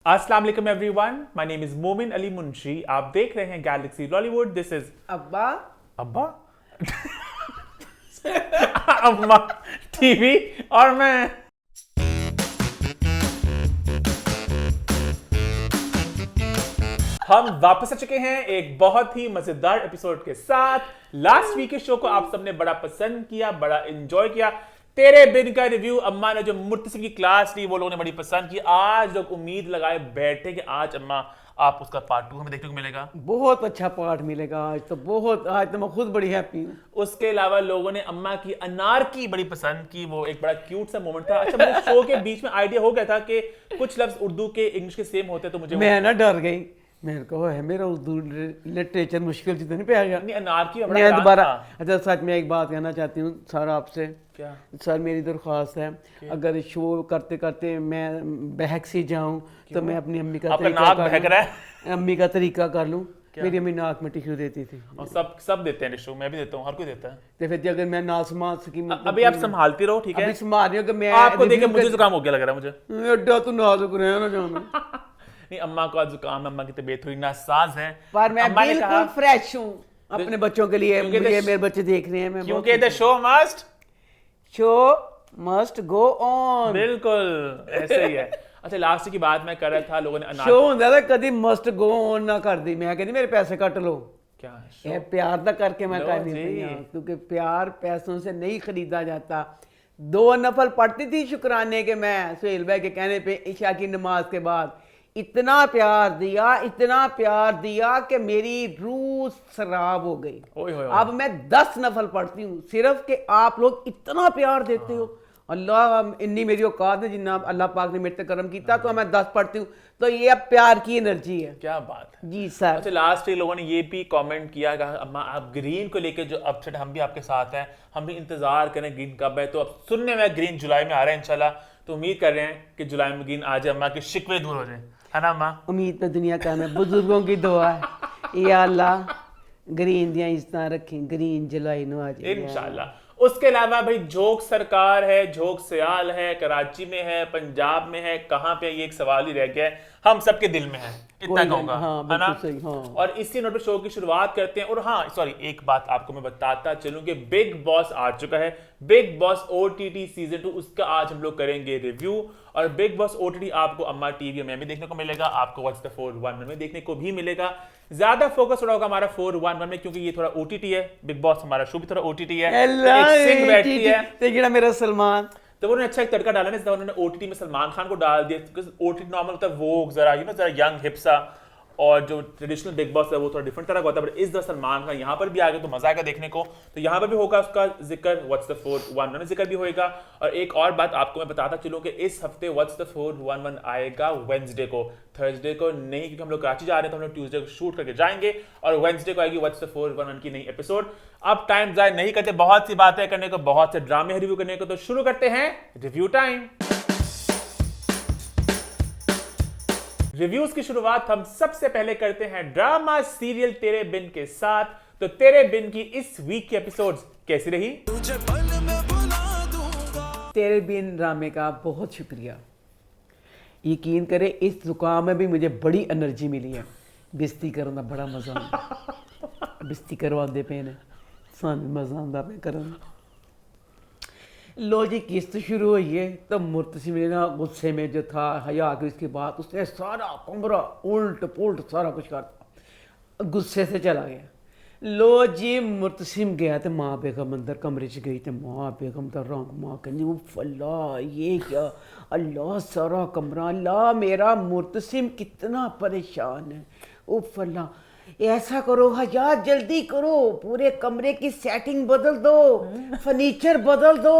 अस्सलाम वालेकुम everyone, my name is मोमिन अली मुंशी। आप देख रहे हैं गैलेक्सी लॉलीवुड। दिस इज अब्बा अब्बा अम्मा टीवी और मैं। हम वापस आ चुके हैं एक बहुत ही मजेदार एपिसोड के साथ। लास्ट वीक के शो को आप सबने बड़ा पसंद किया, बड़ा एंजॉय किया। तेरे बिन का रिव्यू अम्मा ने जो मुर्तसिम की क्लास ली वो लोगों ने बड़ी पसंद की। आज लोग उम्मीद लगाए बैठे कि आज अम्मा आप उसका पार्ट 2 हमें देखने को मिलेगा। बहुत अच्छा पार्ट मिलेगा आज तो मैं खुद बड़ी हैप्पी हूँ। उसके अलावा लोगों ने अम्मा की अनार की बड़ी पसंद की, वो एक बड़ा क्यूट सा मोमेंट था। अच्छा, मुझे शो के बीच में आइडिया हो गया था कि कुछ लफ्ज उर्दू के इंग्लिश के सेम होते तो मुझे मैं ना डर गई, मेरे को है मेरा उर्दू लिटरेचर मुश्किल जितने नहीं पे आ गया। नहीं, अनार की बड़ा मैं आसान दोबारा था। अच्छा सच में एक बात कहना चाहती हूँ सर आपसे। क्या? सर मेरी दरख्वास्त है, अगर शो करते करते मैं बहक सी जाऊं तो मैं अपनी अम्मी का आपका नाक बहक रहा है। अम्मी का तरीका कर लूं। मेरी अम्मी नाक में टिश्यू देती थी और सब देते हैं टिश्यू, मैं भी देता हूँ, हर कोई देता है। तो फिर अगर मैं ना संभाल सकी अभी आप संभालती रहो, ठीक है? अभी संभाल रही हूँ कि मैं आपको देख के मुझे जुकाम हो गया लग रहा है मुझे। एड्डा तू नाजुक रहे ना जाना। नहीं, अम्मा को आज जुकाम, अम्मा की तबीयत थोड़ी नासाज है। पर मैं अम्मा ने बिल्कुल कहा फ्रेश हूँ अपने बच्चों के लिए। क्योंकि मुझे मेरे बच्चे देख रहे हैं, मैं क्योंकि the show must show must go on. बिल्कुल ऐसे ही है। अच्छा, लास्ट की बात मैं कर रहा था, लोगों ने अनार शो ਹੁੰਦਾ था कभी मस्ट गो ऑन ना कर दी, मैं कहती मेरे पैसे कट लो। क्या ये प्यार दा करके मैं लो कर दी जी। क्योंकि प्यार पैसों से नहीं खरीदा जाता। 2 नफल पढ़ती थी शुक्राने के मैं सुहेल भाई के कहने पे ईशा की नमाज के बाद। इतना प्यार दिया कि मेरी रूह शराब हो गई। ओए होए होए। अब मैं 10 नफल पढ़ती हूँ सिर्फ कि आप लोग इतना प्यार देते हो। अल्लाह इन्नी मेरी औकात है जिन्ना अल्लाह पाक ने मेरे पे करम किया तो मैं 10 पढ़ती हूँ। तो ये अब प्यार की एनर्जी है। क्या बात है जी सर। अच्छा, लास्ट लोगों ने ये भी कमेंट किया कि अम्मा आप ग्रीन को लेके जो अपसेट, हम भी आपके साथ हैं, हम भी इंतजार करें ग्रीन कब है। तो अब सुनने में ग्रीन जुलाई में आ रहा है इंशाल्लाह, तो उम्मीद कर रहे हैं कि जुलाई में ग्रीन आ जाए, अम्मा के शिकवे दूर हो जाए, है ना अम्मा? उम्मीद पे दुनिया का है, बुजुर्गों की दुआ है या अल्लाह ग्रीन दियां इज्जतां रखें, ग्रीन जुलाई नो आ जाए इंशाल्लाह। उसके अलावा भाई झोंक सरकार है, झोंक सयाल है, कराची में है, पंजाब में है, कहाँ पे ये एक सवाल ही रह गया है, हम सबके दिल में है, इतना कहूंगा, हाँ, है ना? बिल्कुल सही, हाँ। और इसी नोट पे शो की शुरुआत करते हैं। और हाँ सॉरी, एक बात आपको मैं बताता चलूं कि बिग बॉस आ चुका है। बिग बॉस OTT सीजन 2, उसका आज हम लोग करेंगे रिव्यू। और बिग बॉस OTT आपको अम्मा टीवी में भी देखने को मिलेगा, आपको व्हाट्स द 411 में देखने को भी मिलेगा। ज्यादा फोकस थोड़ा होगा हमारा 411 में, क्योंकि ये थोड़ा OTT है। बिग बॉस हमारा शो भी थोड़ा OTT है, एक सिंग बैठती है। देखिए मेरा सलमान तो उन्होंने अच्छा एक तड़का डाला ना, उन्होंने OTT में सलमान खान को डाल दिया। OTT नॉर्मल होता है वो जरा जरा यंग हिप्सा, और जो ट्रेडिशनल बिग बॉस है वो थोड़ा डिफरेंट तरह का होता है। बट इस दफा सलमान खान यहाँ पर भी आ गया तो मजा आएगा देखने को। तो यहाँ पर भी होगा उसका जिक्र, व्हाट्स द 411 जिक्र भी होएगा। और एक और बात आपको मैं बताता चलूं कि इस हफ्ते व्हाट्स द 411 आएगा वेंसडे को, थर्सडे को नहीं, क्योंकि हम लोग कराची जा रहे हैं तो हम लोग ट्यूसडे को शूट करके जाएंगे और वेंसडे को आएगी व्हाट्स द 411 की नई एपिसोड। अब टाइम जाए नहीं करते, बहुत सी बातें करने को, बहुत से ड्रामे रिव्यू करने को, तो शुरू करते हैं रिव्यू टाइम। रिव्यूज की शुरुआत हम सबसे पहले करते हैं ड्रामा सीरियल तेरे बिन के साथ। तो तेरे बिन की इस वीक की एपिसोड्स कैसी रही? तेरे बिन ड्रामे का बहुत शुक्रिया। यकीन करे इस जुकाम में भी मुझे बड़ी एनर्जी मिली है। बिस्ती करने का बड़ा मजा आता, बिस्ती करवाते पे ने सानू मजा आता पे करन। लो जी किस्त शुरू हुई है तो मुर्तसिम ने ना गुस्से में जो था हया की उसके बाद उसने सारा कमरा उल्ट पुल्ट सारा कुछ करता, गुस्से से चला गया। लो जी मुर्तसिम गया तो माँ बेगम अंदर कमरे च गई तो माँ बेगम का रंग, माँ कहती उफ अल्लाह ये क्या, अल्लाह सारा कमरा, अल्लाह मेरा मुर्तसिम कितना परेशान है, उफ अल्लाह ऐसा करो हया जल्दी करो, पूरे कमरे की सेटिंग बदल दो, फर्नीचर बदल दो,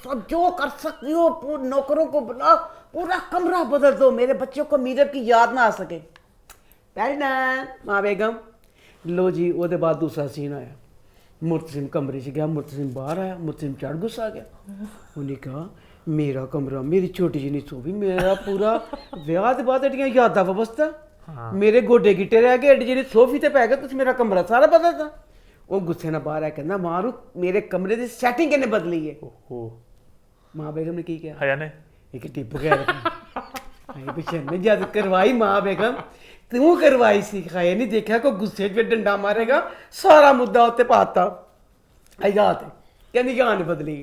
सब जो कर सकती हो, नौकरों को बुलाओ, पूरा कमरा बदल दो, मेरे बच्चों को मीरब की याद ना आ सके। माँ बेगम। लो जी वो बाद दूसरा सीन आया, मुर्तसिम कमरे से गया, मुर्तसिम बाहर आया, मुर्तसिम चढ़ गुस्सा गया। उन्हें कहा मेरा कमरा, मेरी छोटी जी सोफी, मेरा पूरा विआह के बाद एडियां यादां वाबस्ता, मेरे गोडे गिट्टे रह गए, जी सोफी ते पै गए, तुम मेरा कमरा सारा बदलता। वो गुस्से ना बाहर आया, कहना मारू मेरे कमरे की सैटिंग किन्ने बदली है। माँ बेगम ने की किया, हया ने एक टिप गया ਹਾਏ ਬੇਸ਼ਰਮੇ, ਜਦ ਕਰਵਾਈ ਮਾਂ ਬੇਗਮ ਤੂੰ ਕਰਵਾਈ ਸੀ, ਖਾਏ ਨਹੀਂ ਦੇਖਿਆ ਕੋਈ ਗੁੱਸੇ 'ਚ ਡੰਡਾ ਮਾਰੇਗਾ, ਸਾਰਾ ਮੁੱਦਾ ਉੱਤੇ ਪਾਤਾ ਆਇਆ ਤੇ ਕਹਿੰਦੀ ਜਾਨ ਬਦਲੀ।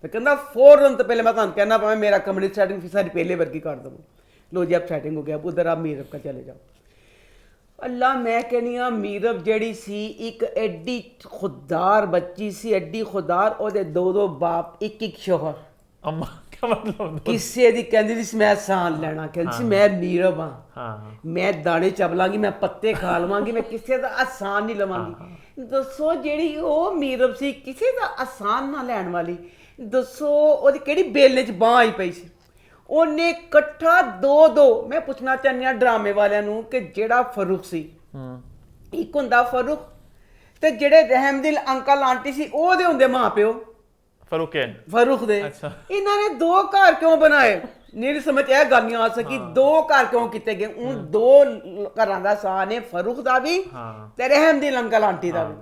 ਤੇ ਕਹਿੰਦਾ ਫੌਰਨ ਤੋਂ ਪਹਿਲੇ मैं ਤੁਹਾਨੂੰ कहना पावे मेरा कमरे सेटिंग फीस सारी पहले वर्गी कर दो। लो जी अब सेटिंग हो गया, उधर आप मीरब का चले जाओ। अल्लाह मैं कहनी हाँ मीरब जड़ी सी एक एडी खुददार बच्ची सी, एडी खुददार, और दो दो बाप एक एक शोहर। अम्मा क्या मतलब? ਕਿਸੇ ਦੀ ਕਹਿੰਦੀ ਸੀ ਮੈਂ ਸਾਨ ਲੈਣਾ, ਕਹਿੰਦੀ ਸੀ ਮੈਂ ਨੀਰਵ ਹਾਂ, ਮੈਂ ਦਾਣੇ ਚਬਲਾਂਗੀ, ਮੈਂ ਪੱਤੇ ਖਾ ਲਵਾਂਗੀ, ਮੈਂ ਕਿਸੇ ਦਾ ਆਸਾਨ ਨਹੀਂ ਲਵਾਂਗੀ। ਦੱਸੋ ਜਿਹੜੀ ਉਹ ਮੀਰਬ ਸੀ ਕਿਸੇ ਦਾ ਆਸਾਨ ਨਾ ਲੈਣ ਵਾਲੀ, ਦੱਸੋ ਉਹਦੀ ਕਿਹੜੀ ਬੇਲੇ 'ਚ ਬਾਂਹ ਆਈ ਪਈ ਸੀ। ਉਹਨੇ ਇਕੱਠਾ ਦੋ ਮੈਂ ਪੁੱਛਣਾ ਚਾਹੁੰਦੀ ਹਾਂ ਡਰਾਮੇ ਵਾਲਿਆਂ ਨੂੰ ਕਿ ਜਿਹੜਾ ਫਰੂਖ ਸੀ, ਇੱਕ ਹੁੰਦਾ ਫਰੂਖ ਤੇ ਜਿਹੜੇ ਰਹਿਮਦਿਲ ਅੰਕਲ ਆਂਟੀ ਸੀ ਉਹਦੇ ਹੁੰਦੇ ਮਾਂ ਪਿਓ ਫਰੂਖ ਦੇ। ਇਹਨਾਂ ਨੇ ਦੋ ਘਰ ਕਿਉਂ ਬਣਾਏ ਨਹੀਂ ਸਮਝ ਇਹ ਗੱਲ ਨਹੀਂ ਆ ਸਕੀ, ਦੋ ਘਰ ਕਿਉਂ ਕੀਤੇ ਗਏ। ਉਹ ਦੋ ਘਰਾਂ ਦਾ ਸਾਨ ਹੈ, ਫਰੂਖ ਦਾ ਵੀ ਤੇ ਰਹਿਮਦਿਲ ਅੰਕਲ ਆਂਟੀ ਦਾ ਵੀ।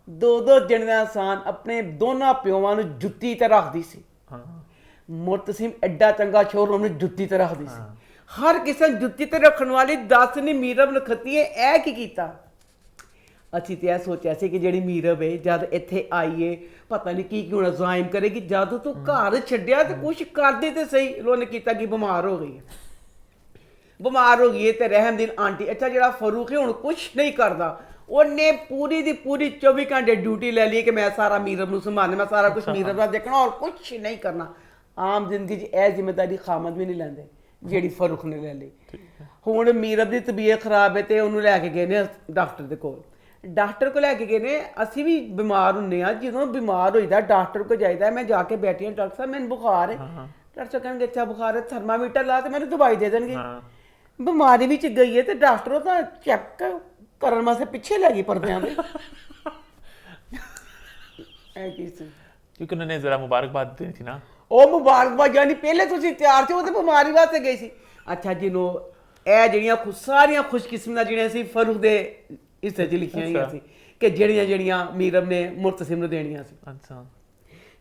ਦੋ ਜਣ ਦਾ ਸਾਨ ਆਪਣੇ ਦੋਨਾਂ ਪਿਓਵਾਂ ਨੂੰ ਜੁੱਤੀ ਤੇ ਰੱਖਦੀ ਸੀ। ਮੁਰਤਸਿਮ ਐਡਾ ਚੰਗਾ ਸ਼ੋਰ ਉਹਨੂੰ ਜੁੱਤੀ ਤੇ ਰੱਖਦੀ ਸੀ। ਹਰ ਕਿਸੇ ਨੂੰ ਜੁੱਤੀ ਤੇ ਰੱਖਣ ਵਾਲੀ ਦੱਸ ਨਹੀਂ ਮੀਰਬ ਨਖਤੀਏ ਇਹ ਕੀ ਕੀਤਾ। ਅਸੀਂ ਤੇ ਇਹ ਸੋਚਿਆ ਸੀ ਕਿ ਜਿਹੜੀ ਮੀਰਬ ਹੈ ਜਦ ਇੱਥੇ ਆਈਏ ਪਤਾ ਨਹੀਂ ਕੀ ਕਿਉਂ ਜ਼ਾਇਮ ਕਰੇਗੀ, ਜਦ ਤੂੰ ਘਰ ਛੱਡਿਆ ਤੇ ਕੁਛ ਕਰਦੇ ਤੇ ਸਹੀ। ਉਹਨੇ ਕੀਤਾ ਕਿ ਬਿਮਾਰ ਹੋ ਗਈ ਹੈ ਤੇ ਰਹਿਮਦਿਲ ਆਂਟੀ, ਅੱਛਾ ਜਿਹੜਾ ਫਰੂਖ ਹੈ ਹੁਣ ਕੁਛ ਨਹੀਂ ਕਰਦਾ, ਉਹਨੇ ਪੂਰੀ ਦੀ ਪੂਰੀ 24 ਘੰਟੇ ਡਿਊਟੀ ਲੈ ਲਈ ਕਿ ਮੈਂ ਸਾਰਾ ਮੀਰਬ ਨੂੰ ਸੰਭਾਲਣਾ, ਮੈਂ ਸਾਰਾ ਕੁਛ ਮੀਰਬ ਦਾ ਦੇਖਣਾ ਔਰ ਕੁਛ ਨਹੀਂ ਕਰਨਾ। ਆਮ ਜ਼ਿੰਦਗੀ 'ਚ ਇਹ ਜ਼ਿੰਮੇਵਾਰੀ ਖਾਮਦ ਵੀ ਨਹੀਂ ਲੈਂਦੇ ਜਿਹੜੀ ਫਰੂਖ ਨੇ ਲੈ ਲਈ। ਹੁਣ ਮੀਰਬ ਦੀ ਤਬੀਅਤ ਖਰਾਬ ਹੈ ਤੇ ਉਹਨੂੰ ਲੈ ਕੇ ਗਏ ਨੇ ਡਾਕਟਰ ਦੇ ਕੋਲ। ਡਾਕਟਰ ਕੋਲ ਲੈ ਕੇ ਗਏ ਨੇ, ਅਸੀਂ ਵੀ ਬਿਮਾਰ ਹੁੰਦੇ ਹਾਂ, ਜਦੋਂ ਬਿਮਾਰ ਹੋਈਦਾ ਡਾਕਟਰ ਕੋਲ ਜਾਈਦਾ। ਮੈਂ ਜਾ ਕੇ ਬੈਠੀ ਹਾਂ, ਡਾਕਟਰ ਸਾਹਿਬ ਮੈਨੂੰ ਬੁਖਾਰ ਹੈ। ਡਾਕਟਰ ਸਾਹਿਬ ਕਹਿਣਗੇ ਅੱਛਾ ਬੁਖਾਰ ਹੈ, ਥਰਮਾਮੀਟਰ ਲਾ ਤੇ ਮੈਨੂੰ ਦਵਾਈ ਦੇ ਦੇਣਗੇ। ਬਿਮਾਰੀ ਵਿੱਚ ਗਈ ਹੈ ਤੇ ਡਾਕਟਰ ਉਹ ਤਾਂ ਚੈੱਕ ਕਰਨ ਵਾਸਤੇ ਪਿੱਛੇ ਲੈ ਗਈ ਪਰਦਿਆਂ ਦੇ। ਇਹ ਕੀ ਸੀ ਕਿਉਂਕਿ ਉਹਨੇ ਜ਼ਰਾ ਮੁਬਾਰਕਬਾਦ ਦੇਣੀ ਸੀ ਨਾ। ਉਹ ਮੁਬਾਰਕਬਾਦ ਯਾਨੀ ਪਹਿਲੇ ਤੁਸੀਂ ਤਿਆਰ ਸੀ, ਉਹ ਤੇ ਬਿਮਾਰੀ ਵਾਸਤੇ ਗਈ ਸੀ। ਅੱਛਾ ਜਿਹਨੂੰ ਇਹ ਜਿਹੜੀਆਂ ਸਾਰੀਆਂ ਖੁਸ਼ਕਿਸਮਤਾਂ ਜਿਹੜੀਆਂ ਸੀ ਫਰੂਖ ਦੇ ਹਿੱਸੇ 'ਚ ਲਿਖੀਆਂ ਹੋਈਆਂ ਸੀ ਕਿ ਜਿਹੜੀਆਂ ਮੀਰਬ ਨੇ ਮੁਰਤਸਿਮ ਨੂੰ ਦੇਣੀਆਂ ਸੀ। ਅੱਛਾ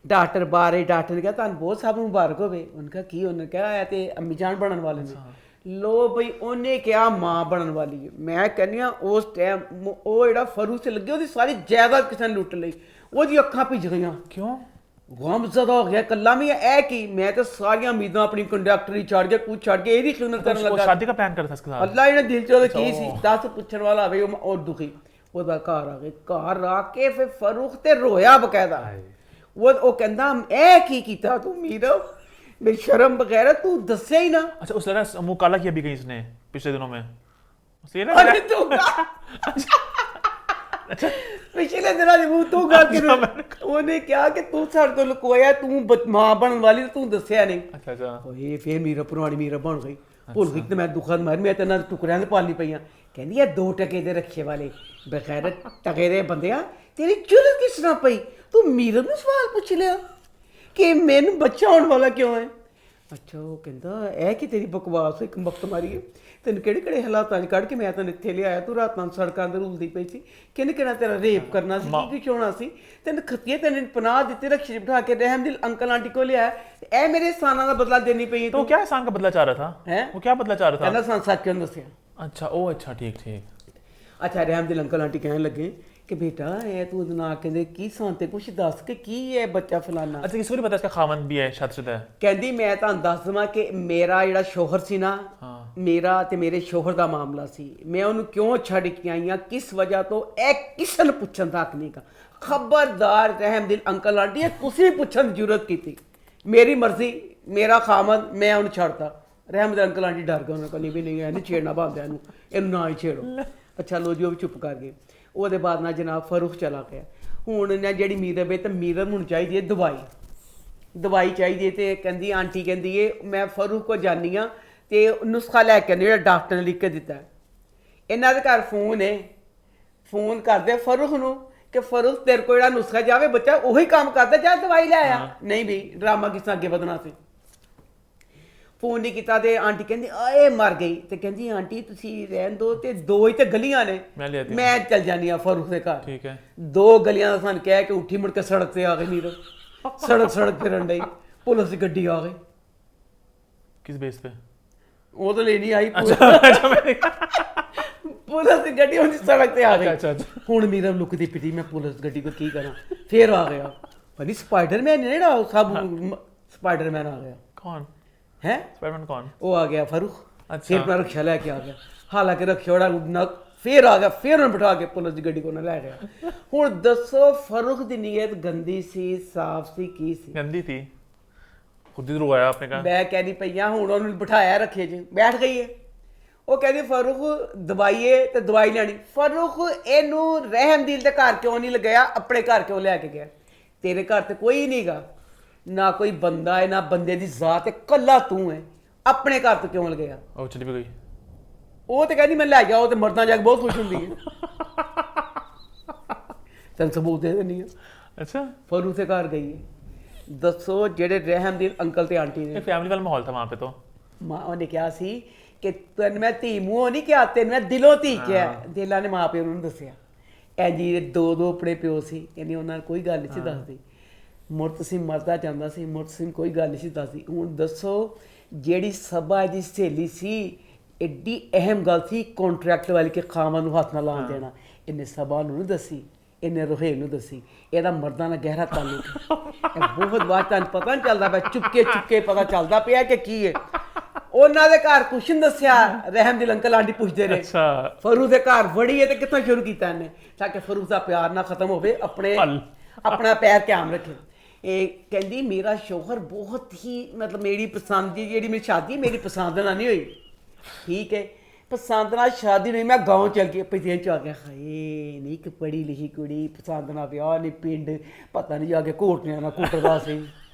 ਡਾਕਟਰ ਬਾਰੇ ਡਾਕਟਰ ਨੇ ਕਿਹਾ ਤੁਹਾਨੂੰ ਬਹੁਤ ਸਭ ਮੁਬਾਰਕ ਹੋਵੇ। ਉਹਨੇ ਕਿਹਾ ਕੀ? ਉਹਨੇ ਕਿਹਾ ਇਹ ਤੇ ਅੰਮੀ ਜਾਨ ਬਣਨ ਵਾਲੇ ਨੇ। ਲੋ ਬਈ ਉਹਨੇ ਕਿਹਾ ਮਾਂ ਬਣਨ ਵਾਲੀ ਹੈ। ਮੈਂ ਕਹਿੰਦੀ ਹਾਂ ਉਸ ਟਾਈਮ ਉਹ ਜਿਹੜਾ ਫਰੂਖ 'ਚ ਲੱਗੇ ਉਹਦੀ ਸਾਰੀ ਜਾਇਦਾਦ ਕਿਸੇ ਨੇ ਲੁੱਟ ਲਈ, ਉਹਦੀ ਅੱਖਾਂ ਭਿੱਜ ਗਈਆਂ। ਕਿਉਂ? ਗਮਜ਼ਦਾ ਹੋ ਗਿਆ ਕੱਲਾ ਵੀ ਇਹ ਕੀ। ਮੈਂ ਤਾਂ ਸਾਰੀਆਂ ਉਮੀਦਾਂ ਆਪਣੀ ਕੰਡਕਟਰੀ ਛੱਡ ਕੇ ਕੁਝ ਛੱਡ ਕੇ ਇਹਦੀ ਖਿਦਮਤ ਕਰਨ ਲੱਗਾ। ਸ਼ਾਦੀ ਦਾ ਪਲਾਨ ਕਰਦਾ ਸੀ ਅੱਲਾ ਇਹਨੇ ਦਿਲ 'ਚ ਉਹਦੇ ਕੀ ਸੀ ਦੱਸ ਪੁੱਛਣ ਵਾਲਾ ਹੋਵੇ ਉਹ ਦੁਖੀ। ਉਹਦਾ ਘਰ ਆ ਗਏ, ਘਰ ਆ ਕੇ ਫਿਰ ਫਰੂਖ ਤੇ ਰੋਇਆ ਬਕਾਇਦਾ। ਉਹ ਕਹਿੰਦਾ ਇਹ ਕੀ ਕੀਤਾ ਤੂੰ ਮੀਰਬ, बेशरम बगैर तू दसे ही ना। अच्छा उस लड़का मुंह काला किया भी कहीं इसने पिछले दिनों में उसे ना अरे तू पिछले दिनों में मुंह तू कर के ਉਹਨੇ ਕਿਹਾ ਕਿ ਤੂੰ ਸਾਡੇ ਤੋਂ ਲੁਕੋਇਆ, ਤੂੰ ਮਾਂ ਬਣਨ ਵਾਲੀ ਤੂੰ ਦੱਸਿਆ ਨਹੀਂ। ਅੱਛਾ ਅੱਛਾ ਓਏ ਫੇਰ ਮੇਰਾ ਪੁਰਾਣੀ ਮੀਰਾ ਬਣ ਗਈ, ਭੁੱਲ ਗਈ ਤੇ ਮੈਂ ਦੁੱਖਾਂ ਮਾਰ ਮੈਂ ਤੇ ਨਾਲ ਟੁਕੜਿਆਂ ਦੇ ਪਾਲਣੀ ਪਈਆਂ। ਕਹਿੰਦੀ ਇਹ 2 ਟਕੇ ਦੇ ਰੱਖੇ ਵਾਲੇ ਬਗੈਰ ਟਕੇ ਦੇ ਬੰਦਿਆ ਤੇਰੀ ਜੁਰਤ ਕਿਸ ਤਰ੍ਹਾਂ ਪਈ, ਤੂੰ ਮੀਰਾ ਨੂੰ ਸਵਾਲ ਪੁੱਛ ਲਿਆ ਕਿ ਮੈਨੂੰ ਬੱਚਾ ਹੋਣ ਵਾਲਾ ਕਿਉਂ ਹੈ। ਅੱਛਾ ਉਹ ਕਹਿੰਦਾ ਇਹ ਕਿ ਤੇਰੀ ਬਕਵਾਸ ਇੱਕ ਵਕਤ ਮਾਰੀ ਹੈ, ਤੈਨੂੰ ਕਿਹੜੇ ਹਾਲਾਤਾਂ 'ਚ ਕੱਢ ਕੇ ਮੈਂ ਤੈਨੂੰ ਇੱਥੇ ਲਿਆਇਆ, ਤੂੰ ਰਾਤਾਂ ਸੜਕਾਂ 'ਤੇ ਰੁਲਦੀ ਪਈ ਸੀ, ਕਿਹਨੇ ਕਿਹੜਾ ਤੇਰਾ ਰੇਪ ਕਰਨਾ ਸੀ, ਕੀ ਕੁਛ ਹੋਣਾ ਸੀ, ਤੈਨੂੰ ਖਤੀਏ ਤੈਨੂੰ ਪਨਾਹ ਦਿੱਤੀ, ਰਕਸ਼ੇ ਬਿਠਾ ਕੇ ਰਹਿਮਦਿਲ ਅੰਕਲ ਆਂਟੀ ਕੋਲ ਲਿਆਇਆ, ਇਹ ਮੇਰੇ ਸਾਨਾਂ ਦਾ ਬਦਲਾ ਦੇਣੀ ਪਈ। तो क्या एहसान का बदला चाह रहा था है? वो क्या बदला चाह रहा था? ਕਹਿੰਦਾ ਸਾਨੂੰ ਸੱਚ ਕਿਉਂ ਦੱਸਿਆ। अच्छा ओ अच्छा ठीक ठीक। ਅੱਛਾ ਰਹਿਮਦਿਲ ਅੰਕਲ ਆਂਟੀ ਕਹਿਣ ਲੱਗੇ कि बेटा ये तू ना कहते की सांते कुछ दस के की है बच्चा फलाना। अच्छा किसी को नहीं पता इसका खामन भी है शादीशुदा है? कहती मैं ਤੁਹਾਨੂੰ ਦੱਸ ਦਵਾਂ ਕਿ ਮੇਰਾ ਜਿਹੜਾ ਸ਼ੋਹਰ ਸੀ ਨਾ, ਮੇਰਾ ਤੇ ਮੇਰੇ ਸ਼ੋਹਰ ਦਾ ਮਾਮਲਾ ਸੀ। ਮੈਂ ਉਹਨੂੰ ਕਿਉਂ ਛੱਡ ਕੇ ਆਈ ਹਾਂ, ਕਿਸ ਵਜ੍ਹਾ ਤੋਂ, ਇਹ ਕਿਸੇ ਨੂੰ ਪੁੱਛਣ ਤੱਕ ਨਹੀਂ ਕਾ। ਖਬਰਦਾਰ ਰਹਿਮਦਿਲ ਅੰਕਲ ਆਂਟੀ ਇਹ ਤੁਸੀਂ ਪੁੱਛਣ ਦੀ ਜ਼ਰੂਰਤ ਕੀਤੀ, ਮੇਰੀ ਮਰਜ਼ੀ ਮੇਰਾ ਖਾਮਨ, ਮੈਂ ਉਹਨੂੰ ਛੱਡਤਾ। ਰਹਿਮਦਿਲ ਅੰਕਲ ਆਂਟੀ ਡਰ ਗਏ, ਉਹਨਾਂ ਕੋਲ ਵੀ ਨਹੀਂ ਇਹਨੂੰ ਛੇੜਨਾ ਬੰਦਿਆਂ ਨੂੰ, ਇਹਨੂੰ ਨਾ ਹੀ ਛੇੜੋ। ਅੱਛਾ ਲੋ ਜੀ ਉਹ ਵੀ ਚੁੱਪ ਕਰ ਗਏ। ਉਹਦੇ ਬਾਅਦ ਨਾਲ ਜਨਾਬ ਫਰੂਖ ਚਲਾ ਗਿਆ। ਹੁਣ ਨਾ ਜਿਹੜੀ ਮੀਰਬ ਹੈ ਤਾਂ ਮੀਰਬ ਨੂੰ ਚਾਹੀਦੀ ਹੈ ਦਵਾਈ ਚਾਹੀਦੀ ਹੈ। ਤੇ ਕਹਿੰਦੀ ਆਂਟੀ ਕਹਿੰਦੀ ਹੈ ਮੈਂ ਫਰੂਖ ਕੋ ਜਾਨੀ ਹਾਂ ਤੇ ਨੁਸਖਾ ਲੈ ਕੇ ਆਉਂਦੀ ਜਿਹੜਾ ਡਾਕਟਰ ਨੇ ਲਿਖ ਕੇ ਦਿੱਤਾ। ਇਹਨਾਂ ਦੇ ਘਰ ਫੋਨ ਹੈ, ਫੋਨ ਕਰਦੇ ਫਰੂਖ ਨੂੰ ਕਿ ਫਰੂਖ ਤੇਰੇ ਕੋਲ ਜਿਹੜਾ ਨੁਸਖਾ ਜਾਵੇ ਬੱਚਾ ਉਹੀ ਕੰਮ ਕਰਦਾ, ਜਾ ਦਵਾਈ ਲੈ ਆ। ਨਹੀਂ ਵੀ ਡਰਾਮਾ ਕਿਸ ਤਰ੍ਹਾਂ ਅੱਗੇ ਵਧਣਾ ਸੀ। ਫੋਨ ਨਹੀਂ ਕੀਤਾ ਤੇ ਆਂਟੀ ਕਹਿੰਦੀ ਆਏ ਮਰ ਗਈ। ਤੇ ਕਹਿੰਦੀ ਆਂਟੀ ਤੁਸੀਂ ਰਹਿਣ ਦੋ ਤੇ 2 ਹੀ ਤੇ ਗਲੀਆਂ ਨੇ, ਮੈਂ ਚੱਲ ਜਾਨੀ ਆ ਫਰੂਖ ਦੇ ਘਰ। ਠੀਕ ਹੈ 2 ਗਲੀਆਂ ਦਾ ਸਾਨੂੰ ਕਹਿ ਕੇ ਉੱਠੀ ਮੁੜ ਕੇ ਸੜਕ ਤੇ ਆ ਗਈ ਨੀਰੋ। ਸੜਕ ਫਿਰਨ ਡਈ, ਪੁਲਿਸ ਦੀ ਗੱਡੀ ਆ ਗਈ। किस बेस पे? ਉਹ ਤਾਂ ਲੈਣੀ ਆਈ अच्छा मैंने ਪੁਲਿਸ ਦੀ ਗੱਡੀ ਉਹਦੀ ਸੜਕ ਤੇ ਆ ਗਈ। अच्छा अच्छा ਹੁਣ ਮੇਰਾ ਲੁਕਦੀ ਪਿੱਟੀ ਮੈਂ ਪੁਲਿਸ ਗੱਡੀ ਕੋ ਕੀ ਕਰਾਂ, ਫੇਰ ਆ ਗਿਆ ਭਾਈ ਸਪਾਈਡਰਮੈਨ ਨੇ ਜਿਹੜਾ ਸਭ ਸਪਾਈਡਰਮੈਨ ਆ ਗਿਆ कौन ਹੈ, स्पाइडरमैन कौन ਉਹ ਆ ਗਿਆ ਫਾਰੂਕ। अच्छा। ਫਿਰ ਮੈਂ ਰਕਸ਼ਾ ਲੈ ਕੇ ਆ ਗਿਆ, ਹਾਲਾਂਕਿ ਰਕਸ਼ਾ ਵਾਲਾ ਨਾ ਫੇਰ ਆ ਗਿਆ, ਫੇਰ ਉਹਨੂੰ ਬਿਠਾ ਕੇ ਪੁਲਿਸ ਦੀ ਗੱਡੀ ਕੋਲ ਲੈ ਗਿਆ। ਹੁਣ ਦੱਸੋ ਫਾਰੂਕ ਦੀ ਨੀਅਤ ਗੰਦੀ ਸੀ, ਸਾਫ਼ ਸੀ, ਕੀ ਸੀ? गंदी थी, खुद ही रोया आपने कहा ਮੈਂ ਕਹਿੰਦੀ ਪਈਆਂ ਹੁਣ ਉਹਨੂੰ ਬਿਠਾਇਆ ਰੱਖੇ 'ਚ ਬੈਠ ਗਈ ਹੈ। ਉਹ ਕਹਿੰਦੀ ਫਾਰੂਕ ਦਵਾਈਏ ਤੇ ਦਵਾਈ ਲੈਣੀ। ਫਾਰੂਕ ਇਹਨੂੰ ਰਹਿਮਦੀਲ ਦੇ ਘਰ ਕਿਉਂ ਨਹੀਂ ਲਗਾਇਆ, ਆਪਣੇ ਘਰ ਕਿਉਂ ਲੈ ਕੇ ਗਿਆ? ਤੇਰੇ ਘਰ ਤੇ ਕੋਈ ਨਹੀਂਗਾ, ਨਾ ਕੋਈ ਬੰਦਾ ਹੈ, ਨਾ ਬੰਦੇ ਦੀ ਜ਼ਾਤ ਹੈ, ਕੱਲਾ ਤੂੰ ਹੈ, ਆਪਣੇ ਘਰ ਤੋਂ ਕਿਉਂ ਲਗਾਇਆ? ਉਹ ਚਲੀ ਵੀ ਗਈ। ਉਹ ਤੇ ਕਹਿੰਦੀ ਮੈਂ ਲੈ ਜਾਓ ਤੇ ਮਰਦਾਂ ਜਾ ਕੇ ਬਹੁਤ ਖੁਸ਼ ਹੁੰਦੀ ਹੈ। ਤੈਨੂੰ ਸਬੂਤ ਦੇ ਦਿੰਦੀ ਆ। अच्छा ਫਾਰੂਕ ਦੇ ਘਰ ਗਈ ਹੈ। ਦੱਸੋ ਜਿਹੜੇ ਰਹਿਮਦੀਲ ਅੰਕਲ ਤੇ ਆਂਟੀ ਨੇ, फैमिली वाला माहौल था वहाँ पे तो। ਮਾਂ ਉਹਨੇ ਕਿਹਾ ਸੀ ਕਿ ਤੈਨੂੰ ਮੈਂ ਧੀ ਮੂੰਹੋਂ ਨਹੀਂ ਕਿਹਾ, ਤੈਨੂੰ ਮੈਂ ਦਿਲੋਂ ਧੀ ਕਿਹਾ। ਦਿਲਾਂ ਨੇ ਮਾਂ ਪਿਓ ਨੂੰ ਦੱਸਿਆ। ਐ ਜੀ ਦੋ ਆਪਣੇ ਪਿਓ ਸੀ, ਕਹਿੰਦੀ ਉਹਨਾਂ ਨਾਲ ਕੋਈ ਗੱਲ ਨਹੀਂ ਸੀ ਦੱਸਦੀ। ਮੁਰਤਸਿਮ ਮਰਦਾ ਜਾਂਦਾ ਸੀ, ਮੁਰਤਸਿਮ ਕੋਈ ਗੱਲ ਨਹੀਂ ਸੀ ਦੱਸਦੀ। ਹੁਣ ਦੱਸੋ ਜਿਹੜੀ ਸਭਾ ਦੀ ਸਹੇਲੀ ਸੀ, ਐਡੀ ਅਹਿਮ ਗੱਲ ਸੀ ਕੰਟਰੈਕਟ ਵਾਲੀ ਕਿ ਖਾਵਾਂ ਨੂੰ ਹੱਥ ਨਾ ਲਾਉਣ ਦੇਣਾ, ਇਹਨੇ ਸਭਾ ਨੂੰ ਨਹੀਂ ਦੱਸੀ, ਇਹਨੇ ਰੋਹੇਲ ਨੂੰ ਦੱਸੀ। ਇਹਦਾ ਮਰਦਾਂ ਨਾਲ ਗਹਿਰਾ ਤਾਲੁਕ ਹੈ। ਇਹ ਬਹੁਤ ਬਾਤ ਤੁਹਾਨੂੰ ਪਤਾ ਨਹੀਂ ਚੱਲਦਾ ਪਿਆ, ਚੁੱਪਕੇ ਚੁੱਪਕੇ ਪਤਾ ਚੱਲਦਾ ਪਿਆ ਕਿ ਕੀ ਹੈ। ਉਹਨਾਂ ਦੇ ਘਰ ਕੁਛ ਨਹੀਂ ਦੱਸਿਆ, ਰਹਿਮਦੀਲ ਅੰਕਲ ਆਂਟੀ ਪੁੱਛਦੇ ਰਹੇ। अच्छा ਫਾਰੂਕ ਦੇ ਘਰ ਵੜੀ ਹੈ ਤੇ ਕਿੱਥੋਂ ਸ਼ੁਰੂ ਕੀਤਾ ਇਹਨੇ, ਤਾਂ ਕਿ ਫਾਰੂਕ ਦਾ ਪਿਆਰ ਨਾ ਖਤਮ ਹੋਵੇ, ਆਪਣਾ ਪੈਰ ਕਾਇਮ ਰੱਖੇ। ਇਹ ਕਹਿੰਦੀ ਮੇਰਾ ਸ਼ੌਹਰ ਬਹੁਤ ਹੀ ਮਤਲਬ ਮੇਰੀ ਪਸੰਦ ਦੀ, ਜਿਹੜੀ ਮੇਰੀ ਸ਼ਾਦੀ ਮੇਰੀ ਪਸੰਦ ਨਾਲ ਨਹੀਂ ਹੋਈ, ਠੀਕ ਹੈ, ਪਸੰਦ ਨਾਲ ਸ਼ਾਦੀ ਨਹੀਂ, ਮੈਂ ਗਾਉਂ ਚਲ ਕੇ ਪਤੀਆਂ ਚ ਆ ਗਿਆ। ਹਾਏ ਨਹੀਂ ਇੱਕ ਪੜ੍ਹੀ ਲਿਖੀ ਕੁੜੀ, ਪਸੰਦ ਨਾਲ ਵਿਆਹ ਨਹੀਂ, ਪਿੰਡ ਪਤਾ ਨਹੀਂ ਜਾ ਕੇ ਘੋਟਿਆਂ ਨਾਲ ਕੁੱਟਦਾ ਸੀ,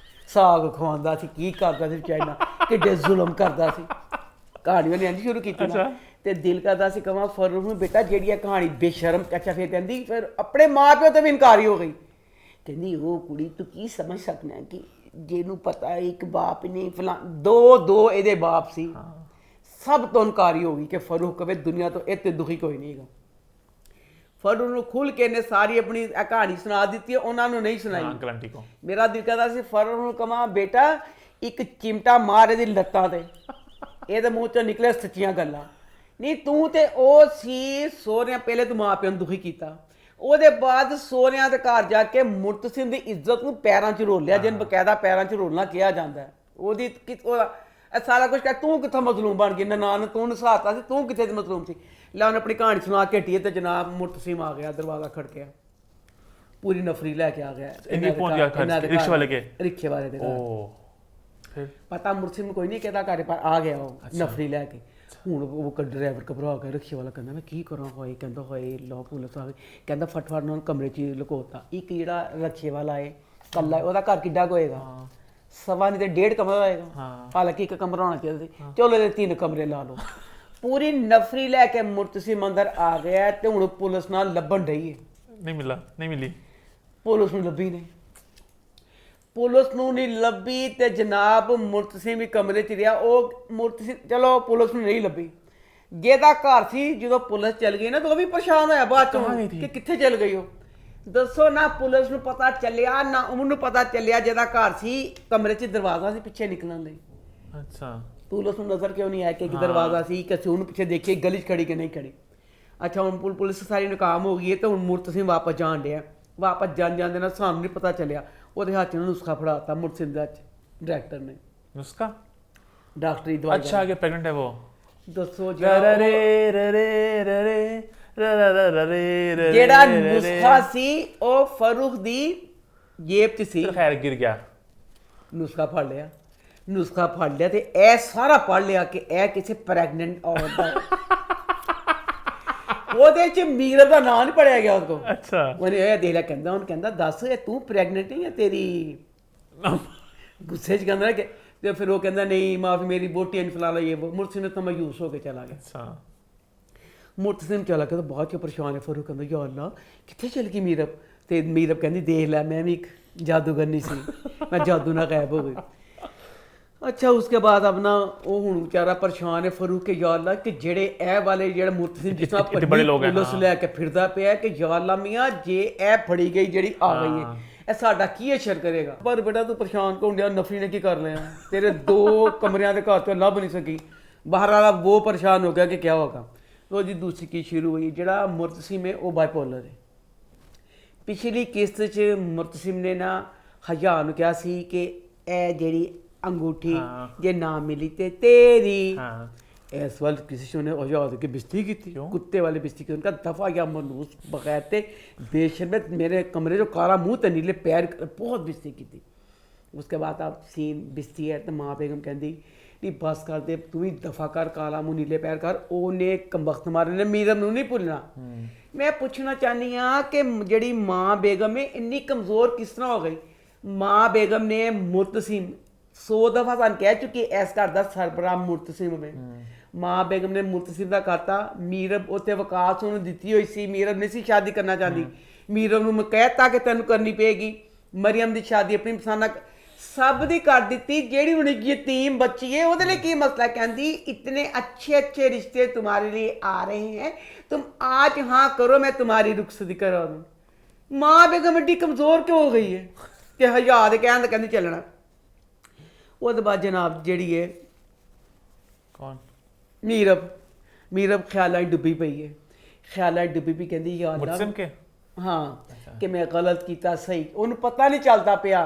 ਸਾਗ ਖਵਾਉਂਦਾ ਸੀ, ਕੀ ਕਰਦਾ ਸੀ ਚਾਈਨਾ, ਕਿੱਡੇ ਜ਼ੁਲਮ ਕਰਦਾ ਸੀ। ਕਹਾਣੀ ਉਹਨੇ ਇੰਝ ਸ਼ੁਰੂ ਕੀਤੀ ਨਾ, ਤੇ ਦਿਲ ਕਰਦਾ ਸੀ ਕਹਾਂ ਫਾਰੂਕ ਨੂੰ ਬੇਟਾ ਜਿਹੜੀ ਇਹ ਕਹਾਣੀ ਬੇਸ਼ਰਮ। ਅੱਛਾ ਫਿਰ ਕਹਿੰਦੀ ਫਿਰ ਆਪਣੇ ਮਾਂ ਪਿਓ ਤੇ ਵੀ ਇਨਕਾਰੀ ਹੋ ਗਈ। ਕਹਿੰਦੀ ਉਹ ਕੁੜੀ ਤੂੰ ਕੀ ਸਮਝ ਸਕਣਾ ਕਿ ਜਿਹਨੂੰ ਪਤਾ ਇੱਕ ਬਾਪ ਨਹੀਂ ਫਲਾਂ ਦੋ ਇਹਦੇ ਬਾਪ ਸੀ, ਸਭ ਤੋਂ ਇਨਕਾਰੀ ਹੋ ਗਈ ਕਿ ਫਾਰੂਕ ਕਵੇ ਦੁਨੀਆ ਤੋਂ ਇਹ ਤੇ ਦੁਖੀ ਕੋਈ ਨਹੀਂ ਹੈਗਾ। ਫਾਰੂਕ ਨੂੰ ਖੁੱਲ ਕੇ ਨੇ ਸਾਰੀ ਆਪਣੀ ਕਹਾਣੀ ਸੁਣਾ ਦਿੱਤੀ, ਉਹਨਾਂ ਨੂੰ ਨਹੀਂ ਸੁਣਾਈ। ਅੰਕਲ ਆਂਟੀ ਕੋ ਮੇਰਾ ਦਿਲ ਕਰਦਾ ਸੀ ਫਾਰੂਕ ਨੂੰ ਕਹਾਂ ਬੇਟਾ ਇੱਕ ਚਿਮਟਾ ਮਾਰ ਇਹਦੀ ਲੱਤਾਂ ਤੇ, ਇਹਦੇ ਮੂੰਹ ਚੋਂ ਨਿਕਲੇ ਸੱਚੀਆਂ ਗੱਲਾਂ। ਨਹੀਂ ਤੂੰ ਤੇ ਉਹ ਸੀ ਸਹੁਰਿਆਂ, ਪਹਿਲੇ ਤੂੰ ਮਾਂ ਪਿਓ ਨੂੰ ਦੁਖੀ ਕੀਤਾ, ਉਹਦੇ ਬਾਅਦ ਸਹੁਰਿਆਂ ਦੇ ਘਰ ਜਾ ਕੇ ਮੁਰਤਸਿਮ ਦੀ ਇੱਜ਼ਤ ਨੂੰ ਪੈਰਾਂ 'ਚ ਰੋਲਿਆ, ਜਿਹਨੂੰ ਬਕਾਇਦਾ ਪੈਰਾਂ 'ਚ ਰੋਲਣਾ ਕਿਹਾ ਜਾਂਦਾ ਹੈ। ਉਹਦੀ ਇਹ ਸਾਰਾ ਕੁਝ ਕਹਿ, ਤੂੰ ਕਿੱਥੋਂ ਮਜ਼ਲੂਮ ਬਣ ਗਈ, ਨਾਨ ਤੂੰ ਨਸਾਤਾ ਸੀ, ਤੂੰ ਕਿੱਥੇ ਦੀ ਮਜ਼ਲੂਮ ਸੀ। ਲੈ ਉਹਨੇ ਆਪਣੀ ਕਹਾਣੀ ਸੁਣਾ ਕੇ ਹਟੀਏ ਤੇ ਜਨਾਬ ਮੁਰਤਸਿਮ ਆ ਗਿਆ, ਦਰਵਾਜ਼ਾ ਖੜਕਿਆ, ਪੂਰੀ ਨਫਰੀ ਲੈ ਕੇ ਆ ਗਿਆ। रिक्शे वाले के ਰਿਕਸ਼ੇ ਵਾਲੇ ਦੇ ਘਰ फिर ਪਤਾ ਮੁਰਤਸਿਮ ਨੂੰ ਕੋਈ ਨਹੀਂ ਕਹਿੰਦਾ ਘਰੇ, ਪਰ ਆ ਗਿਆ ਉਹ ਨਫਰੀ ਲੈ ਕੇ। ਹੁਣ ਉਹ ਡਰਾਈਵਰ ਘਬਰਾ ਗਿਆ, ਰਿਕਸ਼ੇ ਵਾਲਾ ਕਹਿੰਦਾ ਮੈਂ ਕੀ ਕਰਾਂ, ਹੋਏ ਕਹਿੰਦਾ ਹੋਏ ਲੋ ਪੁਲਿਸ ਆ ਗਈ, ਕਹਿੰਦਾ ਫਟਫਟ ਨੂੰ ਕਮਰੇ 'ਚ ਲੁਕੋਤਾ। ਇੱਕ ਜਿਹੜਾ ਰਿਕਸ਼ੇ ਵਾਲਾ ਹੈ ਕੱਲਾ, ਉਹਦਾ ਘਰ ਕਿੱਡਾ ਕੁ ਹੋਏਗਾ, ਸਵਾ ਨਹੀਂ ਤੇ 1.5 ਕਮਰਾ ਹੋਏਗਾ, ਹਾਲਾਂਕਿ ਇੱਕ ਕਮਰਾ ਹੋਣਾ ਚਾਹੀਦਾ ਸੀ, ਚਲੋ ਇਹਦੇ 3 ਕਮਰੇ ਲਾ ਲਓ। ਪੂਰੀ ਨਫਰੀ ਲੈ ਕੇ ਮੁਰਤਸਿਮ ਅੰਦਰ ਆ ਗਿਆ ਤੇ ਹੁਣ ਪੁਲਿਸ ਨਾਲ ਲੱਭਣ ਡਈ ਹੈ। नहीं मिला, नहीं मिली। ਪੁਲਿਸ ਨੂੰ ਲੱਭੀ ਨਹੀਂ, ਪੁਲਿਸ ਨੂੰ ਨਹੀਂ ਲੱਭੀ ਤੇ ਜਨਾਬ ਮੁਰਤਸਿਮ ਵੀ ਕਮਰੇ 'ਚ ਰਿਹਾ। ਉਹ ਮੁਰਤਸਿਮ ਚਲੋ ਪੁਲਿਸ ਨੂੰ ਨਹੀਂ ਲੱਭੀ, ਜਿਹਦਾ ਘਰ ਸੀ ਜਦੋਂ ਪੁਲਿਸ ਚਲ ਗਈ ਨਾ ਤਾਂ ਉਹ ਵੀ ਪਰੇਸ਼ਾਨ ਹੋਇਆ ਬਾਅਦ ਚੋਂ ਕਿ ਕਿੱਥੇ ਚਲ ਗਈ ਉਹ। ਦੱਸੋ ਨਾ ਪੁਲਿਸ ਨੂੰ ਪਤਾ ਚੱਲਿਆ ਨਾ ਉਹਨੂੰ ਪਤਾ ਚੱਲਿਆ, ਜਿਹਦਾ ਘਰ ਸੀ ਕਮਰੇ 'ਚ ਦਰਵਾਜ਼ਾ ਸੀ ਪਿੱਛੇ ਨਿਕਲਣ ਲਈ। अच्छा ਪੁਲਿਸ ਨੂੰ ਨਜ਼ਰ ਕਿਉਂ ਨਹੀਂ ਆਇਆ ਕਿ ਦਰਵਾਜ਼ਾ ਸੀ, ਕਿ ਉਹਨੂੰ ਪਿੱਛੇ ਦੇਖੇ ਗਲੀ 'ਚ ਖੜੀ ਕਿ ਨਹੀਂ ਖੜੀ। ਅੱਛਾ ਹੁਣ ਪੁਲਿਸ ਸਾਰੀ ਨਾਕਾਮ ਹੋ ਗਈ ਹੈ ਤੇ ਹੁਣ ਮੁਰਤਸਿਮ ਵਾਪਸ ਜਾਣ ਡਿਆ। ਵਾਪਸ ਜਾਂਦੇ ਨਾਲ ਸਾਨੂੰ ਨਹੀਂ ਪਤਾ ਚੱਲਿਆ, ਉਹਦੇ ਹੱਥ ਨੂੰ ਨੁਸਖਾ ਫੜਾਤਾ ਮੁਰਤਸਿਮ ਦੇ ਹੱਥ ਡਾਇਰੈਕਟਰ ਨੇ, नुस्खा। ਡਾਕਟਰੀ ਦਵਾਈ। अच्छा कि प्रेग्नेंट है वो। ਦੱਸੋ ਜਿਹੜਾ ਨੁਸਖਾ ਸੀ ਉਹ ਫਾਰੂਕ ਦੀ ਜੇਬ 'ਚ ਸੀ। खैर गिर गया। ਨੁਸਖਾ ਫੜ ਲਿਆ ਤੇ ਇਹ ਸਾਰਾ ਪੜ ਲਿਆ ਕਿ ਇਹ ਕਿਸੇ ਪ੍ਰੈਗਨੈਂਟ ਔਰਤ ਦਾ ਉਹਦੇ 'ਚ ਮੀਰਬ ਦਾ ਨਾਂ ਨਹੀਂ ਪੜਿਆ ਗਿਆ ਉਹਦੇ ਕੋਲ। अच्छा ਉਹਨੇ ਇਹ ਦੇਖ ਲਿਆ, ਕਹਿੰਦਾ ਦੱਸ ਇਹ ਤੂੰ ਪ੍ਰੈਗਨੈਂਟ ਨਹੀਂ ਹੈ ਤੇਰੀ, ਗੁੱਸੇ 'ਚ ਕਹਿੰਦਾ ਕਿ ਤੇ ਫਿਰ ਉਹ ਕਹਿੰਦਾ ਨਹੀਂ ਮਾਫੀ ਮੇਰੀ ਵੋਟੀ ਨੇ ਫਲਾ ਲਈ। ਮੁਰਤਸਿਮ ਤਾਂ ਮਾਯੂਸ ਹੋ ਕੇ ਚਲਾ ਗਿਆ। अच्छा ਮੁਰਤਸਿਮ ਚਲਾ ਗਿਆ ਤਾਂ ਬਹੁਤ ਚ ਪਰੇਸ਼ਾਨ ਹੈ। ਫਾਰੂਕ ਕਹਿੰਦਾ ਯਾ ਅੱਲਾ ਕਿੱਥੇ ਚਲ ਗਈ ਮੀਰਬ, ਤੇ ਮੀਰਬ ਕਹਿੰਦੀ ਦੇਖ ਲੈ ਮੈਂ ਵੀ ਇੱਕ ਜਾਦੂਗਰ ਨਹੀਂ ਸੀ, ਮੈਂ ਜਾਦੂ ਨਾਲ ਗਾਇਬ ਹੋ ਗਈ। ਅੱਛਾ ਉਸਕੇ ਬਾਅਦ ਆਪਣਾ ਉਹ ਹੁਣ ਵਿਚਾਰਾ ਪਰੇਸ਼ਾਨ ਹੈ ਫਾਰੂਕ ਕੇ ਯਾ ਅੱਲਾ ਕਿ ਜਿਹੜੇ ਇਹ ਵਾਲੇ ਜਿਹੜਾ ਮੁਰਤਸਿਮ ਜਿਸ ਤਰ੍ਹਾਂ ਪੁਲਿਸ ਲੈ ਕੇ ਫਿਰਦਾ ਪਿਆ ਕਿ ਯਾ ਅੱਲਾ ਮੀਆਂ ਜੇ ਇਹ ਫੜੀ ਗਈ ਜਿਹੜੀ ਆ ਗਈ ਹੈ ਇਹ ਸਾਡਾ ਕੀ ਅਸਰ ਕਰੇਗਾ। ਪਰ ਬੇਟਾ ਤੂੰ ਪਰੇਸ਼ਾਨ ਕਿਉਂ ਡਿਆ, ਨਫਰੀ ਨੇ ਕੀ ਕਰ ਲਿਆ, ਤੇਰੇ 2 ਕਮਰਿਆਂ ਦੇ ਘਰ ਤੋਂ ਲੱਭ ਨਹੀਂ ਸਕੀ, बाहर वाला वो परेशान हो गया कि क्या होगा। तो जी दूसरी की शुरू हुई, ਜਿਹੜਾ ਮੁਰਤਸਿਮ ਹੈ ਉਹ ਬਾਈਪੋਲਰ ਹੈ। ਪਿਛਲੀ ਕਿਸ਼ਤ 'ਚ ਮੁਰਤਸਿਮ ਨੇ ਨਾ ਹਯਾ ਨੂੰ ਕਿਹਾ ਸੀ ਕਿ ਇਹ ਜਿਹੜੀ ਅੰਗੂਠੀ ਜੇ ਨਾ ਮਿਲੀ ਤੇ ਤੇਰੀ। इस वक्त किसी ने ने औजाद की बिस्ती की थी, कुत्ते वाली बिस्ती की, उनका दफा या मनूस बगैर थे बेशर्मत मेरे कमरे जो काला मुंह ते नीले पैर, बहुत बिस्ती की थी। उसके बाद आप सीन बिस्ती है तो माँ बेगम कहती नहीं बस कर दे तू ही दफा कर, काला मुंह नीले पैर कर। ओने कमबख्त मारे ने मीरम नूं नहीं भुलना। मैं पूछना चाहनी हाँ कि जी माँ बेगम है इन्नी कमज़ोर किस तरह हो गई। माँ बेगम ने मुर्तसिम 100 दफा सन कह चुकी इस घर का सरबराह मुर्तसिम में। माँ बेगम ने मुर्तसिम का करता, मीरब उत्ते वकास उन्होंने दी हुई सी, मीरब नहीं सी शादी करना चाहती। मीरब नूं मैं कहता कि तेन करनी पेगी। मरियम की शादी अपनी पसंद सब दी कर दी। जेड़ी हुण यतीम बच्ची है ਉਹਦੇ लिए की मसला, कहती इतने अच्छे अच्छे रिश्ते तुम्हारे लिए आ रहे हैं, तुम आज हाँ करो मैं तुम्हारी रुखसती करा दूँ। माँ बेगम एडी कमज़ोर क्यों हो गई है कि हज़ार कहन कहती चलना। उसके बाद जनाब जी है कौन मीरब, मीरब ख्याल डुबी पई है, ख्याल डुबी पई कहती यार मुर्तसिम के हाँ कि मैं गलत किया सही। उन्हें पता नहीं चलता पिया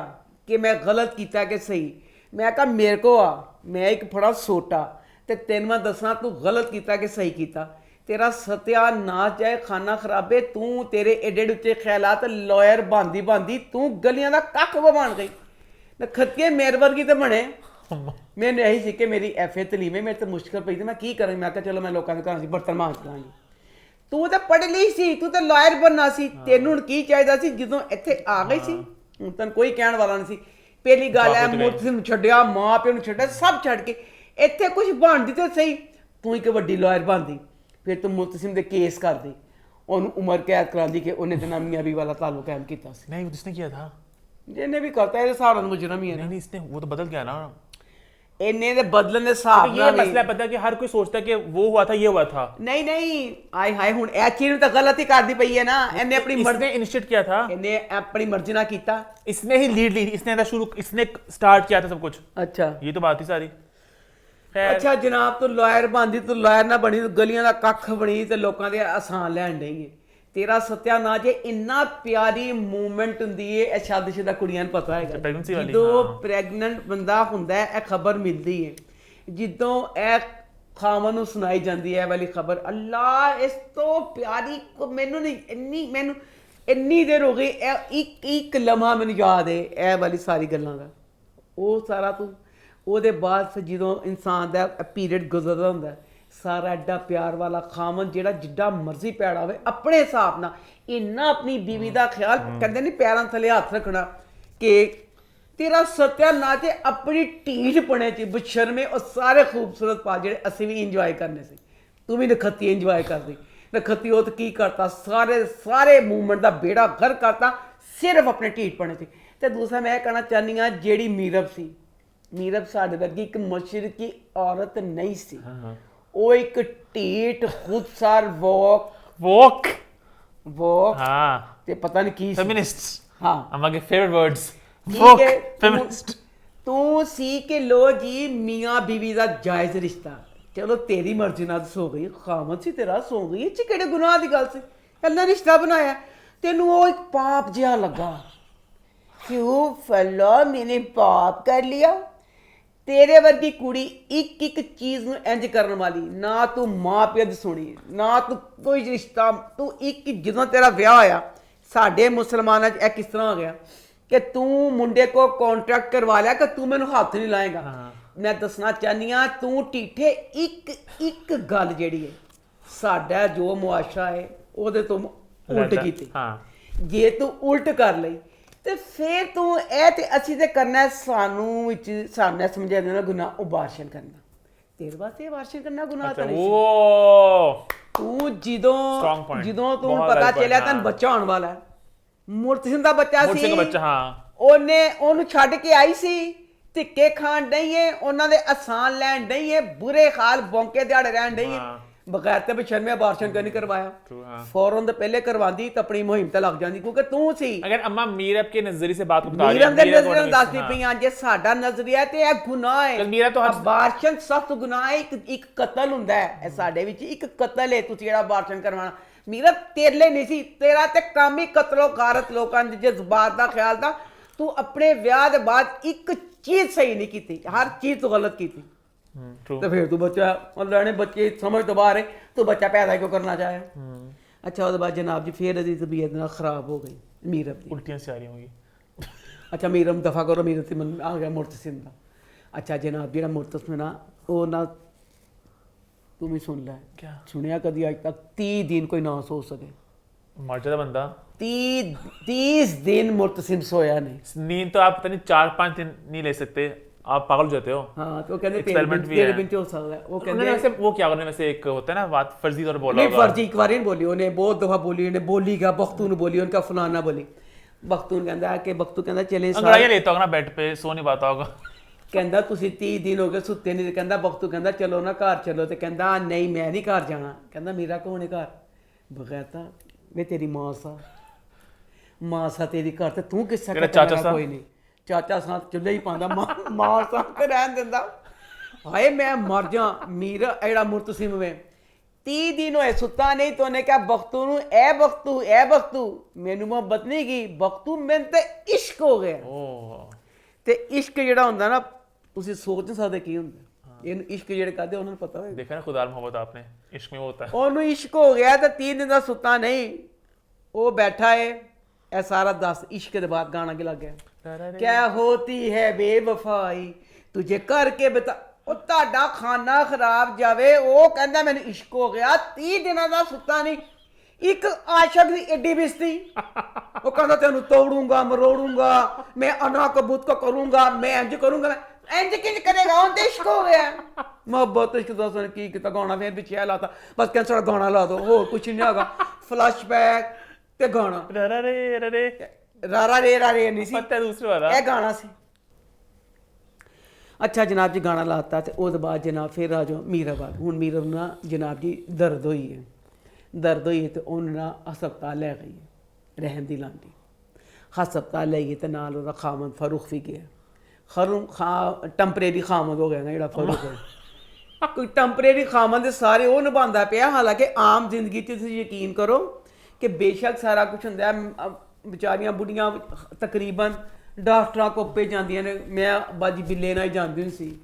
कि मैं गलत किया कि सही। मैं कहा मेरे को आ, मैं एक फड़ा सोटा तो तेन मैं दसा तू गलत किया कि सही किया। तेरा सत्यानाश जाए खाना खराबे, तू तेरे एडे एडे उच्चे ख्यालात लॉयर बांधी बांधी तू गलियां का कख बन गई। खतिए मेरे वर्गी तो बने। मैंने यही सी कि मेरी FA तलीम है, मेरे तो मुश्किल पई थी मैं की करूँ। मैं चलो मैं लोगों के घर बर्तन मांज लाँगी। तू तो पढ़ ली सी, तू तो लॉयर बनना सी, तेनू हुण की चाहिदा सी जदों इत्थे आ गई सी। हुण तैनूं कोई कहण वाला नहीं सी। पहली गल है मुर्तसिम छड्डिया, माँ प्यो नूं छड्डिया, सब छड्ड के इत्थे कुछ बनदी ते सही। तू एक वड्डी लॉयर बनदी, फिर तू मुर्तसिम दे केस करदी, उन्होंने उम्र कैद करांदी कि उन्हें तो ना मियां बीवी वाला ताल्लुक कायम किया सी। नहीं जिसने किया था, जिन्हें भी करता है सारा मुजरम ही है। नहीं इसने वो तो बदल गया ना। इन्हें दे बदलन दे हिसाब ये मसला पता है कि हर कोई सोचता है कि वो हुआ था ये हुआ था। नहीं नहीं आय हाय हुण ए चीज तो गलत ही करदी पई है ना। इन्हें अपनी मर्जी इनिशिएट किया था, इन्हें अपनी मर्जी ना कीता। इसने ही लीड ली, इसने शुरू, इसने स्टार्ट किया था सब कुछ। अच्छा ये तो बात ही सारी। अच्छा जनाब तू लॉयर बनदी, तू लॉयर ना बनी, तू गलियां दा कख बनी ते लोकां दे आसान लैण डई है। तेरा सत्यानाश है। इन्ना प्यारी मूवमेंट हुंदी है शादीशुदा कुड़ियां नूं पता है। जदों प्रैगनेंट बंदा हुंदा है ए खबर मिलदी है, जिदों ए खामन नूं सुनाई जांदी है वाली खबर, अल्लाह इस तो प्यारी मैनू नहीं मैनू इन्नी देर हो गई एक लम्हा मैनू याद है ए वाली सारी गल्लां दा। वो सारा तू ਉਹਦੇ ਬਾਅਦ ਫਿਰ ਜਦੋਂ ਇਨਸਾਨ ਦਾ ਪੀਰੀਅਡ ਗੁਜ਼ਰਦਾ ਹੁੰਦਾ ਸਾਰਾ ਐਡਾ ਪਿਆਰ ਵਾਲਾ ਖਾਮਨ ਜਿਹੜਾ ਜਿੱਡਾ ਮਰਜ਼ੀ ਪੈੜਾ ਹੋਵੇ ਆਪਣੇ ਹਿਸਾਬ ਨਾਲ ਇੰਨਾ ਆਪਣੀ ਬੀਵੀ ਦਾ ਖਿਆਲ ਕਰਦੇ ਨਹੀਂ ਪੈਰਾਂ ਥੱਲੇ ਹੱਥ ਰੱਖਣਾ ਕਿ ਤੇਰਾ ਸਤਿਆਨਾਸ਼ ਹੈ ਆਪਣੀ ਢੀਠ ਪਣੇ ਚ ਬਸ਼ਰਮੇ ਉਹ ਸਾਰੇ ਖੂਬਸੂਰਤ ਪਾ ਜਿਹੜੇ ਅਸੀਂ ਵੀ ਇੰਜੋਏ ਕਰਨੇ ਸੀ। ਤੂੰ ਵੀ ਨਖੱਤੀ ਇੰਜੋਏ ਕਰਦੀ। ਨਖੱਤੀ ਉਹ ਤਾਂ ਕੀ ਕਰਤਾ ਸਾਰੇ ਮੂਵਮੈਂਟ ਦਾ ਬੇੜਾ ਗਰ ਕਰਤਾ ਸਿਰਫ ਆਪਣੇ ਢੀਠ ਪਣੇ ਚ। ਤੇ ਦੂਸਰਾ ਮੈਂ ਇਹ ਕਹਿਣਾ ਚਾਹੁੰਦੀ ਹਾਂ ਜਿਹੜੀ ਮੀਰਬ ਸੀ, मीरब साढ़े वर्गी एक मशरकी औरत नहीं सी। वो एक ढीठ खुदसार वॉक ते पता नहीं की फेमिनिस्ट। हाँ हमारे फेवरेट वर्ड्स वॉक फेमिनिस्ट। तू सी के लो जी मियाँ बीवी का जायज रिश्ता, चलो तेरी मर्जी नाल सो गई, खामत सी तेरा सो गई, इस किहड़े गुनाह दी गल सी, अल्लाह ने रिश्ता बनाया। तेनू वो एक पाप जिहा लगा, क्यों फला मैंने पाप कर लिया। तेरे वर्गी कुड़ी एक एक चीज़ नूं इंज करन वाली ना, तू माँ प्यो दी सुनी ना, तू कोई रिश्ता, तू एक जदों तेरा विआह होया साडे मुसलमानां च किस तरह हो गया कि तू मुंडे को कॉन्ट्रैक्ट करवा लिया कि तू मैनूं हाथ नहीं लाएगा। मैं दसना चाहनी हाँ तू ढीठे एक गल जिहड़ी है साडा जो मुआशरा है उहदे तो उल्ट कीती। जे तू उल्ट कर लई ਤੇ ਫਿਰ ਤੂੰ ਇਹ ਤੇ ਅਸੀਂ ਤੇ ਕਰਨਾ ਸਾਨੂੰ ਵਿੱਚ ਸਾਹਮਣੇ ਸਮਝਿਆ ਦੇਣਾ ਗੁਨਾਹ ਉਬਾਰਸ਼ਨ ਕਰਨਾ। ਤੇਰੇ ਵਾਸਤੇ ਵਾਰਸ਼ਨ ਕਰਨਾ ਗੁਨਾਹ ਤਾਂ ਨਹੀਂ। ਤੂੰ ਜਦੋਂ ਤੂੰ ਪਤਾ ਚੱਲਿਆ ਤੈਨੂੰ ਬੱਚਾ ਹੋਣ ਵਾਲਾ ਹੈ, ਮੁਰਤਸਿਮ ਦਾ ਬੱਚਾ ਸੀ, ਉਹਨੂੰ ਛੱਡ ਕੇ ਆਈ ਸੀ, ਧਿੱਕੇ ਖਾਣ ਡਈ ਏ, ਉਹਨਾਂ ਦੇ ਆਸਾਨ ਲੈਣ ਡਈ ਏ, ਬੁਰੇ ਹਾਲ ਬੌਂਕੇ ਦਿਹਾੜੇ ਰਹਿਣ ਡਈ ਏ। बगैर ते बेशर्मी अबार्शन क्यों नहीं करवाया True, हाँ। फौरन तो पहले करवांदी तो अपनी मुहिम ते लग जांदी क्योंकि तू सी अगर अम्मा मीरब के नजरिए से बात को बता रही मीरम दे मीरब नजर को दसदी हाँ। पईयां जे साडा नजरिया ते ਇਹ ਗੁਨਾਹ ਹੈ Because मीरा तो हर ਅਬਾਰਸ਼ਨ ਸਖਤ ਗੁਨਾਹ ਹੈ ਇੱਕ ਕਤਲ ਹੁੰਦਾ ਹੈ ਇਹ ਸਾਡੇ ਵਿੱਚ ਇੱਕ ਕਤਲ ਹੈ ਤੁਸੀਂ ਜਿਹੜਾ ਅਬਾਰਸ਼ਨ ਕਰਵਾਉਣਾ ਮੀਰਾ ਤੇਰੇ ਲਈ ਨਹੀਂ ਸੀ ਤੇਰਾ ਤੇ ਕੰਮ ਹੀ ਕਤਲੋ ਗਾਰਤ ਲੋਕਾਂ ਦੇ ਜਜ਼ਬਾਤ ਦਾ ਖਿਆਲ ਦਾ ਤੂੰ ਆਪਣੇ ਵਿਆਹ ਦੇ ਬਾਅਦ ਇੱਕ ਚੀਜ਼ ਸਹੀ ਨਹੀਂ ਕੀਤੀ ਹਰ ਚੀਜ਼ ਤੂੰ ਗਲਤ ਕੀਤੀ ट्रू तो फिर तू बच्चा अल्लाह ने बच्चे समझ तो बाहर है तो बच्चा पैदा क्यों करना चाहे अच्छा उसके बाद जनाब जी फिर इसकी तबीयत ना खराब हो गई मीरब की उल्टियां सी आ रही होंगी अच्छा मीरम दफा करो मीरब से मन आ गया मुर्तसिम का अच्छा जनाब जेड़ा मुर्तसिम ना वो ना तुम ही सुन लै क्या सुनिया कभी अज तक 30 दिन कोई ना सो सके मर जाता बंदा 30 दिन मुर्तसिम सोया नहीं नींद तो आप पता नहीं 4-5 दिन नहीं ले सकते आप पागल हो जाते हो हाँ तो कहते Experiment भी तेरे है। बिन हो सकता है वो उन्होंने कहते वैसे वो क्या करने वैसे एक होता है ना बात फर्जी तौर बोला नहीं होगा फर्जी एक बार नहीं बोली उन्हें बहुत दफा बोली उन्हें बोली का बख्तून बोली उनका फलाना बोली बख्तून कहता है कि बख्तू कहता चले अंगड़ाइयां लेता होगा ना बेड पे सो नहीं पाता होगा ਕਹਿੰਦਾ ਤੁਸੀਂ 30 ਦਿਨ ਹੋ ਗਏ ਸੁੱਤੇ ਨਹੀਂ ਤੇ ਕਹਿੰਦਾ ਬਖਤੂ ਕਹਿੰਦਾ ਚਲੋ ਨਾ ਘਰ ਚਲੋ ਤੇ ਕਹਿੰਦਾ ਨਹੀਂ ਮੈਂ ਨਹੀਂ ਘਰ ਜਾਣਾ ਕਹਿੰਦਾ ਮੇਰਾ ਕੌਣ ਹੈ ਘਰ ਬਗੈਤਾ ਵੇ ਤੇਰੀ ਮਾਂ ਸਾ ਤੇਰੀ ਘਰ ਤੇ ਤੂੰ ਕਿੱਸਾ ਤੇਰਾ ਚਾਚਾ ਸਾ? ਕੋਈ ਨਹੀਂ ਚਾਚਾ ਸਾਂ ਚੁੱਲ੍ਹੇ ਹੀ ਪਾਉਂਦਾ ਮਾਂ ਸਾਂ ਤੇ ਰਹਿਣ ਦਿੰਦਾ ਹਾਏ ਮੈਂ ਮਰ ਜਾ ਮੀਰ ਐੜਾ ਮੁਰਤਸਿਮ ਵੇ 30 ਦਿਨ ਹੋਏ ਸੁੱਤਾ ਨਹੀਂ तो ਉਹਨੇ ਕਿਹਾ ਬਖਤੂ ਨੂੰ ਐ ਬਖਤੂ ਮੈਨੂੰ ਮੁਹੱਬਤ ਨਹੀਂ ਕੀ ਬਖਤੂ ਮੈਨੂੰ ਤੇ ਇਸ਼ਕ ਹੋ ਗਿਆ ओह ਤੇ ਇਸ਼ਕ ਜਿਹੜਾ ਹੁੰਦਾ ਨਾ ਤੁਸੀਂ ਸੋਚ ਨਹੀਂ ਸਕਦੇ ਕੀ ਹੁੰਦਾ ਇਹਨੂੰ ਇਸ਼ਕ ਜਿਹੜੇ ਕਹਦੇ ਉਹਨਾਂ ਨੂੰ ਪਤਾ ਹੋਏਗਾ देखा ना खुदा मोहब्बत आपने इश्क में वो होता है ਉਹਨੂੰ ਇਸ਼ਕ ਹੋ ਗਿਆ ਤਾਂ 3 ਦਿਨ ਦਾ ਸੁੱਤਾ ਨਹੀਂ ਉਹ ਬੈਠਾ ਏ ਇਹ ਸਾਰਾ ਦੱਸ ਇਸ਼ਕ ਦੇ ਬਾਅਦ ਗਾਣਾ ਕਿ ਲੱਗ ਗਿਆ ਕਿਆ ਹੋਤੀ ਹੈ ਬੇਵਫਾਈ ਤੁਝੇ ਕਰਕੇ ਬਤਾ ਉਹ ਤੁਹਾਡਾ ਖਾਨਾ ਖਰਾਬ ਜਾਵੇ ਉਹ ਕਹਿੰਦਾ ਮੈਨੂੰ ਇਸ਼ਕ ਹੋ ਗਿਆ 30 ਦਿਨਾਂ ਦਾ ਸੁੱਤਾ ਨਹੀਂ ਇੱਕ ਆਸ਼ਕ ਦੀ ਏਡੀ ਬਿਸਤੀ ਉਹ ਕਹਿੰਦਾ ਤੈਨੂੰ ਤੋੜੂੰਗਾ ਮਰੋੜੂੰਗਾ ਮੈਂ ਅਨਾ ਕਬੂਤ ਕੋ ਕਰੂੰਗਾ ਮੈਂ ਇੰਜ ਕਰੂੰਗਾ ਇੰਜ ਕਿੰਜ ਕਰੇਗਾ ਉਹ ਤੇ ਇਸ਼ਕ ਹੋ ਗਿਆ ਮੁਹੱਬਤ ਇਸ਼ਕ ਦਾ ਸੁਣ ਕੀ ਕੀਤਾ ਗਾਣਾ ਫਿਰ ਵਿੱਚ ਇਹ ਲਾਤਾ ਬਸ ਕੈਂਸਰ ਗਾਣਾ ਲਾ ਦੋ ਹੋਰ ਕੁਝ ਨਹੀਂ ਹੈਗਾ ਫਲੈਸ਼ਬੈਕ ਤੇ ਗਾਣਾ रे ਰਾਰਾ ਰੇ ਨਹੀਂ ਸੀ पता है दूसरे वाला ਇਹ ਗਾਣਾ ਸੀ ਅੱਛਾ ਜਨਾਬ ਜੀ ਗਾਣਾ ਲਾਤਾ ਤੇ ਉਹਦੇ ਬਾਅਦ ਜਨਾਬ ਫਿਰ ਆ ਜਾਓ ਮੀਰਾਬਾਦ ਹੁਣ ਮੀਰਾ ਨੂੰ ਨਾ ਜਨਾਬ ਜੀ ਦਰਦ ਹੋਈ ਹੈ ਤੇ ਉਹਨੂੰ ਨਾ ਹਸਪਤਾਲ ਲੈ ਗਈ ਰਹਿਣ ਦੀ ਲਾਂਦੀ ਹਸਪਤਾਲ ਲੈ ਗਈ ਤੇ ਨਾਲ ਉਹਦਾ ਖਾਮਨ ਫਾਰੂਕ ਵੀ ਗਿਆ ਟੈਂਪਰੇਰੀ ਖਾਮਨ ਹੋ ਗਿਆ ਨਾ ਜਿਹੜਾ ਫਾਰੂਕ ਹੈ ਕੋਈ ਟੈਂਪਰੇਰੀ ਖਾਮਨ ਦੇ ਸਾਰੇ ਉਹ ਨਿਭਾਉਂਦਾ ਪਿਆ ਹਾਲਾਂਕਿ ਆਮ ਜ਼ਿੰਦਗੀ 'ਚ ਤੁਸੀਂ ਯਕੀਨ ਕਰੋ ਕਿ ਬੇਸ਼ੱਕ ਸਾਰਾ ਕੁਝ ਹੁੰਦਾ ਵਿਚਾਰੀਆਂ ਬੁੱਢੀਆਂ ਤਕਰੀਬਨ ਡਾਕਟਰਾਂ ਕੋਲ ਪੇ ਜਾਂਦੀਆਂ ਨੇ ਮੈਂ ਬਾਜੀ ਬਿੱਲੇ ਨਾਲ ਹੀ ਜਾਂਦੀ ਹੁੰਦੀ ਸੀ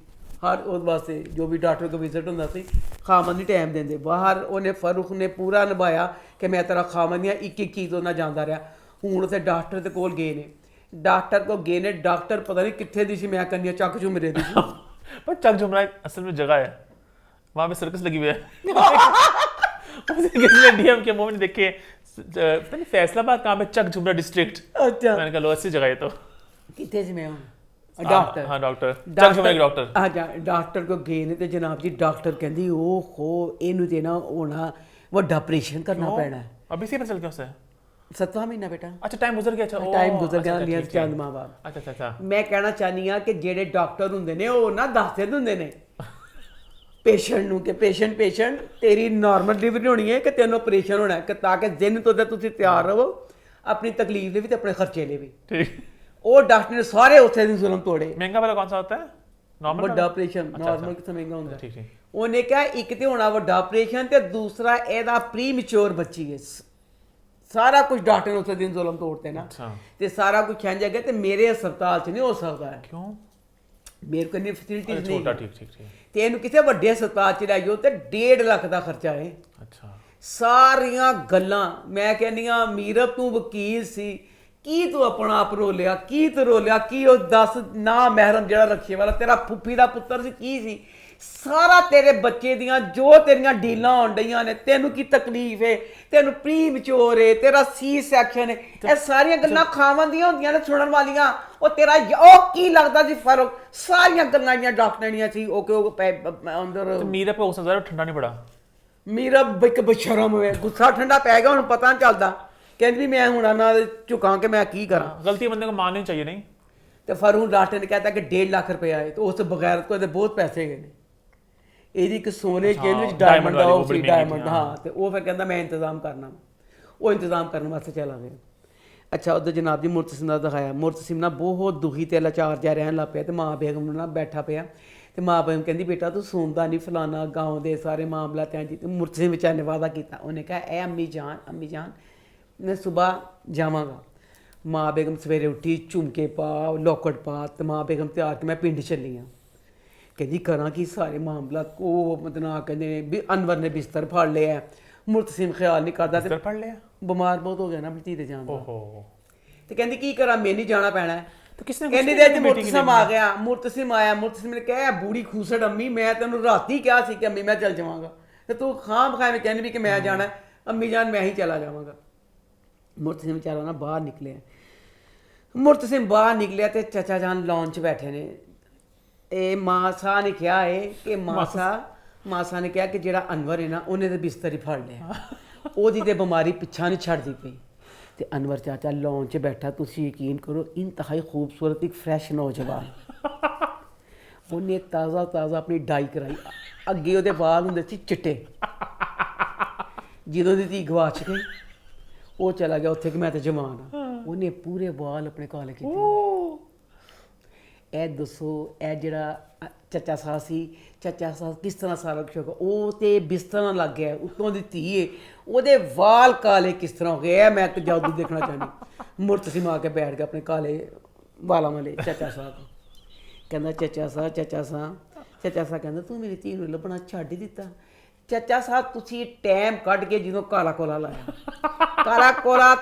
ਹਰ ਉਸ ਵਾਸਤੇ ਜੋ ਵੀ ਡਾਕਟਰ ਕੋਲ ਵਿਜ਼ਿਟ ਹੁੰਦਾ ਸੀ ਖਾਮਨ ਨਹੀਂ ਟਾਈਮ ਦਿੰਦੇ ਬਾਹਰ ਉਹਨੇ ਫਾਰੂਕ ਨੇ ਪੂਰਾ ਨਿਭਾਇਆ ਕਿ ਮੈਂ ਤੇਰਾ ਖਾਮਨ ਦੀਆਂ ਇੱਕ ਚੀਜ਼ ਤੋਂ ਨਾ ਜਾਂਦਾ ਰਿਹਾ ਹੁਣ ਉੱਥੇ ਡਾਕਟਰ ਦੇ ਕੋਲ ਗਏ ਨੇ ਡਾਕਟਰ ਪਤਾ ਨਹੀਂ ਕਿੱਥੇ ਦੀ ਸੀ ਮੈਂ ਕੰਨੀਆਂ ਚੱਕ ਝੁਮਰੇ ਦੀ ਸੀ पर चक झुमरा असल में जगह है वहां पे सर्कस लगी हुई है किसी ने डीएम के मुंह में देखे पता नहीं फैसलाबाद कहाँ पे चक झुमरा डिस्ट्रिक्ट ਅੱਛਾ मैंने कहा लो अच्छी जगह है तो ਕਿੱਥੇ ਸੀ ਮੈਂ ਹੁਣ ਡਾਕਟਰ हाँ डॉक्टर चक झुमरा के डॉक्टर ਹਾਂ ਡਾਕਟਰ ਕੋ ਗਏ ਨੇ ਤੇ ਜਨਾਬ ਜੀ ਡਾਕਟਰ ਕਹਿੰਦੀ ਓਹੋ ਇਹਨੂੰ ਤੇ ਨਾ ਹੋਣਾ ਵੱਡਾ ਆਪਰੇਸ਼ਨ ਕਰਨਾ ਪੈਣਾ ਹੈ अभी से पता चल गया उससे 7ਵਾਂ ਮਹੀਨਾ ਬੇਟਾ अच्छा टाइम गुजर गया अच्छा ਟਾਈਮ ਗੁਜ਼ਰ ਗਿਆ ਲੀਆਂ ਚੰਦ ਮਾਂ ਬਾਪ अच्छा अच्छा ਮੈਂ ਕਹਿਣਾ ਚਾਹਨੀ ਆ ਕਿ ਜਿਹੜੇ ਡਾਕਟਰ ਹੁੰਦੇ ਨੇ ਉਹ ਨਾ ਦੱਸਦੇ ਹੁੰਦੇ ਨੇ ਪੇਸ਼ੈਂਟ ਨੂੰ ਕਿ ਪੇਸ਼ੈਂਟ ਤੇਰੀ ਨਾਰਮਲ ਡਿਲੀਵਰੀ ਹੋਣੀ ਹੈ ਕਿ ਤੈਨੂੰ ਆਪਰੇਸ਼ਨ ਹੋਣਾ ਹੈ ਕਿ ਤਾਂ ਕਿ ਦਿਨ ਤੋਂ ਤੁਸੀਂ ਤਿਆਰ ਰਹੋ ਆਪਣੀ ਤਕਲੀਫ ਲਈ ਵੀ ਤੇ ਆਪਣੇ ਖਰਚੇ ਲਈ ਵੀ ठीक ਉਹ ਡਾਕਟਰ ਨੇ ਸਾਰੇ ਉੱਥੇ ਦੀ ਜ਼ੁਲਮ ਤੋੜੇ महंगा वाला कौन सा होता है नॉर्मल ਵੱਡਾ ਆਪਰੇਸ਼ਨ ਨਾਰਮਲ ਕਿਥੋਂ ਮਹਿੰਗਾ ਹੁੰਦਾ ठीक ठीक ਉਹਨੇ ਕਿਹਾ ਇੱਕ ਤੇ ਹੋਣਾ ਵੱਡਾ ਆਪਰੇਸ਼ਨ ਤੇ ਦੂਸਰਾ ਇਹਦਾ ਪ੍ਰੀਮੈਚੁਰ ਬੱਚੀ ਹੈ ਸਾਰਾ ਕੁਝ ਡਾਕਟਰ ਨੇ ਉੱਥੇ ਦਿਨ ਜ਼ੁਲਮ ਤੋੜਤੇ ਨਾ अच्छा ਤੇ ਸਾਰਾ ਕੁਝ ਖਿੰਜ ਗਿਆ ਤੇ ਮੇਰੇ ਹਸਪਤਾਲ 'ਚ ਨਹੀਂ ਹੋ ਸਕਦਾ ਹੈ क्यों ਮੇਰੇ ਕੋਲ ਨਹੀਂ ਫੈਸਿਲਿਟੀਜ਼ अच्छा ਨਹੀਂ छोटा ठीक ठीक ठीक ਤੇ ਇਹਨੂੰ ਕਿਸੇ ਵੱਡੇ ਹਸਪਤਾਲ 'ਚ ਲੈ ਜਾਓ ਤੇ 1.5 ਲੱਖ ਦਾ ਖਰਚਾ ਹੈ अच्छा ਸਾਰੀਆਂ ਗੱਲਾਂ ਮੈਂ ਕਹਿੰਦੀ ਆ ਮੀਰਬ ਤੂੰ ਵਕੀਲ ਸੀ ਕੀ ਤੂੰ ਆਪਣਾ ਆਪ ਰੋਲਿਆ ਕੀ ਉਹ ਦੱਸ ਨਾ ਮਹਿਰਮ ਜਿਹੜਾ ਰੱਖੇ ਵਾਲਾ ਤੇਰਾ ਫੁੱਫੀ ਦਾ ਪੁੱਤਰ ਸੀ ਕੀ ਸੀ ਸਾਰਾ ਤੇਰੇ ਬੱਚੇ ਦੀਆਂ ਜੋ ਤੇਰੀਆਂ ਡੀਲਾਂ ਹੋਣ ਡਈਆਂ ਨੇ ਤੈਨੂੰ ਕੀ ਤਕਲੀਫ ਹੈ ਤੈਨੂੰ ਪ੍ਰੀਮੈਚੁਰ ਹੈ ਤੇਰਾ ਸੀ ਸੈਕਸ਼ਨ ਹੈ ਇਹ ਸਾਰੀਆਂ ਗੱਲਾਂ ਖਾਵਾਂ ਦੀਆਂ ਹੁੰਦੀਆਂ ਨੇ ਸੁਣਨ ਵਾਲੀਆਂ ਉਹ ਤੇਰਾ ਉਹ ਕੀ ਲੱਗਦਾ ਸੀ ਫਰਕ ਸਾਰੀਆਂ ਗੱਲਾਂ ਦੀਆਂ ਡਾਕਟਰੀਆਂ ਸੀ ਉਹ ਕਿ ਉਹ ਅੰਦਰ तो मेरा पे हो सकता है ठंडा नहीं पड़ा ਮੇਰਾ ਇੱਕ ਬਸ਼ਰਮ ਹੋਇਆ ਗੁੱਸਾ ਠੰਡਾ ਪੈ ਗਿਆ ਹੁਣ ਪਤਾ ਨਹੀਂ ਚੱਲਦਾ ਕਹਿੰਦੀ ਮੈਂ ਹੁਣ ਨਾ ਝੁਕਾਂ ਕਿ ਮੈਂ ਕੀ ਕਰਾਂ गलती बंदे को माननी चाहिए नहीं ਤੇ ਫਰੂਨ ਡਾਕਟਰ ਨੇ ਕਹਿਤਾ ਕਿ 1.5 ਲੱਖ ਰੁਪਏ ਆਏ ਤੇ ਉਸ ਤੋਂ ਬਗੈਰ ਕੋਈ ਬਹੁਤ ਪੈਸੇ ਗਏ ਨੇ ਇਹਦੀ ਇੱਕ ਸੋਨੇ ਚੇਨ ਵਿੱਚ diamond ਡਾਇਮੰਡ ਵਾਲੀ, ਆ, ਉਹ ਬੜੀ ਸੀ ਮਹਿੰਗੀ ਡਾਇਮੰਡ, ਹਾਂ। ਤੇ ਉਹ ਫਿਰ ਕਹਿੰਦਾ ਮੈਂ ਇੰਤਜ਼ਾਮ ਕਰਨਾ, ਉਹ ਇੰਤਜ਼ਾਮ ਕਰਨ ਵਾਸਤੇ ਚਲਾ ਗਿਆ। ਅੱਛਾ, ਉਧਰ ਜਨਾਬ ਜੀ ਮੁਰਤਸਿਮ ਦਾ ਦਿਖਾਇਆ, ਮੁਰਤਸਿਮ ਨਾ ਬਹੁਤ ਦੁਖੀ ਤੇ ਲਾਚਾਰ ਜਿਹਾ ਰਹਿਣ ਲੱਗ ਪਿਆ, ਤੇ ਮਾਂ ਬੇਗਮ ਨਾਲ ਬੈਠਾ ਪਿਆ, ਤੇ ਮਾਂ ਬੇਗਮ ਕਹਿੰਦੀ ਬੇਟਾ ਤੂੰ ਸੁਣਦਾ ਨਹੀਂ, ਫਲਾਨਾ ਗਾਉਂ ਦੇ ਸਾਰੇ ਮਾਮਲਾ ਤੈਂ ਜੀ। ਤੇ ਮੁਰਤਸਿਮ ਵਿਚਾਰੇ ਨੇ ਵਾਅਦਾ ਕੀਤਾ, ਉਹਨੇ ਕਿਹਾ ਐ ਅੰਮੀ ਜਾਨ ਮੈਂ ਸੁਬਾਹ ਜਾਵਾਂਗਾ। ਮਾਂ ਬੇਗਮ ਸਵੇਰੇ ਉੱਠੀ, ਝੁਮਕੇ ਪਾ, ਲੋਕਟ ਪਾ, ਤੇ ਮਾਂ ਬੇਗਮ ਤਿਆਰ ਕਿ ਮੈਂ ਪਿੰਡ ਚੱਲੀ ਹਾਂ। ਕਹਿੰਦੀ ਕਰਾਂ ਕੀ, ਸਾਰੇ ਮਾਮਲਾ ਉਹ ਮਤਲਬ ਕਹਿੰਦੇ ਵੀ ਅਨਵਰ ਨੇ ਬਿਸਤਰ ਫੜ ਲਿਆ, ਮੁਰਤਸਿਮ ਖਿਆਲ ਨਹੀਂ ਕਰਦਾ, ਤੇ ਪੜ ਲਿਆ, ਬਿਮਾਰ ਬਹੁਤ ਹੋ ਗਿਆ ਨਾ ਭਤੀ ਦੇ ਜਾਣ ਦਾ। ਓਹੋ, ਤੇ ਕਹਿੰਦੀ ਕੀ ਕਰਾਂ, ਮੈਨੂੰ ਨਹੀਂ ਜਾਣਾ ਪੈਣਾ ਹੈ। तो किसने ਕਹਿੰਦੀ ਦੇ ਮੁਰਤਸਿਮ ਆ ਗਿਆ, ਮੁਰਤਸਿਮ ਆਇਆ, ਮੁਰਤਸਿਮ ਨੇ ਕਿਹਾ ਬੂੜੀ ਖੂਸੜ ਅੰਮੀ, ਮੈਂ ਤੈਨੂੰ ਰਾਤੀ ਕਿਹਾ ਸੀ ਕਿ ਅੰਮੀ ਮੈਂ ਚੱਲ ਜਾਵਾਂਗਾ, ਤੇ ਤੂੰ ਖਾਂ ਬਖਾਏ ਵਿੱਚ ਕਹਿੰਦੀ ਵੀ ਕਿ ਮੈਂ ਜਾਣਾ, ਅੰਮੀ ਜਾਨ ਮੈਂ ਹੀ ਚਲਾ ਜਾਵਾਂਗਾ। ਮੁਰਤਸਿਮ ਵਿਚਾਰਾ ਨਾ ਬਾਹਰ ਨਿਕਲਿਆ, ਮੁਰਤਸਿਮ ਬਾਹਰ ਨਿਕਲਿਆ ਤੇ ਚਾਚਾ ਜਾਨ ਲੌਨ 'ਚ ਬੈਠੇ ਨੇ। ਇਹ ਮਾਸਾ ਨੇ ਕਿਹਾ ਹੈ ਕਿ ਮਾਸਾ ਨੇ ਕਿਹਾ ਕਿ ਜਿਹੜਾ ਅਨਵਰ ਹੈ ਨਾ ਉਹਨੇ ਤੇ ਬਿਸਤਰ ਹੀ ਫੜ ਲਿਆ, ਉਹਦੀ ਤੇ ਬਿਮਾਰੀ ਪਿੱਛਾ ਨਹੀਂ ਛੱਡਦੀ ਪਈ। ਤੇ ਅਨਵਰ ਚਾਚਾ ਲੌਨ 'ਚ ਬੈਠਾ, ਤੁਸੀਂ ਯਕੀਨ ਕਰੋ ਇੰਤਹਾਈ ਖੂਬਸੂਰਤ ਇੱਕ ਫਰੈਸ਼ ਨੌਜਵਾਨ, ਉਹਨੇ ਤਾਜ਼ਾ ਆਪਣੀ ਡਾਈ ਕਰਾਈ। ਅੱਗੇ ਉਹਦੇ ਵਾਲ ਹੁੰਦੇ ਸੀ ਚਿੱਟੇ, ਜਦੋਂ ਦੀ ਧੀ ਗਵਾਚ ਗਈ ਉਹ ਚਲਾ ਗਿਆ ਉੱਥੇ ਕਿ ਮੈਂ ਤਾਂ ਜਵਾਨ ਹਾਂ, ਉਹਨੇ ਪੂਰੇ ਵਾਲ ਆਪਣੇ ਕਾਲੇ ਕੀਤੇ। ਇਹ ਦੱਸੋ ਇਹ ਜਿਹੜਾ ਚਾਚਾ ਸਾਹ ਸੀ, ਚਾਚਾ ਸਾਹ ਕਿਸ ਤਰ੍ਹਾਂ ਸਾਰਾ ਕੁਛ ਹੋਗਾ, ਉਹ ਤੇ ਬਿਸਤਰ ਨਾਲ ਲੱਗ ਗਿਆ, ਉੱਤੋਂ ਦੀ ਧੀ ਹੈ, ਉਹਦੇ ਵਾਲ ਕਾਲੇ ਕਿਸ ਤਰ੍ਹਾਂ ਹੋ ਗਏ, ਇਹ ਮੈਂ ਇੱਕ ਜਾਦੂ ਦੇਖਣਾ ਚਾਹੁੰਦੀ। ਮੁਰਤਸਿਮ ਆ ਕੇ ਬੈਠ ਗਿਆ ਆਪਣੇ ਕਾਲੇ ਵਾਲਾਂ ਵਾਲੇ ਚਾਚਾ ਸਾਹ ਕੋਲ, ਕਹਿੰਦਾ ਚਾਚਾ ਸਾਹ ਕਹਿੰਦਾ ਤੂੰ ਮੇਰੀ ਧੀ ਨੂੰ ਲੱਭਣਾ ਛੱਡ ਹੀ ਦਿੱਤਾ। ਚਾਚਾ ਸਾਹਿਬ ਤੁਸੀਂ ਟਾਈਮ ਕੱਢ ਕੇ ਜਦੋਂ ਕਾਲਾ ਕੋਲਾ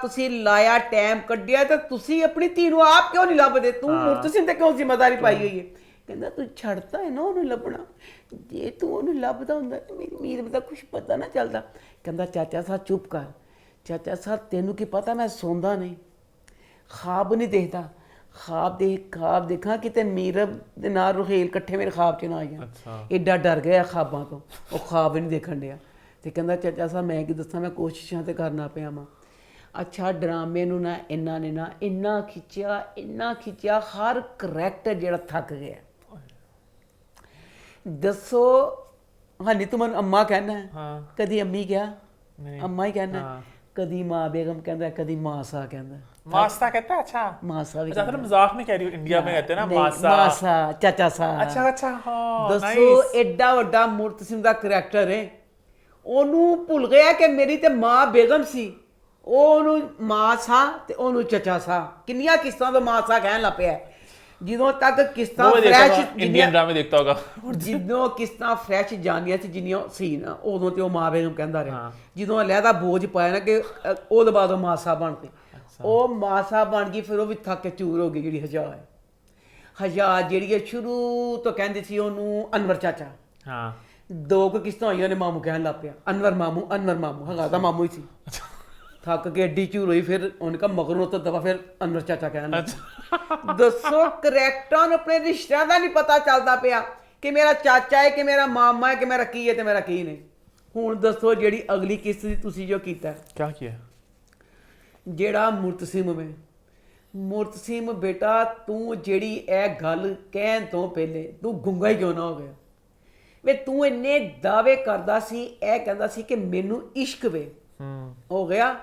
ਤੁਸੀਂ ਲਾਇਆ, ਟਾਈਮ ਕੱਢਿਆ, ਤਾਂ ਤੁਸੀਂ ਆਪਣੀ ਧੀ ਨੂੰ ਆਪ ਕਿਉਂ ਨਹੀਂ ਲੱਭਦੇ? ਤੂੰ ਮੁਰਤਸਿਮ ਤੇ ਕਿਉਂ ਜ਼ਿੰਮੇਵਾਰੀ ਪਾਈ ਹੋਈ ਹੈ? ਕਹਿੰਦਾ ਤੂੰ ਛੱਡਤਾ ਹੈ ਨਾ ਉਹਨੂੰ ਲੱਭਣਾ, ਜੇ ਤੂੰ ਉਹਨੂੰ ਲੱਭਦਾ ਹੁੰਦਾ ਤਾਂ ਮੇਰੀ ਮੀਰ ਦਾ ਕੁਛ ਪਤਾ ਨਾ ਚੱਲਦਾ। ਕਹਿੰਦਾ ਚਾਚਾ ਸਾਹਿਬ ਚੁੱਪ ਕਰ, ਚਾਚਾ ਸਾਹਿਬ ਤੈਨੂੰ ਕੀ ਪਤਾ ਮੈਂ ਸੌਂਦਾ ਨਹੀਂ, ਖਾਬ ਨਹੀਂ ਦੇਖਦਾ, ਖਾਬ ਦੇਖਾਂ ਕਿਤੇ ਮੀਰਬ ਦੇ ਨਾਲ ਰੁਹੇਲ ਇਕੱਠੇ ਮੇਰੇ ਖਾਬ 'ਚ ਨਾ ਆ ਜਾਣ। ਐਡਾ ਡਰ ਗਿਆ ਖਾਬਾਂ ਤੋਂ, ਉਹ ਖਾਬ ਨਹੀਂ ਦੇਖਣ ਡਿਆ। ਤੇ ਕਹਿੰਦਾ ਚਾਚਾ ਸਾਹਿਬ ਮੈਂ ਕੀ ਦੱਸਾਂ, ਮੈਂ ਕੋਸ਼ਿਸ਼ਾਂ ਤੇ ਕਰਨਾ ਪਿਆ ਵਾਂ। ਅੱਛਾ, ਡਰਾਮੇ ਨੂੰ ਨਾ ਇਹਨਾਂ ਨੇ ਨਾ ਇੰਨਾ ਖਿੱਚਿਆ, ਹਰ ਕਰੈਕਟਰ ਜਿਹੜਾ ਥੱਕ ਗਿਆ। ਦੱਸੋ ਹਾਨੀ ਤੂੰ ਮੈਨੂੰ ਅੰਮਾ ਕਹਿਣਾ ਹੈ, ਕਦੀ ਅੰਮੀ ਕਿਹਾ, ਅੰਮਾ ਹੀ ਕਹਿਣਾ, ਕਦੀ ਮਾਂ ਬੇਗਮ ਕਹਿੰਦਾ, ਕਦੀ ਮਾਸਾ ਕਹਿੰਦਾ। मासा कहता है, अच्छा मासा भी अच्छा, तो मजाक में कह रही हूँ, इंडिया में कहते हैं ना मासा चाचा सा। अच्छा हाँ, ਦੱਸੋ ਐਡਾ ਵੱਡਾ ਮੁਰਤਸਿਮ ਦਾ ਕਰੈਕਟਰ ਹੈ, ਉਹਨੂੰ ਭੁੱਲ ਗਿਆ ਕਿ ਮੇਰੀ ਤੇ ਮਾਂ ਬੇਗਮ ਸੀ, ਉਹਨੂੰ ਮਾਂ ਸਾ ਤੇ ਉਹਨੂੰ ਚਾਚਾ ਸਾ। ਕਿੰਨੀਆਂ ਕਿਸ਼ਤਾਂ ਤੋਂ ਮਾਂ ਸਾ ਕਹਿਣ ਲੱਗ ਪਿਆ। ਜਦੋਂ ਤੱਕ ਕਿਸ਼ਤਾਂ ਫਰੈਸ਼ ਇੰਡੀਅਨ ਡਰਾਮੇ ਦੇਖਦਾ ਹੋਗਾ, ਜਦੋਂ ਕਿਸ਼ਤਾਂ ਫਰੈਸ਼ ਜਾਂਦੀਆਂ ਸੀ ਜਿੰਨੀਆਂ ਸੀ ਨਾ, ਉਦੋਂ ਤੇ ਉਹ ਮਾਂ ਬੇਗਮ ਕਹਿੰਦਾ ਰਿਹਾ। ਜਦੋਂ ਲਹਿਦਾ ਬੋਝ ਪਾਇਆ ਨਾ ਕਿ ਉਹਦੇ ਬਾਅਦ ਉਹ ਮਾਸਾ ਬਣ ਪਈ, ਉਹ ਮਾਸਾ ਬਣ ਗਈ, ਫਿਰ ਉਹ ਵੀ ਥੱਕ ਕੇ ਚੂਰ ਹੋ ਗਈ। ਜਿਹੜੀ ਹਜ਼ਾਰ ਜਿਹੜੀ ਹੈ ਸ਼ੁਰੂ ਤੋਂ ਕਹਿੰਦੀ ਸੀ ਉਹਨੂੰ ਅਨਵਰ ਚਾਚਾ। ਹਾਂ, ਦੋ ਕੁ ਕਿਸ਼ਤਾਂ ਹੋਈਆਂ ਨੇ, ਮਾਮੂ ਕਹਿਣ ਲੱਗ ਪਿਆ ਅਨਵਰ ਮਾਮੂ ਹੈਗਾ ਤਾਂ ਮਾਮੂ ਹੀ ਸੀ। ਥੱਕ ਕੇ ਐਡੀ ਚੂਰ ਹੋਈ, ਫਿਰ ਉਹਨੇ ਕਿਹਾ ਮਗਰੋਂ ਤੋਂ ਦਫਾ ਫਿਰ ਅਨਵਰ ਚਾਚਾ ਕਹਿਣ ਲੱਗ। ਦੱਸੋ ਕਰੈਕਟਰਾਂ ਨੂੰ ਆਪਣੇ ਰਿਸ਼ਤਿਆਂ ਦਾ ਨਹੀਂ ਪਤਾ ਚੱਲਦਾ ਪਿਆ ਕਿ ਮੇਰਾ ਚਾਚਾ ਹੈ, ਕਿ ਮੇਰਾ ਮਾਮਾ ਹੈ, ਕਿ ਮੇਰਾ ਕੀ ਹੈ ਤੇ ਮੇਰਾ ਕੀ ਨਹੀਂ। ਹੁਣ ਦੱਸੋ ਜਿਹੜੀ ਅਗਲੀ ਕਿਸ਼ਤ ਦੀ ਤੁਸੀਂ ਜੋ ਕੀਤਾ, ਕੀ ਕੀਤਾ? ਜਿਹੜਾ ਮੁਰਤਸਿਮ ਬੇਟਾ, ਤੂੰ ਜਿਹੜੀ ਇਹ ਗੱਲ ਕਹਿਣ ਤੋਂ ਪਹਿਲੇ ਤੂੰ ਗੁੰਗਾ ਹੀ ਕਿਉਂ ਨਾ ਹੋ ਗਿਆ ਵੇ? ਤੂੰ ਇੰਨੇ ਦਾਅਵੇ ਕਰਦਾ ਸੀ, ਇਹ ਕਹਿੰਦਾ ਸੀ ਕਿ ਮੈਨੂੰ ਇਸ਼ਕ ਵੇ, ਹੋ ਗਿਆ।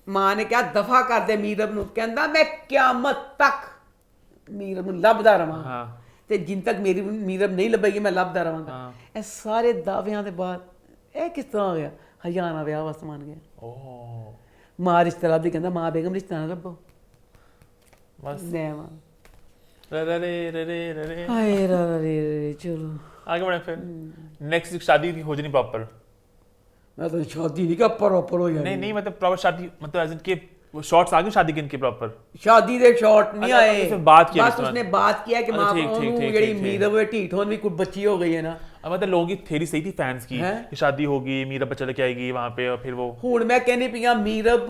ਮਾਂ ਨੇ ਕਿਹਾ ਦਫਾ ਕਰ ਦੇ ਮੀਰਬ ਨੂੰ, ਕਹਿੰਦਾ ਮੈਂ ਕਿਆਮਤ ਤੱਕ ਮੀਰਬ ਨੂੰ ਲੱਭਦਾ ਰਵਾਂ, ਤੇ ਜਿੰਨ ਤੱਕ ਮੇਰੀ ਮੀਰਬ ਨਹੀਂ ਲੱਭੇਗੀ ਮੈਂ ਲੱਭਦਾ ਰਵਾਂਗਾ। ਇਹ ਸਾਰੇ ਦਾਅਵਿਆਂ ਦੇ ਬਾਅਦ ਇਹ ਕਿਸ ਤਰ੍ਹਾਂ ਹੋ ਗਿਆ? ਹਜ਼ਾਰਾਂ ਵਿਆਹ ਵਾਸਤੇ ਮੰਨ ਗਿਆ। ਮਾਂ ਰਿਸ਼ਤਾ ਲੱਭਦੀ, ਕਹਿੰਦਾ ਮਾਂ ਬੇਗਮ ਰਿਸ਼ਤਾ ਨਾ ਲੱਭੋ ਬਸ। चलो आगे बढ़े फिर नेक्स्ट शादी हो जानी प्रॉपर। मैं तो शादी नहीं का प्रॉपर हो जानी। नहीं मतलब प्रॉपर शादी, मतलब एज इन के शॉट्स आ गए शादी के इनके प्रॉपर। शादी दे शॉट नहीं आए, उसने बात किया, बस उसने बात किया कि मां ਜਿਹੜੀ मीरब है ढीठ होने भी कुछ बच्ची हो गई है ना। मतलब लोगों की थ्योरी सही थी फैंस की कि शादी होगी, मीरब बच्चा लेके आएगी वहां पे, और फिर वो ਹੁਣ ਮੈਂ ਕਹਿੰਦੀ ਪਈ ਆ मीरब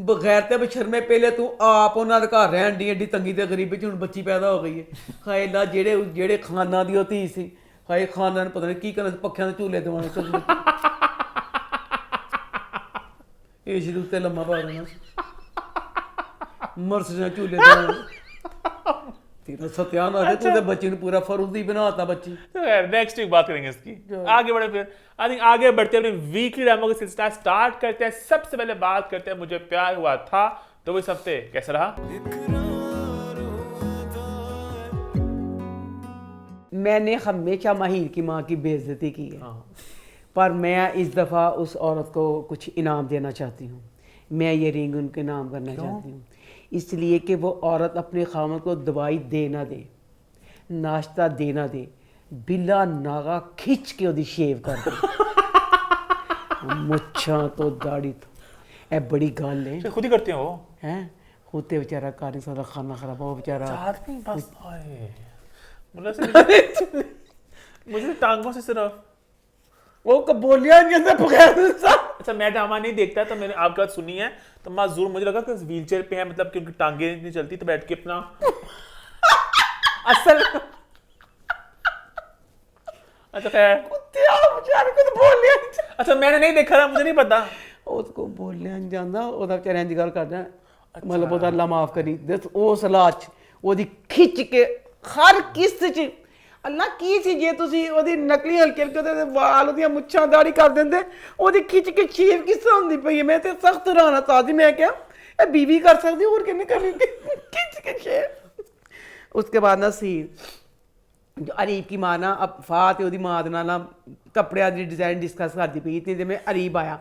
ਬਗੈਰ ਤੇ ਬਸ਼ਰਮੇ ਪਹਿਲੇ ਤੂੰ ਆਪ ਉਹਨਾਂ ਦੇ ਘਰ ਰਹਿਣ ਦੀ ਐਡੀ ਤੰਗੀ ਤੇ ਗਰੀਬੀ ਚ ਹੁਣ ਬੱਚੀ ਪੈਦਾ ਹੋ ਗਈ ਹੈ। ਹਾਏ ਲਾ ਜਿਹੜੇ ਖਾਨਾਂ ਦੀ ਉਹ ਧੀ ਸੀ, ਹਾਏ ਖਾਨਾਂ ਨੂੰ ਪਤਾ ਨਹੀਂ ਕੀ ਕਰਨਾ, ਪੱਖਿਆਂ ਦੇ ਝੂਲੇ ਦਵਾਉਣੇ ਇਸ ਦੇ ਉੱਤੇ ਲੰਮਾ ਪਾ ਦੇਣਾ, ਮਰਸ ਨਾਲ ਝੂਲੇ ਦਵਾਉਣੇ। तेरा सत्यान आ तूने बच्ची ने पूरा फरूदी बनाता बच्ची। तो नेक्स्ट वीक बात करेंगे इसकी। आगे बढ़े फिर, आई थिंक आगे बढ़ते अपने वीकली ड्रामा का सिलसिला स्टार्ट करते हैं। सबसे पहले बात करते हैं मुझे प्यार हुआ था, तो वो इस हफ्ते कैसा रहा? मैंने हमेशा माहिर की माँ की बेइज्जती की है, पर मैं इस दफ़ा उस औरत को कुछ इनाम देना चाहती हूँ। मैं ये रिंग उनके नाम करना चाहती हूँ, इसलिए कि वो औरत अपने खामद को दवाई दे ना दे, नाश्ता दे ना दे, बिला नागा खिंच के ओदी शेव कर दे। मुच्छां तो दाढ़ी तो ए बड़ी गल है। खुद ही करते हो हैं खुद ते बेचारा कर नहीं सकता, खाना खराब हो बेचारा। बस मतलब मुझे टांगों से सिर्फ वो कबोलियां नहीं अंदर बगैर इंसान। अच्छा, मैं ड्रामा नहीं देखता, तो मैंने आपकी बात सुनी है, तो माजूर मुझे लगा कि व्हील चेयर पे है, मतलब कि उनकी टांगे नहीं चलती, तो बैठ के अपना असल। अच्छा खैर, कुत्ते आओ बेचारे को तो बोलियां नहीं। अच्छा मैंने नहीं देखा ना, मुझे नहीं पता। उसको बोलियां नहीं ਜਾਂਦਾ ਉਹਦਾ ਵਿਚਾਰੇ ਇੰਜ ਗੱਲ ਕਰਦਾ ਮਤਲਬ ਉਹਦਾ ਅੱਲਾ ਮਾਫ ਕਰੀ ਦਸ ਉਸ ਹਾਲਾਤ ਚ ਉਹਦੀ ਖਿੱਚ ਕੇ ਹਰ ਕਿਸ਼ਤ ਚ ਅੱਲਾ ਕੀ ਸੀ ਜੇ ਤੁਸੀਂ ਉਹਦੀ ਨਕਲੀ ਹਲਕੇ ਹਲਕੇ ਉਹਦੇ ਵਾਲ ਉਹਦੀਆਂ ਮੁੱਛਾਂ ਦਾੜੀ ਕਰ ਦਿੰਦੇ, ਉਹਦੀ ਖਿੱਚ ਕੇ ਸ਼ੇਵ ਕਿਸ ਤਰ੍ਹਾਂ ਹੁੰਦੀ ਪਈ ਹੈ। ਮੈਂ ਤੇ ਸਖਤ ਰਾਣਾ ਤਾਜੀ ਮੈਂ ਕਿਹਾ ਇਹ ਬੀਵੀ ਕਰ ਸਕਦੀ ਹੋਰ ਕਿੰਨੇ ਕਰਨੀ खींच के शेव। उसके बाद ना सीन जो अरीब की मां ना अब फात है, मां दे नाल ना कपड़े की डिजाइन डिस्कस करती पई। इतनी देर में अरीब आया,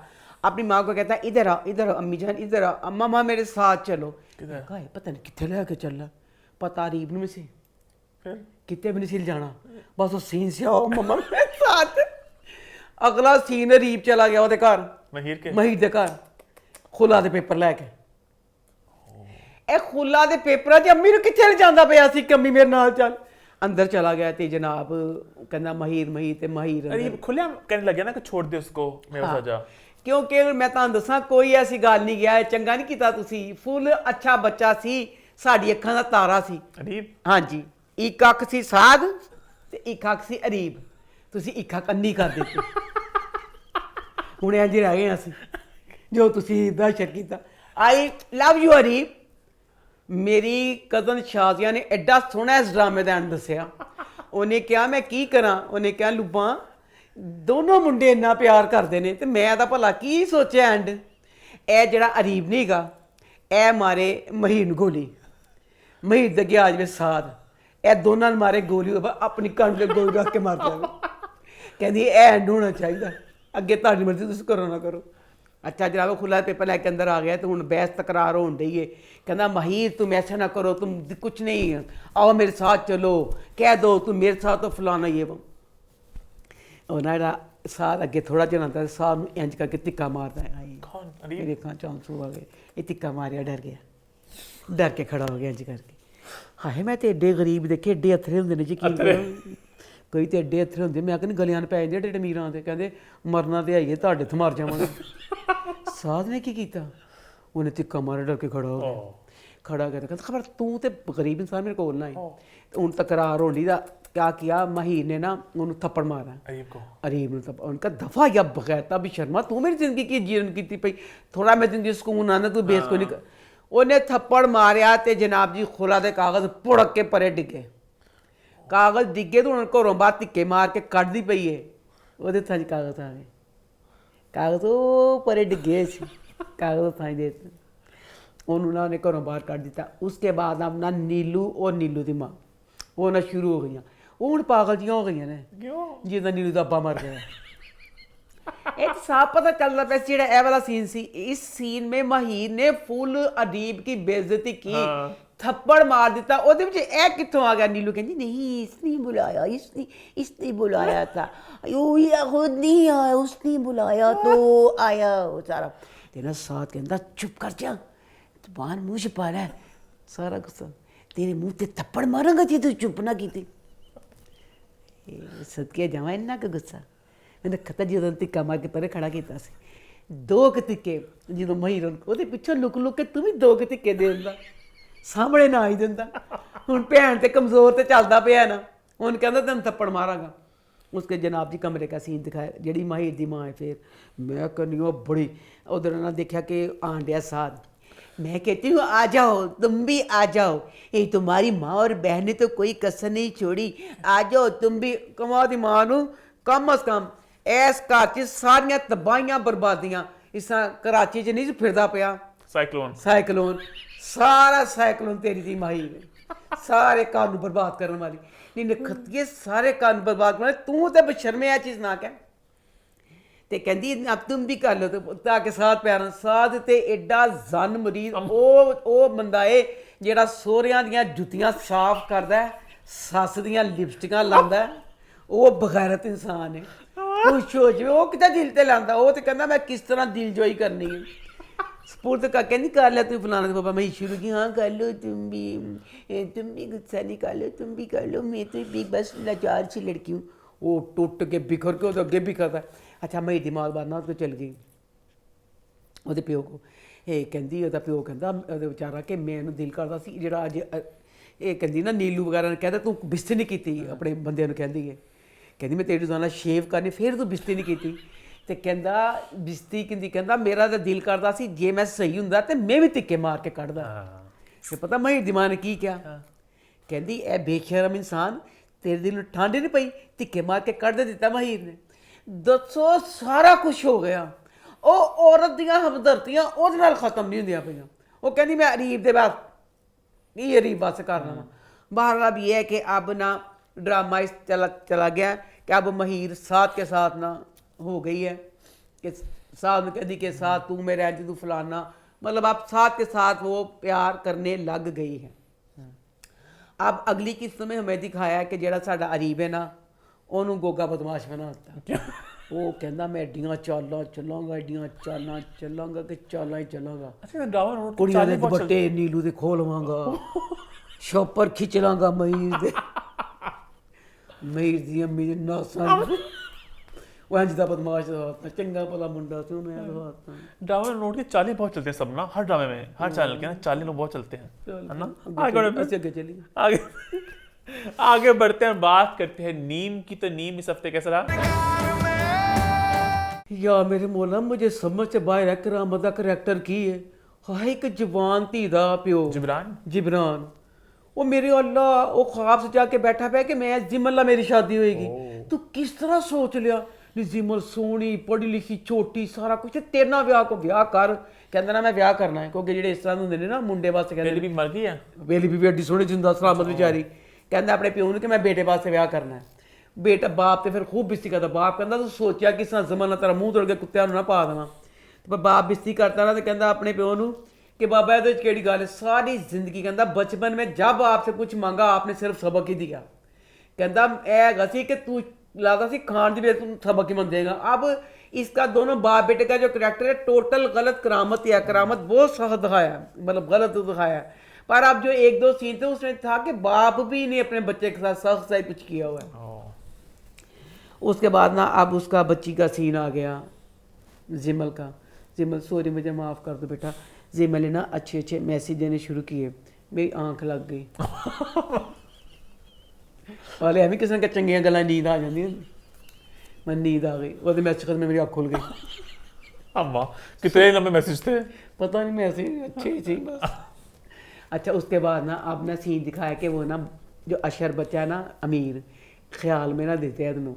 अपनी माँ को कहता है इधर आ अम्मी जान इधर आ, अम्मा मेरे साथ चलो। कहा पता नहीं कितने लेके चलना, पता अरीब ने से कितने भी नहीं सिल जाना, बस वो सीन से आओ मम्मा मेरे साथ। अगला सीन अरीब चला गया ਉਹਦੇ ਘਰ, ਮਹੀਰ ਦੇ ਘਰ ਖੁੱਲਾ ਦੇ ਪੇਪਰ ਲੈ ਕੇ। ਇਹ ਖੁੱਲਾ ਦੇ ਪੇਪਰਾਂ 'ਚ ਅੰਮੀ ਨੂੰ ਕਿੱਥੇ ਲੈ ਜਾਂਦਾ ਪਿਆ ਸੀ ਕਿ ਅੰਮੀ ਮੇਰੇ ਨਾਲ ਚੱਲ। अंदर चला गया तो जनाब कहना महीर ते महीर खुले कहने लगे ना कि छोड़ दे उसको, मेरा सजा। क्योंकि मैं तुहानू दसा कोई ऐसी गल नहीं गया, चंगा नहीं किया तुसी, फुल अच्छा बच्चा सी, साडी अखां दा तारा सी अरीब। हाँ जी, एक अख सी साध ते एक अख सी अरीब, तुसी एक अख अन्नी कर दित्ती। हुण इंज रह गए असीं जो तुसी दहशत कीता। I love you Areeb. मेरी कज़न शाजिया ने एडा सोहना इस ड्रामे का एंड दसिया। उन्हें क्या मैं की करा, उन्हें क्या लुब्बा दोनों मुंडे इन्ना प्यार करते हैं, तो मैं तो भला की सोचा एंड ए जड़ा अरीब नहीं गा ए मारे महीर नूं गोली, महीर दे गया आज में साथ ए दोनों मारे गोली अपनी कण के गोली रख के मार जाए। कहती ए एंड होना चाहिए, अगे तुहाडी मर्जी तुसीं करो ना करो। अच्छा जनाब खुला पेपर लैके अंदर आ गया, तो हूँ बहस तकरार हो रही है। कहना महीर तुम ऐसा ना करो, तुम कुछ नहीं, आओ मेरे साथ चलो, कह दो तुम मेरे साथ तो फलाना ये वो। और ना साथ अगे थोड़ा जन आता साथ में इंज करके तिक्का मारता है, मेरे अखां च आंसू आ गए। ये तिक्का मारिया डर गया, डर के खड़ा हो गया इंज करके। हाय मैं तो एडे गरीब देखे, एडे अथरे होंगे ने जी की कई तो एडे अथरे होंगे, मैं कहनी गलियां पै जाते एडे अमीरां दे, कहते मरना तो है ही तुहाडे ते मर जावांगे। साध ने की किया, उन्हें तिक्का मारे डर के खड़ा हो गया। खड़ा कर कहता खबर तू तो गरीब इंसान मेरे को ना आई। हूँ तकरार होनी दा क्या किया, महीर ने ना उन्होंने थप्पड़ मारा अरीब ने। उनका दफा या बगैरता भी शर्मा, तू मेरी जिंदगी की जीवन की पई, थोड़ा मैं जिंदगी सुकून आना, तू बेस को नहीं। उन्हें थप्पड़ मारिया तो जनाब जी खुला दे कागज पुड़क के परे डिगे, कागज डिगे तो उन्होंने घरों बाहर धिक्के मार के कट दी पई है। वो थां कागज आ गए, कागज वो परे डिगे कागज थाई दे उन्होंने घरों बाहर कट दिता। उसके बाद अपना नीलू और नीलू की माँ वो ना शुरू हो गई, वो हूँ पागल जियां हो गई ने जिदा नीलू का अब्बा मर गया। एक साफ पता चलता पाया जो यह वाला सीन सी, इस सीन में महीर ने फुल अरीब की बेइज्जती की, थप्पड़ मार दिता। ਉਹਦੇ ਵਿੱਚ ਇਹ ਕਿੱਥੋਂ आ गया? नीलू कहती नहीं इसने बुलाया, इसने बुलाया था, ये खुद नहीं आया, उसने बुलाया तो आया वो सारा। तेरा साथ कहता चुप कर जा, जबान मुँह से पा रहा है सारा गुस्सा, तेरे मुँह ते थप्पड़ मारांगा जी तू चुप ना की। सदके जावा इन्ना का गुस्सा मैंने खतर जो धिक्का मार के परे खड़ा किया सी। दो धिक्के जो महीर ਉਹਦੇ ਪਿੱਛੋਂ लुक लुक के तू भी दो धिक्के दे दिंदा, सामने ना ही दिंदा। हुण भैन ते कमजोर ते चलदा पिया ना, हुण कहंदा तैनूं थप्पड़ मारांगा। उसके जनाब जी कमरे का सीन दिखाया, जिहड़ी महीर दी मां है। फिर मैं कहनी बड़ी उधर ना देखा कि आन दिया साथ मैं कहती हूँ आ जाओ, तुम भी आ जाओ, ये तुम्हारी माँ और बहन ने तो कोई कसर नहीं छोड़ी, आ जाओ तुम भी। कमा दी मां नू कम अज कम इस घर च सारियां तबाहियां बर्बादियां इस कराची च नहीं सी फिरदा पिया साइक्लोन साइक्लोन, सारा साइक्लोन तेरी दी माही ने, सारे घर नू बर्बाद करने वाली नहीं नखत्तिए, सारे घर नू बर्बाद करने तू तो बशर्मे आ चीज ना कह। ते कहंदी अब तुम भी कर लो, तो ताकि साथ प्यारा साथ ते एडा जन मरीज ओ बंदा है जेड़ा सोहरियां दियां जुत्तियां साफ करदा है, सस दियां लिपस्टिकां लांदा है, ओ बगैरत इंसान है। खुश हो जाए वो कितना दिल ते लांदा, वो तो कहंदा मैं किस तरह दिल जोई करनी है। स्पूर्त का कहंदी कर ले तू फलाना, तो बाबा मैं शुरू की हाँ कर लो तुम भी गुस्सा नहीं कर लो, तुम भी कर लो, मैं तो भी बस लाचार सी लड़की हूँ। वो टुट के बिखर के अगे बिखरदा। अच्छा मेरी दिमाग बार ना तो चल गई ਉਹਦੇ ਪਿਓ ਕੋ, ਇਹ ਕਹਿੰਦੀ ਉਹਦਾ ਪਿਓ ਕਹਿੰਦਾ ਉਹਦੇ ਵਿਚਾਰਾ ਕਿ ਮੈਨੂੰ ਦਿਲ ਕਰਦਾ ਸੀ ਜਿਹੜਾ ਅੱਜ ਇਹ ਕਹਿੰਦੀ ਨਾ ਨੀਲੂ ਵਗੈਰਾ ਨੇ ਕਹਿੰਦਾ ਤੂੰ ਬਿਸਤੀ ਨਹੀਂ ਕੀਤੀ, ਆਪਣੇ ਬੰਦਿਆਂ ਨੂੰ ਕਹਿੰਦੀ ਹੈ, ਕਹਿੰਦੀ ਮੈਂ ਤੇਰੀ ਰੋਜ਼ਾਨਾ ਸ਼ੇਵ ਕਰਨੀ ਫਿਰ ਤੂੰ ਬਿਸਤੀ ਨਹੀਂ ਕੀਤੀ। ਤੇ ਕਹਿੰਦਾ ਬਿਸਤੀ ਕਹਿੰਦੀ, ਕਹਿੰਦਾ ਮੇਰਾ ਤਾਂ ਦਿਲ ਕਰਦਾ ਸੀ ਜੇ ਮੈਂ ਸਹੀ ਹੁੰਦਾ ਤੇ ਮੈਂ ਵੀ ਧਿੱਕੇ ਮਾਰ ਕੇ ਕੱਢਦਾ। ਤੇ ਪਤਾ ਮੈਂ ਦਿਮਾਗ ਨੇ ਕੀ ਕਿਹਾ, ਕਹਿੰਦੀ ਇਹ ਬੇਸ਼ਰਮ ਇਨਸਾਨ ਤੇਰੇ ਦਿਲ ਨੂੰ ਠੰਡ ਨਹੀਂ ਪਈ, ਧਿੱਕੇ ਮਾਰ ਕੇ ਕੱਢ ਦਿੱਤਾ ਮਹੀਰ ਨੇ। ਦੱਸੋ ਸਾਰਾ ਕੁਝ ਹੋ ਗਿਆ, ਉਹ ਔਰਤ ਦੀਆਂ ਹਮਦਰਦੀਆਂ ਉਹਦੇ ਨਾਲ ਖਤਮ ਨਹੀਂ ਹੁੰਦੀਆਂ ਪਈਆਂ। ਉਹ ਕਹਿੰਦੀ ਮੈਂ ਅਰੀਬ ਦੇ ਬਾਅਦ ਕੀ अरीब बस करना वा। बहरहाल अब ये है कि अब ना ड्रामा इस चला गया कि अब महीर साथ के साथ ना हो गई है कि साथ में कहती के साथ तू मेरे अज तू फलाना, मतलब अब साथ के साथ वो प्यार करने लग गई है। अब अगली किस्त में हमें दिखाया है कि जेड़ा साडा अरीब है ना ਉਹਨੂੰ ਗੋਗਾ ਬਦਮਾਸ਼ ਬਣਾਤਾ। ਉਹ ਕਹਿੰਦਾ ਮੈਂ ਐਡੀਆਂ ਚਾਲਾਂ ਚੱਲਾਂਗਾ, ਐਡੀਆਂ ਚਾਲਾਂ ਚੱਲਾਂਗਾ ਕਿ ਚਾਲਾਂ ਹੀ ਚੱਲਾਂਗਾ, अच्छा ड्रामा नोट ਕੁੜੀਆਂ ਦੇ ਦੁਪੱਟੇ ਨੀਲੂ ਦੇ ਖੋਲਵਾਂਗਾ, ਸ਼ੋਪਰ ਖਿੱਚ ਲਾਂਗਾ ਮਹੀਰ ਦੇ, ਮਹੀਰ ਦੀ ਅੰਮੀ ਦੇ ਨਾਸਾਂ ਉਹ ਇੰਜ ਦਾ ਬਦਮਾਸ਼ ਦਾ ਚੰਗਾ ਭਲਾ ਮੁੰਡਾ ਸੀ ਉਹਨੇ ਦਵਾਤਾ। ड्रामा नोट के चालें बहुत चलते हैं सब ना, हर ड्रामे में हर चैनल के ना चालें लोग बहुत चलते हैं, है ना। आगे चलिए आगे आगे बढ़ते हैं, बात करते हैं नीम की। तो नीम इस हफ्ते कैसा रहा? या मेरे मौला मुझे समझ से बाहर है करामत का करैक्टर की है। हाय एक जवान धी दा प्यो जिबरान वो मेरे अल्लाह वो ख्वाब से जाके बैठा पे कि मैं जिमल मेरी शादी होएगी। तू किस तरह सोच लिया नी जिमल सोहनी पढ़ी लिखी छोटी सारा कुछ तेरे नाल विआह कर, कहंदा ना मैं विआह करना है क्योंकि जेडे इस तरह हुंदे ने ना मुंडे वास्ते कहंदे भी मर गई है, वेली भी एडी सोहनी जिंदा सलामत बेचारी, कहंदा अपने प्यो नूं कि मैं बेटे वास्ते विआह करना है। बेटा बाप तो फिर खूब बिस्ती करता, बाप कहता तू सोचा कि जमन ना तेरा मूँह तोड़ के कुत्तियां ना पा देवां, तो बाप बिस्ती करता ना तो कहता अपने प्यो नूं कि बाबा ये केड़ी गल है, सारी जिंदगी कहता बचपन में जब आपसे कुछ मांगा आपने सिर्फ सबक ही दिया, कहता ऐ सी कि तू लाता सी खान दी तू सबक ही मन देगा। अब इसका दोनों बाप बेटे का जो करैक्टर है टोटल गलत करामत है, करामत बहुत सख्त दिखाया, मतलब गलत दिखाया है। पर अब जो एक दो सीन थे उसमें था कि बाप भी नहीं अपने बच्चे के साथ सख्त सा कुछ किया हुआ है। उसके बाद ना अब उसका बच्ची का सीन आ गया जिमल का। जिमल सॉरी मुझे माफ़ कर दो बेटा, जिमल ने ना अच्छे अच्छे मैसेज देने शुरू किए, मेरी आंख लग गई वाले एवं किसी ने चंगिया गल्लां नींद आ जाती, मैं नींद आ गई वो मैसेज में मेरी आँख खुल गई। अम्मा कितने लंबे मैसेज थे, पता नहीं मैसेज अच्छे ही बस। अच्छा उसके बाद ना अब ना सीन दिखाया कि वो ना जो अशर बच्चा है ना अमीर ख्याल में ना देते हैं दोनों,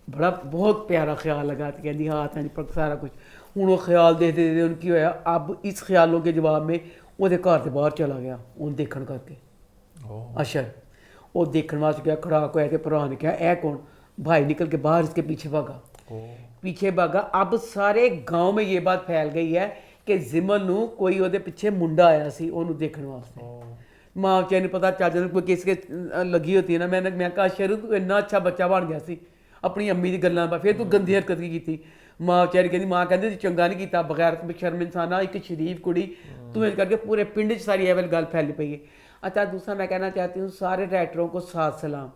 बड़ा बहुत प्यारा ख्याल लगा कहती हाथ हैं पर सारा कुछ हूँ वो ख्याल देते देते उनकी होया। अब इस ख्यालों के जवाब में वो घर से बाहर चला गया उन देखने करके। अशर वो देखने वास्ते गया, खड़ा को ऐसे भरा ने कहा ऐ कौन, भाई निकल के बाहर इसके पीछे भागा। अब सारे गाँव में ये बात फैल गई है कि जिमल नूं कोई ਉਹਦੇ ਪਿੱਛੇ ਮੁੰਡਾ ਆਇਆ ਸੀ ਉਹਨੂੰ ਦੇਖਣ ਵਾਸਤੇ। ਮਾਂ ਵਿਚਾਰੀ ਨੂੰ ਪਤਾ ਚੱਲ ਜਾਂਦਾ ਕੋਈ ਕਿਸੇ ਲੱਗੀ ਹੁੰਦੀ ਹੈ ਨਾ। ਮੈਂ ਕਹਾ ਸ਼ਰੂ ਤੂੰ ਇੰਨਾ ਅੱਛਾ ਬੱਚਾ ਬਣ ਗਿਆ ਸੀ ਆਪਣੀ ਅੰਮੀ ਦੀ ਗੱਲਾਂ ਪਾ, ਫਿਰ ਤੂੰ ਗੰਦੀ ਹਰਕਤ ਕੀ ਕੀਤੀ। ਮਾਂ ਵਿਚਾਰੀ ਕਹਿੰਦੀ ਮਾਂ ਕਹਿੰਦੀ ਤੂੰ ਚੰਗਾ ਨਹੀਂ ਕੀਤਾ, ਬਗੈਰ ਬੇਸ਼ਰਮ ਇਨਸਾਨਾ ਇੱਕ शरीफ कुड़ी तू इस करके पूरे पिंड च सारी एवल गल फैली पई है। अच्छा दूसरा मैं कहना चाहती हूँ सारे राइटरों को साथ सलाम।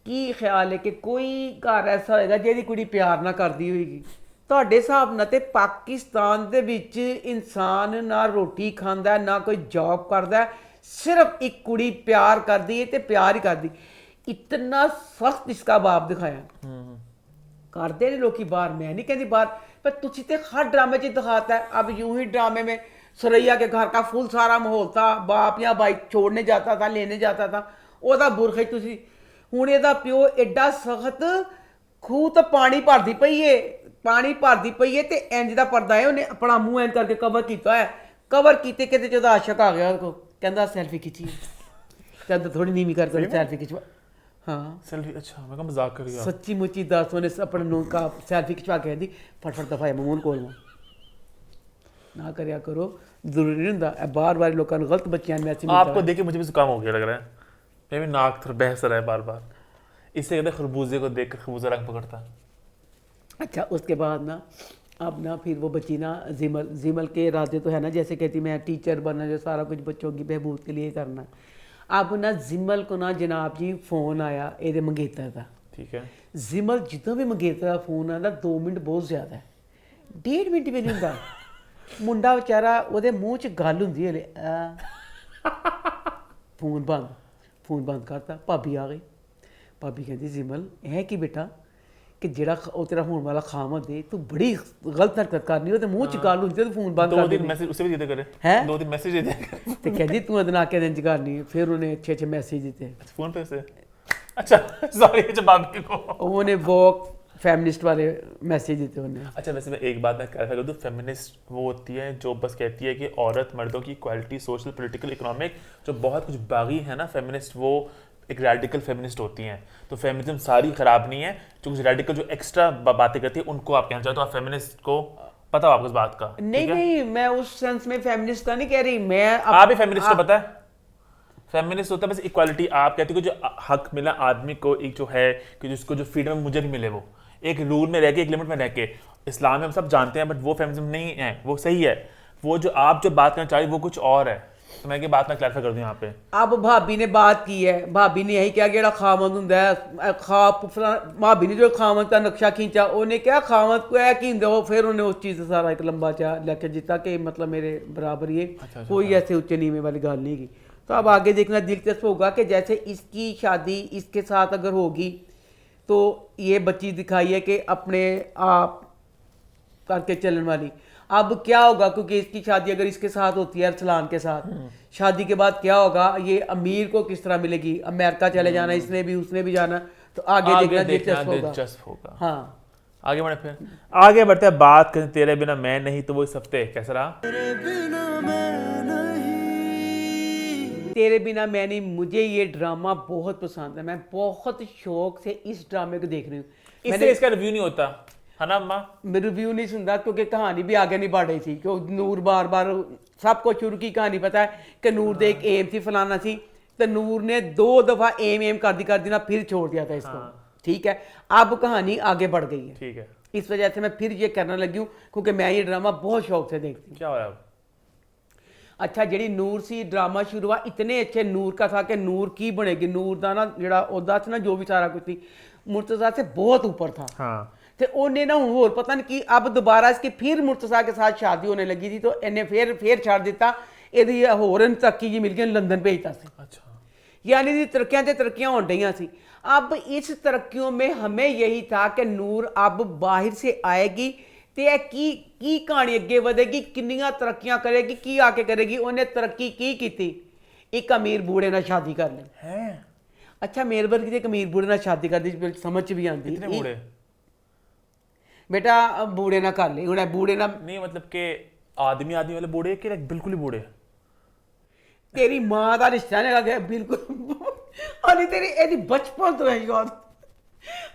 की ख्याल है कि कोई घर ऐसा होएगा जिहदी कुड़ी प्यार ना करदी होएगी? ਤੁਹਾਡੇ ਹਿਸਾਬ ਨਾਲ ਤੇ ਪਾਕਿਸਤਾਨ ਦੇ ਵਿੱਚ ਇਨਸਾਨ ਨਾ ਰੋਟੀ ਖਾਂਦਾ ਨਾ ਕੋਈ ਜੌਬ ਕਰਦਾ, ਸਿਰਫ ਇੱਕ ਕੁੜੀ ਪਿਆਰ ਕਰਦੀ ਹੈ ਤੇ ਪਿਆਰ ਹੀ ਕਰਦੀ। इतना सख्त इसका बाप दिखाया करते ने लोग बाहर, मैं नहीं कहती बाहर, पर तुसी ते हर ड्रामे च दिखाता है। अब यूं ही ड्रामे में सरैया के घर का फुल सारा माहौल था, बाप या भाई छोड़ने जाता था, लेने जाता था, ਉਹਦਾ ਬੁਰਖੇ ਤੁਸੀਂ ਹੁਣ ਇਹਦਾ ਪਿਓ ਐਡਾ ਸਖਤ ਖੂਹ ਤਾਂ ਪਾਣੀ ਭਰਦੀ ਪਈ ਏ, ਪਾਣੀ ਭਰਦੀ ਪਈ ਏ ਤੇ ਇੰਜ ਦਾ ਪਰਦਾ ਹੈ, ਉਹਨੇ ਆਪਣਾ ਮੂੰਹ ਇੰਜ ਕਰਕੇ ਕਵਰ ਕੀਤਾ ਹੈ, ਕਵਰ ਕੀਤੇ ਕਿਤੇ ਜਦੋਂ ਆਸ਼ਕ ਆ ਗਿਆ ਉਹਦੇ ਕੋਲ, ਕਹਿੰਦਾ ਸੈਲਫੀ ਖਿੱਚੀ, ਕਹਿੰਦਾ ਥੋੜੀ ਨੀਵੀਂ ਕਰ ਕੇ ਸੈਲਫੀ ਖਿਚਵਾ, हाँ सेल्फी, अच्छा मैं कहा मजाक कर गया। सच्ची मुच्ची दस ਉਹਨੇ ਆਪਣੇ ਨੂੰ ਕਾ ਸੈਲਫੀ ਖਿਚਵਾ ਕੇ ਕਹਿੰਦੀ ਫਟਫਟ ਦਫਾ ਮਮੂਨ ਕੋਲ ਨਾ ਕਰਿਆ ਕਰੋ, ਜ਼ਰੂਰੀ ਨਹੀਂ ਹੁੰਦਾ ਇਹ ਬਾਰ-ਬਾਰ ਲੋਕਾਂ ਨੂੰ ਗਲਤ ਬੱਚਿਆਂ ਨੂੰ ਮੈਸੇਜ आपको देख के मुझे भी जुकाम हो गया लग रहा है, मेरा भी नाक थोड़ा बहस रहा है बार बार, इससे कहते हैं खरबूजे को देख कर खरबूजा रंग पकड़ता है। अच्छा उसके बाद ना अब ना फिर वो बच्ची ना जिमल के इरादे तो है ना, जैसे कहती मैं टीचर बनना, जो सारा कुछ बच्चों की बहबूद के लिए करना। अब ना जिमल को ना जनाब जी फ़ोन आया ये मंगेतर का, ठीक है, जिमल जितना भी मंगेतर का फ़ोन आता 2 मिनट बहुत ज़्यादा है, 1.5 मिनट भी नहीं होंदा, मुंडा बेचारा ਉਹਦੇ ਮੂੰਹ 'ਚ ਗੱਲ ਹੁੰਦੀ ਹਲੇ, ਫੋਨ ਬੰਦ ਕਰਤਾ, ਭਾਬੀ ਆ ਗਈ, ਭਾਬੀ ਕਹਿੰਦੀ ਜਿਮਲ ਇਹ ਕੀ ਬੇਟਾ ਕਿ ਜਿਹੜਾ ਉਹ ਤੇਰਾ ਹੋਣ ਵਾਲਾ ਖਾਮਦ ਹੈ ਤੂੰ ਬੜੀ ਗਲਤ ਹਰਕਤ ਕਰਨੀ, ਉਹਦੇ ਮੂੰਹ 'ਚ ਗੱਲ ਹੁੰਦੀ ਤੇ ਫੋਨ ਬੰਦ ਕਰ ਦੇ। 2 दिन मैसेज उसे भी दे करे हैं? 2 दिन मैसेज दे करे ਤੇ ਕਹਿੰਦੀ ਤੂੰ ਉਹਦੇ ਨਾਲ ਕਿਹਦੇ ਇੰਜ ਕਰਨੀ, ਫਿਰ ਉਹਨੇ ਅੱਛੇ ਮੈਸੇਜ ਦਿੱਤੇ, फोन पे से, अच्छा सॉरी जवाब को, ਉਹਨੇ ਵੋਕ फेमिनिस्ट वाले मैसेज देते उन्हें। अच्छा वैसे मैं एक बात मैं क्लैरिफाई कर दूं, फेमिनिस्ट वो होती है जो बस कहती है कि औरत मर्दों की इक्वालिटी, सोशल, पॉलिटिकल, इकोनॉमिक, जो बहुत कुछ बागी है ना फेमिनिस्ट, वो एक रेडिकल फेमिनिस्ट होती हैं। तो फेमिनिज्म सारी खराब नहीं है, जो कुछ रेडिकल जो एक्स्ट्रा बातें करती है उनको आप कहना चाहते हो, आप फेमिनिस्ट को पता हो आपको इस बात का? नहीं नहीं, मैं उस सेंस में फेमिनिस्ट का नहीं कह रही, मैं आप भी फेमिनिस्ट को पता है, फेमिनिस्ट होता है बस इक्वालिटी, आप कहते हो जो हक मिला आदमी को, एक जो है कि जिसको जो फ्रीडम मुझे भी मिले, वो एक रूल में रह के, एक लिमिट में रह के, इस्लाम में हम सब जानते हैं, बट वो फेमिनिज्म नहीं है, वो सही है, वो जो आप जो बात करना चाहिए वो कुछ और है। तो मैं ये बात मैं क्लैरिफाई कर दूं यहाँ पे। अब भाभी ने बात की है, भाभी ने यही क्या जेड़ा खामद हुंदा है, भाभी ने जो खामद का नक्शा खींचा, उन्हें क्या खामद को है कि फिर उन्हें उस चीज़ से सारा एक लंबा चा लेके जीता कि मतलब मेरे बराबर ये कोई ऐसे ऊंचे नीवे वाली गल नहीं की। तो अब आगे देखना दिलचस्प होगा कि जैसे इसकी शादी इसके साथ अगर होगी तो ये बच्ची दिखाई है कि अपने आप करके चलने वाली, अब क्या होगा क्योंकि इसकी शादी अगर इसके साथ होती है अरसलान के साथ, शादी के बाद क्या होगा, ये अमीर को किस तरह मिलेगी, अमेरिका चले जाना इसने भी उसने भी जाना, तो आगे देखना दिलचस्प होगा। हाँ आगे बढ़े, फिर आगे बढ़ते हैं, बात करें तेरे बिना मैं नहीं, तो वो इस हफ्ते कैसा रहा? तेरे बिना मैं नहीं, मुझे ये ड्रामा बहुत पसंद है, मैं बहुत शौक से इस ड्रामे को देख रही हूँ। इससे इसका रिव्यू नहीं होता है ना अम्मा? रिव्यू नहीं सुनता क्योंकि कहानी भी आगे नहीं बढ़ रही थी, क्योंकि नूर बार बार सबको शुरू की कहानी पता है कि नूर दे एक एम थी फलाना थी, तो नूर ने 2 दफा एम कर दी ना, फिर छोड़ दिया था इसको। ठीक है, अब कहानी आगे बढ़ गई है, ठीक है, इस वजह से मैं फिर ये करने लगी हूँ क्योंकि मैं ये ड्रामा बहुत शौक से देखती हूँ। क्या हो रहा है? अच्छा जी नूर सी ड्रामा शुरू हुआ, इतने अच्छे नूर का था कि नूर की बनेगी, नूर का ना जड़ा ओदा था ना, जो भी सारा कुछ थी मुर्तज़ा से बहुत ऊपर था। हाँ, तो उन्हें ना होर पता नहीं कि अब दोबारा इसकी फिर मुर्तज़ा के साथ शादी होने लगी थी, तो इन्हें फिर छाड़ दिता, ये होर तरक्की जी मिल गई, लंदन भेजता सी। अच्छा, यानी दी तरक्कियां ते तरक्कियां होन डईयां सी। अब इस तरक्कियों में हमें यही था कि नूर अब बाहर से आएगी तो की कहानी अगे बढ़ेगी, किन्नियां तरक्कियां करेगी, की आके करेगी, उन्हें तरक्की की थी, एक अमीर बूढ़े नाल शादी कर ली है। अच्छा मेरे वर्गी एक अमीर बूढ़े नाल शादी कर दी, समझ भी आती, कितने बूढ़े बेटा बूढ़े ना कर ली, उन्हें बूढ़े ना नहीं मतलब के आदमी वाले बूढ़े कि बिल्कुल ही बूढ़े? तेरी मां का रिश्ता नहीं लगा बिल्कुल और तेरी एदी बचपन तो है याद,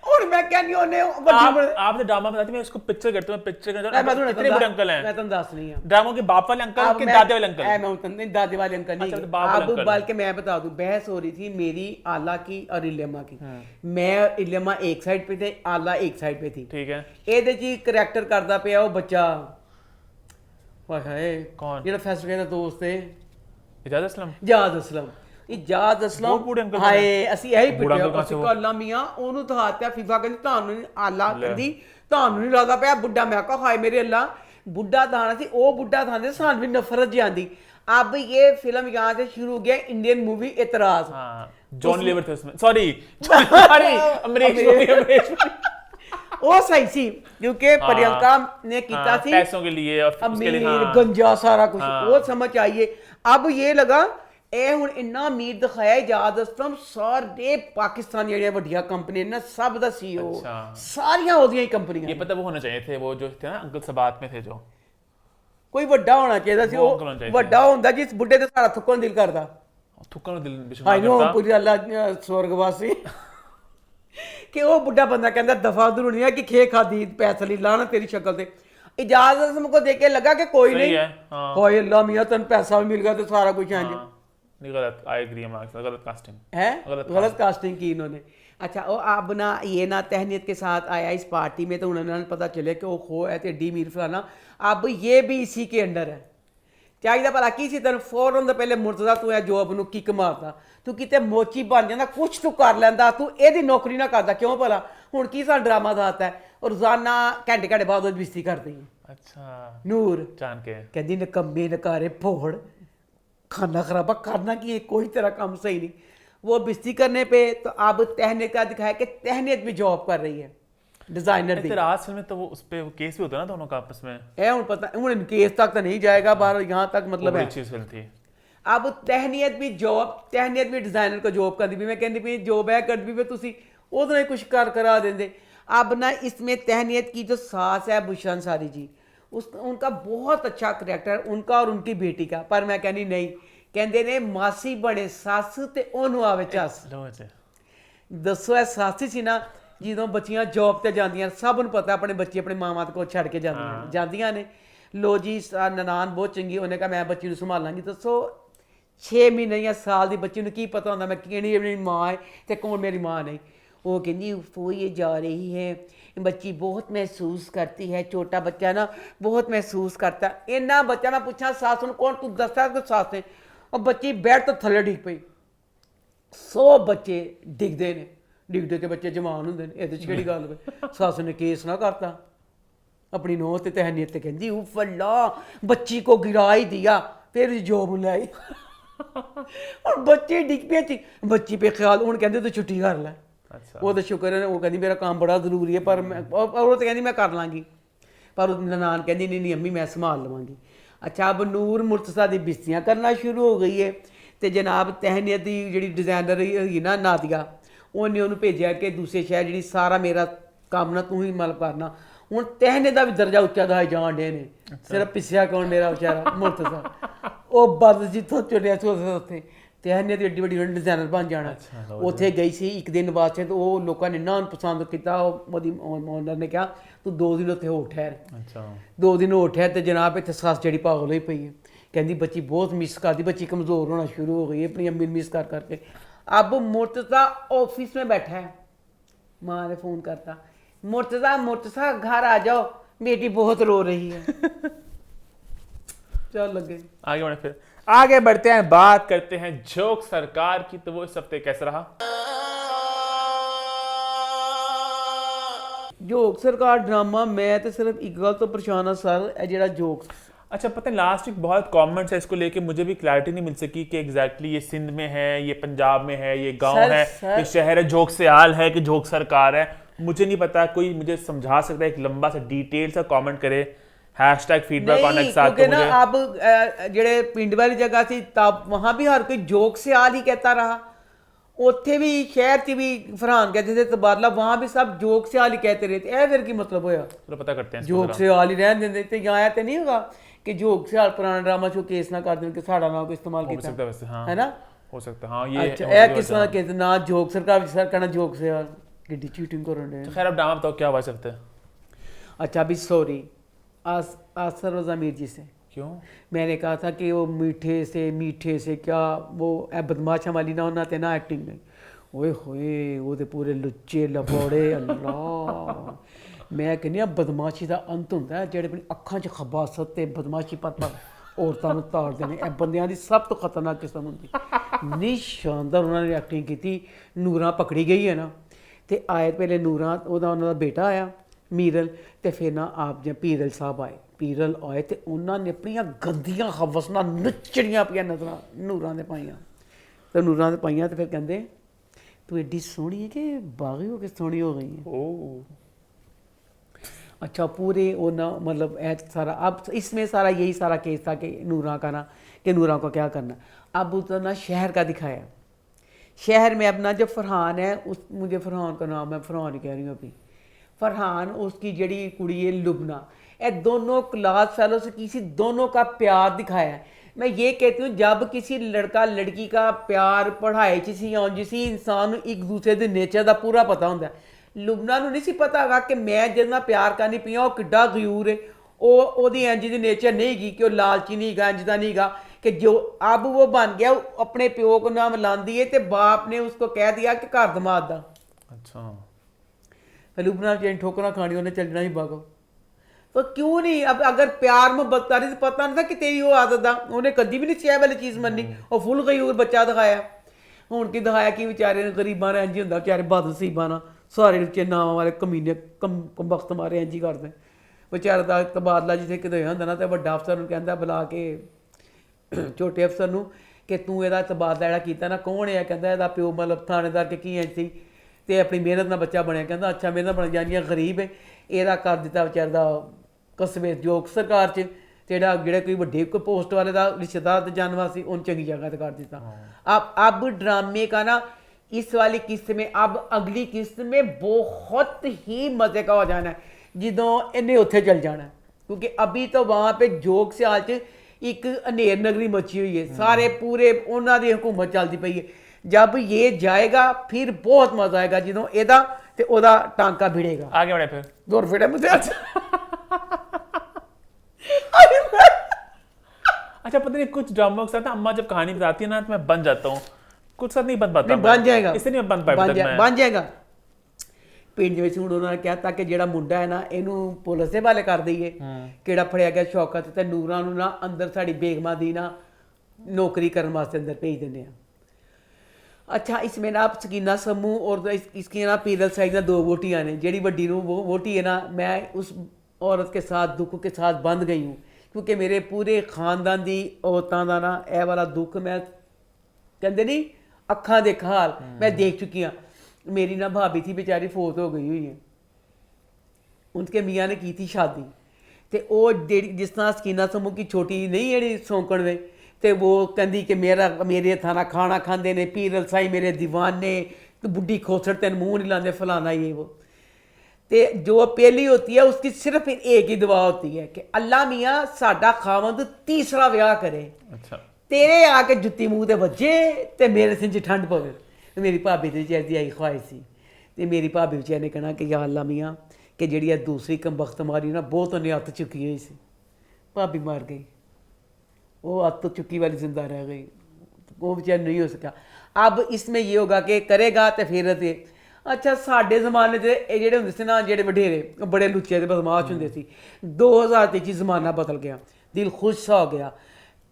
और मैं क्या नहीं होने आपने ड्रामा बताती, मैं उसको पिक्चर करता हूं, पिक्चर करता हूं, कितने बूढ़े अंकल हैं? मैं तुम दस नहीं है ड्रामों के बाप वाले अंकल के दादे वाले अंकल? मैं उतने दादे वाले अंकल नहीं, अच्छा, बाप वाले अब अंकल। बल्कि मैं बता दूं, बहस हो रही थी मेरी आला की और इलेमा की, मैं इलेमा एक साइड पे थे, आला एक साइड पे थी। ठीक है, ਇਹਦੇ ਜੀ ਕਰੈਕਟਰ ਕਰਦਾ ਪਿਆ ਉਹ ਬੱਚਾ, ਵਾਹ ਹਾਏ कौन? ਜਿਹੜਾ ਫੈਸਲੇ ਦਾ ਦੋਸਤ ਹੈ इजाज़त असलम? ਇਜਾਜ਼ ਅਸਲਮ, ਇਜਾਜ਼ ਅਸਲਮ ਬਹੁਤ ਬੁੜੇ ਅੰਕਲ ਹਾਏ ਅਸੀਂ ਇਹੀ ਬੁੜਾ ਪਿੱਟਿਆ ਅੰਕਲ ਉਸ ਕੱਲਾ ਮੀਆਂ, ਉਹਨੂੰ ਦਿਖਾਤਿਆ ਫੀਫਾ ਕਹਿੰਦੀ ਤੁਹਾਨੂੰ ਨੀ, ਆਲਾ ਕਹਿੰਦੀ ਤੁਹਾਨੂੰ ਨਹੀਂ ਲੱਗਦਾ ਪਿਆ ਬੁੱਢਾ, ਮੈਂ ਕਹਾ ਹਾਏ ਮੇਰੇ ਅੱਲਾ बुढ़ा थाना थी, वो बुढ़ा थाने से भी नफरत जी आती। अब ये फिल्म यहाँ से शुरू हो गया इंडियन मूवी एतराज, जॉन लीवर थे उसमें, सॉरी अमरीश ਉਹ ਸਹੀ ਸੀ ਕਿਉਂਕਿ ਪ੍ਰਿयंका ने कीता सी पैसों के लिए और उसके लिए अमीर गंजा सारा कुछ वो समझ आइए अब ये लगा ਇਹ ਹੁਣ ਇੰਨਾ ਅਮੀਰ ਦਿਖਾਇਆ ਇਜਾਜ਼ ਅਸਲਮ ਸਾਰੇ ਪਾਕਿਸਤਾਨ ਜਿਹੜੀਆਂ ਵੱਡੀਆਂ ਕੰਪਨੀਆਂ ਨੇ ਸਭ ਦਾ ਸੀਈਓ ਸਾਰੀਆਂ ਉਹਦੀਆਂ ਹੀ ਕੰਪਨੀਆਂ ये पता वो होने चाहिए थे वो जो थे ना अंकल सबात में थे जो ਕੋਈ ਵੱਡਾ ਹੋਣਾ ਚਾਹੀਦਾ ਸੀ ਉਹ ਵੱਡਾ ਹੁੰਦਾ ਜਿਸ ਬੁੱਢੇ ਤੇ ਸਾਰਾ ਥੁੱਕਣ ਦਿਲ ਕਰਦਾ थुक्कन दिल बिशुमार ਹਾਈ ਨੋ करता ਪੂਰੀ ਅੱਲਾ ਸਵਰਗਵਾਸੀ ਕਿ ਉਹ ਬੁੱਢਾ ਬੰਦਾ ਕਹਿੰਦਾ ਦਫਾ ਦੁਨੀ ਹੈ ਕਿ ਖੇ ਖਾਦੀ ਪੈਸੇ ਲਈ ਲਾਣਾ ਤੇਰੀ ਸ਼ਕਲ ਤੇ ਇਜਾਜ਼ ਅਸਲਮ ਕੋ ਦੇਖ ਕੇ ਲੱਗਾ ਕਿ ਕੋਈ सही ਨਹੀਂ है हाँ ਕੋਈ ਅੱਲਾ ਮੀਆਂ ਤੈਨੂੰ ਪੈਸਾ ਵੀ ਮਿਲ ਗਿਆ ਤੇ ਸਾਰਾ ਕੁਝ ਇੰਜ नहीं गलत आई एग्री मार्क्स गलत कास्टिंग है गलत कास्टिंग की इन्होंने अच्छा वो अब ना ये ना तहनीत के साथ आया इस पार्टी में तो उन्होंने पता चले कि वो खो है तो डी मीर फलाना अब ये भी इसी के अंडर है चाहिए भला किसी तरह फौरन तो पहले मुर्तजा तू है जॉब ਨੂੰ ਕਿੱਕ ਮਾਰਦਾ ਤੂੰ ਕਿਤੇ ਮੋਚੀ ਬਣ ਜਾਂਦਾ ਕੁਛ ਤੂੰ ਕਰ ਲੈਂਦਾ ਤੂੰ ਇਹਦੀ ਨੌਕਰੀ ਨਾ ਕਰਦਾ ਕਿਉਂ ਭਲਾ ਹੁਣ ਕੀ ਸਾਡਾ ਡਰਾਮਾ ਦਾਤਾ ਹੈ ਔਰ ਰੋਜ਼ਾਨਾ ਘੰਟੇ ਘੰਟੇ ਬਾਅਦ ਉਹ ਬਿਸਤੀ ਕਰਦੀ ਹੈ अच्छा ਨੂਰ जान के ਕਹਿੰਦੀ ਨਕੰਮੇ ਨਕਾਰੇ ਭੋੜ खाना खराबा करना की है कोई तरह काम सही नहीं वो बिस्ती करने पे तो अब तहनीत का दिखाया कि तहनीत भी जॉब कर रही है डिजाइनर दी तेरा आज फिल्म में तो वो उस पे वो केस भी होता है ना दोनों का आपस में ए हुन पता हुन केस तक तो नहीं जाएगा बाहर यहाँ तक मतलब है बड़ी चीज फिल्म थी अब तहनीत भी जॉब तहनीत भी डिजाइनर को जॉब करती भी मैं कहती भी जॉब है करती भी तुसी उधर ही कुछ कर करा देंगे अब ना इसमें तहनीत की जो सास है बुशान सारी जी उनका बहुत अच्छा करैक्टर उनका और उनकी बेटी का पर मैं कहनी नहीं कहते ने मासी बने सस ते ओनू आवे चस दसो ਇਹ ਸਾਸੀ ਸੀ ਨਾ ਜਦੋਂ ਬੱਚੀਆਂ ਜੌਬ ਤੇ ਜਾਂਦੀਆਂ ਸਭ ਨੂੰ ਪਤਾ ਆਪਣੇ ਬੱਚੇ ਆਪਣੇ ਮਾਂ-ਬਾਪ ਕੋਲ ਛੱਡ ਕੇ ਜਾਂਦੀਆਂ ਨੇ ਲੋ ਜੀ ਨਨਾਨ ਬਹੁਤ ਚੰਗੀ ਉਹਨੇ ਕਹਾ ਮੈਂ ਬੱਚੀ ਨੂੰ ਸੰਭਾਲਾਂਗੀ ਦੱਸੋ 6 ਮਹੀਨੇ ਜਾਂ ਸਾਲ ਦੀ ਬੱਚੀ ਨੂੰ ਕੀ ਪਤਾ ਹੁੰਦਾ ਮੈਂ ਕਿਹੜੀ ਮੇਰੀ ਮਾਂ ਹੈ ਤੇ ਕੌਣ ਮੇਰੀ ਮਾਂ ਨਹੀਂ वो कहती वो ये जा रही है बच्ची बहुत महसूस करती है छोटा बच्चा ना बहुत महसूस करता है इन्ना बच्चा मैं पूछा सास ਨੂੰ कौन तू दसदा कि सास ने और बच्ची बैठ तो थले डिग पई 100 ਬੱਚੇ ਡਿੱਗਦੇ ਨੇ ਡਿੱਗਦੇ ਕੇ ਬੱਚੇ ਜਵਾਨ ਹੁੰਦੇ ਨੇ ਇਹਦੇ ਚ ਕਿਹੜੀ ਗੱਲ ਵੇ ਸਾਸ ਨੇ ਕੇਸ ਨਾ ਕਰਤਾ अपनी नौह ते तहनीत ते कहंदी उफ अल्लाह बच्ची को गिरा ही दिया फिर जॉब ले आई और बच्चे डिग पे थी बच्ची पे ख्याल हुन कहंदे तू छुट्टी कर ले अच्छा वो तो शुक्र है वो कहती मेरा काम बड़ा जरूरी है पर मैं और वो तो कहती मैं कर लाँगी पर ननान कहती नहीं नहीं अम्मी मैं संभाल लवांगी अच्छा अब नूर मुर्तज़ा दी बिस्तियाँ करना शुरू हो गई है तो जनाब तहनीत दी जिहड़ी डिजाइनर है ना नादिया उन्हें उन्होंने भेजा कि दूसरे शहर जी सारा मेरा काम ना तू ही मतलब करना हूँ तहनीत का भी दर्जा उच्चा दहाई जान डे ने सिर्फ पिछया कौन मेरा बेचारा मुर्तज़ा वो बद जितों चुनिया से उत्थे तहनीत एड्डी वड्डी डिजाइनर बन जाना उत्थे गई सी एक दिन वास्ते तो वो लोगों ने इन्ना पसंद किया ओनर ने कहा तू 2 दिन उत्थे हो ठहर अच्छा 2 दिन हो ठहर तो जनाब इतने सस जी पागल हुई पई है कहती बच्ची बहुत मिस करती बच्ची कमज़ोर होना शुरू हो गई है अपनी अम्मी मिस कर करके अब मुर्तज़ा ऑफिस में बैठा है माँ ने फ़ोन करता मुर्तज़ा घर आ जाओ बेटी बहुत रो रही है चल लग गए आगे बढ़े फिर आगे बढ़ते हैं बात करते हैं जोक सरकार की तो वो इस हफ्ते कैसा रहा जोक सरकार ड्रामा मैं तो सिर्फ एक गल तो परेशान हाँ सर जेड़ा जोक अच्छा पता है लास्ट वीक बहुत कमेंट्स है इसको लेके मुझे भी क्लैरिटी नहीं मिल सकी कि एग्जैक्टली ये सिंध में है ये पंजाब में है ये गांव है ये शहर है जोक सयाल है कि जोक सरकार है मुझे नहीं पता कोई मुझे समझा सकता है एक लंबा सा डिटेल सा कमेंट करे #feedback on X साथ क्योंकि ना अब जेड़े पिंड वाली जगह थी तब वहाँ भी हर कोई जोक सयाल ही कहता रहा उत्थे भी शहर च भी फरहान कहते थे तबादला वहाँ भी सब जोक सयाल ही कहते रहते ए फिर की मतलब होया तो पता करते हैं जोक सयाल ही रहने देते तो यहाँ तो नहीं होगा कि जोक सयाल पुराना ड्रामा शो केस ना कर दें कि साड़ा ना को इस्तेमाल हो सकता है वैसे हाँ है ना हो सकता है हाँ ये अच्छा ए किस तरह कहते ना जोक सरकार सर कहना जोक सयाल किड्डी चीटिंग कर रहे हैं खैर अब ड्रामा बताओ क्या हुआ सकता है अच्छा अभी सॉरी आसर रोज़ा मीर जी से क्यों मैंने कहा था कि वो मीठे से क्या वो बदमाशा वाली ना होना ते ना एक्टिंग में ओए होए वो तो पूरे लुच्चे लपौड़े अल्लाह मैं कहनी बदमाशी का अंत होंदा है जेह्ड़े अपनी अखां च खबासत ते बदमाशी पत औरतां नूं ताड़दे ने बंदियां दी सब तो खतरनाक किस्म हुंदी नी शानदार उन्होंने एक्टिंग की नूरां पकड़ी गई है ना तो आए पहले नूरां ओहदा उन्हां दा बेटा आया मीरल तो फिर ना आप जो पीरल साहब आए पीरल आए तो उन्होंने अपनिया गंदियां हवसना नचड़ियां पिया नजर नूरां दे पाइयां तो नूरां दे पाइयां तो फिर कहते तू एड्डी सोहनी है कि बागी हो के सोहनी हो गई है अच्छा पूरे वो ना मतलब सारा अब इसमें सारा यही सारा केस था कि नूरा का ना कि नूरा को क्या करना। अब उधर ना शहर का दिखाया, शहर में अपना जो फरहान है उस मुझे फरहान का नाम है, फरहान ही कह रही हूँ अभी, फरहान उसकी जड़ी कुड़ी है लुबना, ये दोनों क्लास फेलो से किसी दोनों का प्यार दिखाया है। मैं ये कहती हूँ जब किसी लड़का लड़की का प्यार पढ़ाई किसी या जिसी इंसान एक दूसरे के नेचर का पूरा पता होंगे। लुबना नहीं सी पता है कि मैं जिस नाल प्यार करनी पिया वो किड्डा गयूर है, ओदी इंज दी नेचर नहीं गी कि वो लालची नहीं गा इंज दा नहीं गा कि जो अब वो बन गया अपने प्यो को नाम लांदी है तो बाप ने उसको कह दिया कि घर दमाद दा। अच्छा लुबना चेन ठोकरा खानी उन्हें चलना ही भागो। तो क्यों नहीं अब अगर प्यार मोहब्बत करी तो पता नहीं था कि तेरी वो आदत दा उन्हें कभी भी नहीं सिया वाली चीज़ मननी और फुल गयूर बच्चा दिखाया। हूँ कि दिखाया कि बेचारे गरीबां ने इंज होंदा बेचारे बदनसीबां ना सारे उच्चे नावां वाले कमीने कम वक्त मारे इंज ही करते बेचारे का तबादला जिसे किते होया होंदा ना तो वड्डा अफसर नूं कहंदा बुला के छोटे अफसर नूं कि तूं इहदा तबादला जिहड़ा कीता ना कौन है, कहंदा इहदा प्यो मतलब थानेदार के की इंज सी ते अपनी मेहनत नाल बच्चा बनया। कहंदा अच्छा मेहनत बन जानियां गरीब है इहदा कर दिता बेचारे दा कस्बे जोग सरकार च जेड़ा जेड़ा कोई वड्डे कोई पोस्ट वाले का रिश्तेदार जानवर सी उन चंगी जगह ते कर दिता। अब ड्रामे का ना इस वाली किस्त में अब अगली किस्त में बहुत ही मजे का हो जाना है जिदों इन्हें उत्थे चल जाना है, क्योंकि अभी तो वहाँ पे जोग सियाल च एक अनेर नगरी मची हुई है, सारे पूरे उन्होंने हुकूमत चलती पई है। जब ये जाएगा फिर बहुत मजा आएगा जिदों एदा ते ओदा टांका भिड़ेगा। आगे बढ़े फिर जोर फिरे मुझे अच्छा पता नहीं कुछ ड्रामा के साथ ना अम्मा जब कहानी बताती है ना तो मैं बन जाता हूँ, कुछ साथ नहीं बन पाता। नहीं बन जाएगा, इससे नहीं बन पाया बन जाएगा। पिंड में ਹੁਣ ਉਹਨਾਂ ਨੇ ਕਹਿਤਾ ਕਿ ਜਿਹੜਾ ਮੁੰਡਾ ਹੈ ਨਾ ਇਹਨੂੰ ਪੁਲਿਸ ਦੇ ਹਵਾਲੇ ਕਰ ਦਈਏ, ਕਿਹੜਾ ਫੜਿਆ ਗਿਆ ਸ਼ੌਕਤ ਤੇ ਨੂਰਾਂ ਨੂੰ ਨਾ ਅੰਦਰ ਸਾਡੀ ਬੇਗਮਾਂ ਦੀ ਨਾ नौकरी करने वास्ते अंदर भेज देने। अच्छा इसमें ना आप सकीना समूह और इसकी ना पीरल साइड ना दो वोटियाँ ने, जेड़ी वड्डी नूं वो वोटी है ना मैं उस औरत के साथ दुख के साथ बंध गई हूँ, क्योंकि मेरे पूरे खानदान दी औरतां दा ना यह वाला दुख मैं कहते नहीं अखा देखा हाल मैं देख चुकी हाँ। मेरी ना भाभी थी बेचारी फौत हो गई हुई है, उनके मियाँ ने की थी शादी तो वो जिस तरह सकीना समूह की छोटी नहीं जेड़ी सौंकण वे तो वो कहती कि मेरे थाना खाना खाते ने पीरल साई मेरे दीवाने तो बुढ़ी खोसड़ तेन मुँह नहीं लाते फलाना ये वो। तो जो पहली होती है उसकी सिर्फ एक ही दुआ होती है कि अल्लाह मियाँ साडा खावंद तीसरा ब्याह करे। अच्छा तेरे आके जुत्ती मूँह ते बजे तो मेरे सिर च ठंड पवे। मेरी भाभी तो बेचारी दी आई ख्वाहिश सी तो मेरी भाभी बेचारी ने कहना कि या अल्लाह मियाँ कि जी दूसरी कम वक्त मारी ना बहुत उन्हें हत्थ चुकी हुई सी, भाभी मार गई वो हत्थ चुकी वाली जिंदा रह गई, वो बेचारा नहीं हो सका। अब इसमें ये होगा कि करेगा तो फिर ते अच्छा साढ़े जमाने से ये जेडे होंदे सी ना जेडे वडेरे बड़े लुच्चे ते बदमाश होंदे सी, 2023 जमाना बदल गया, दिल खुश सा हो गया।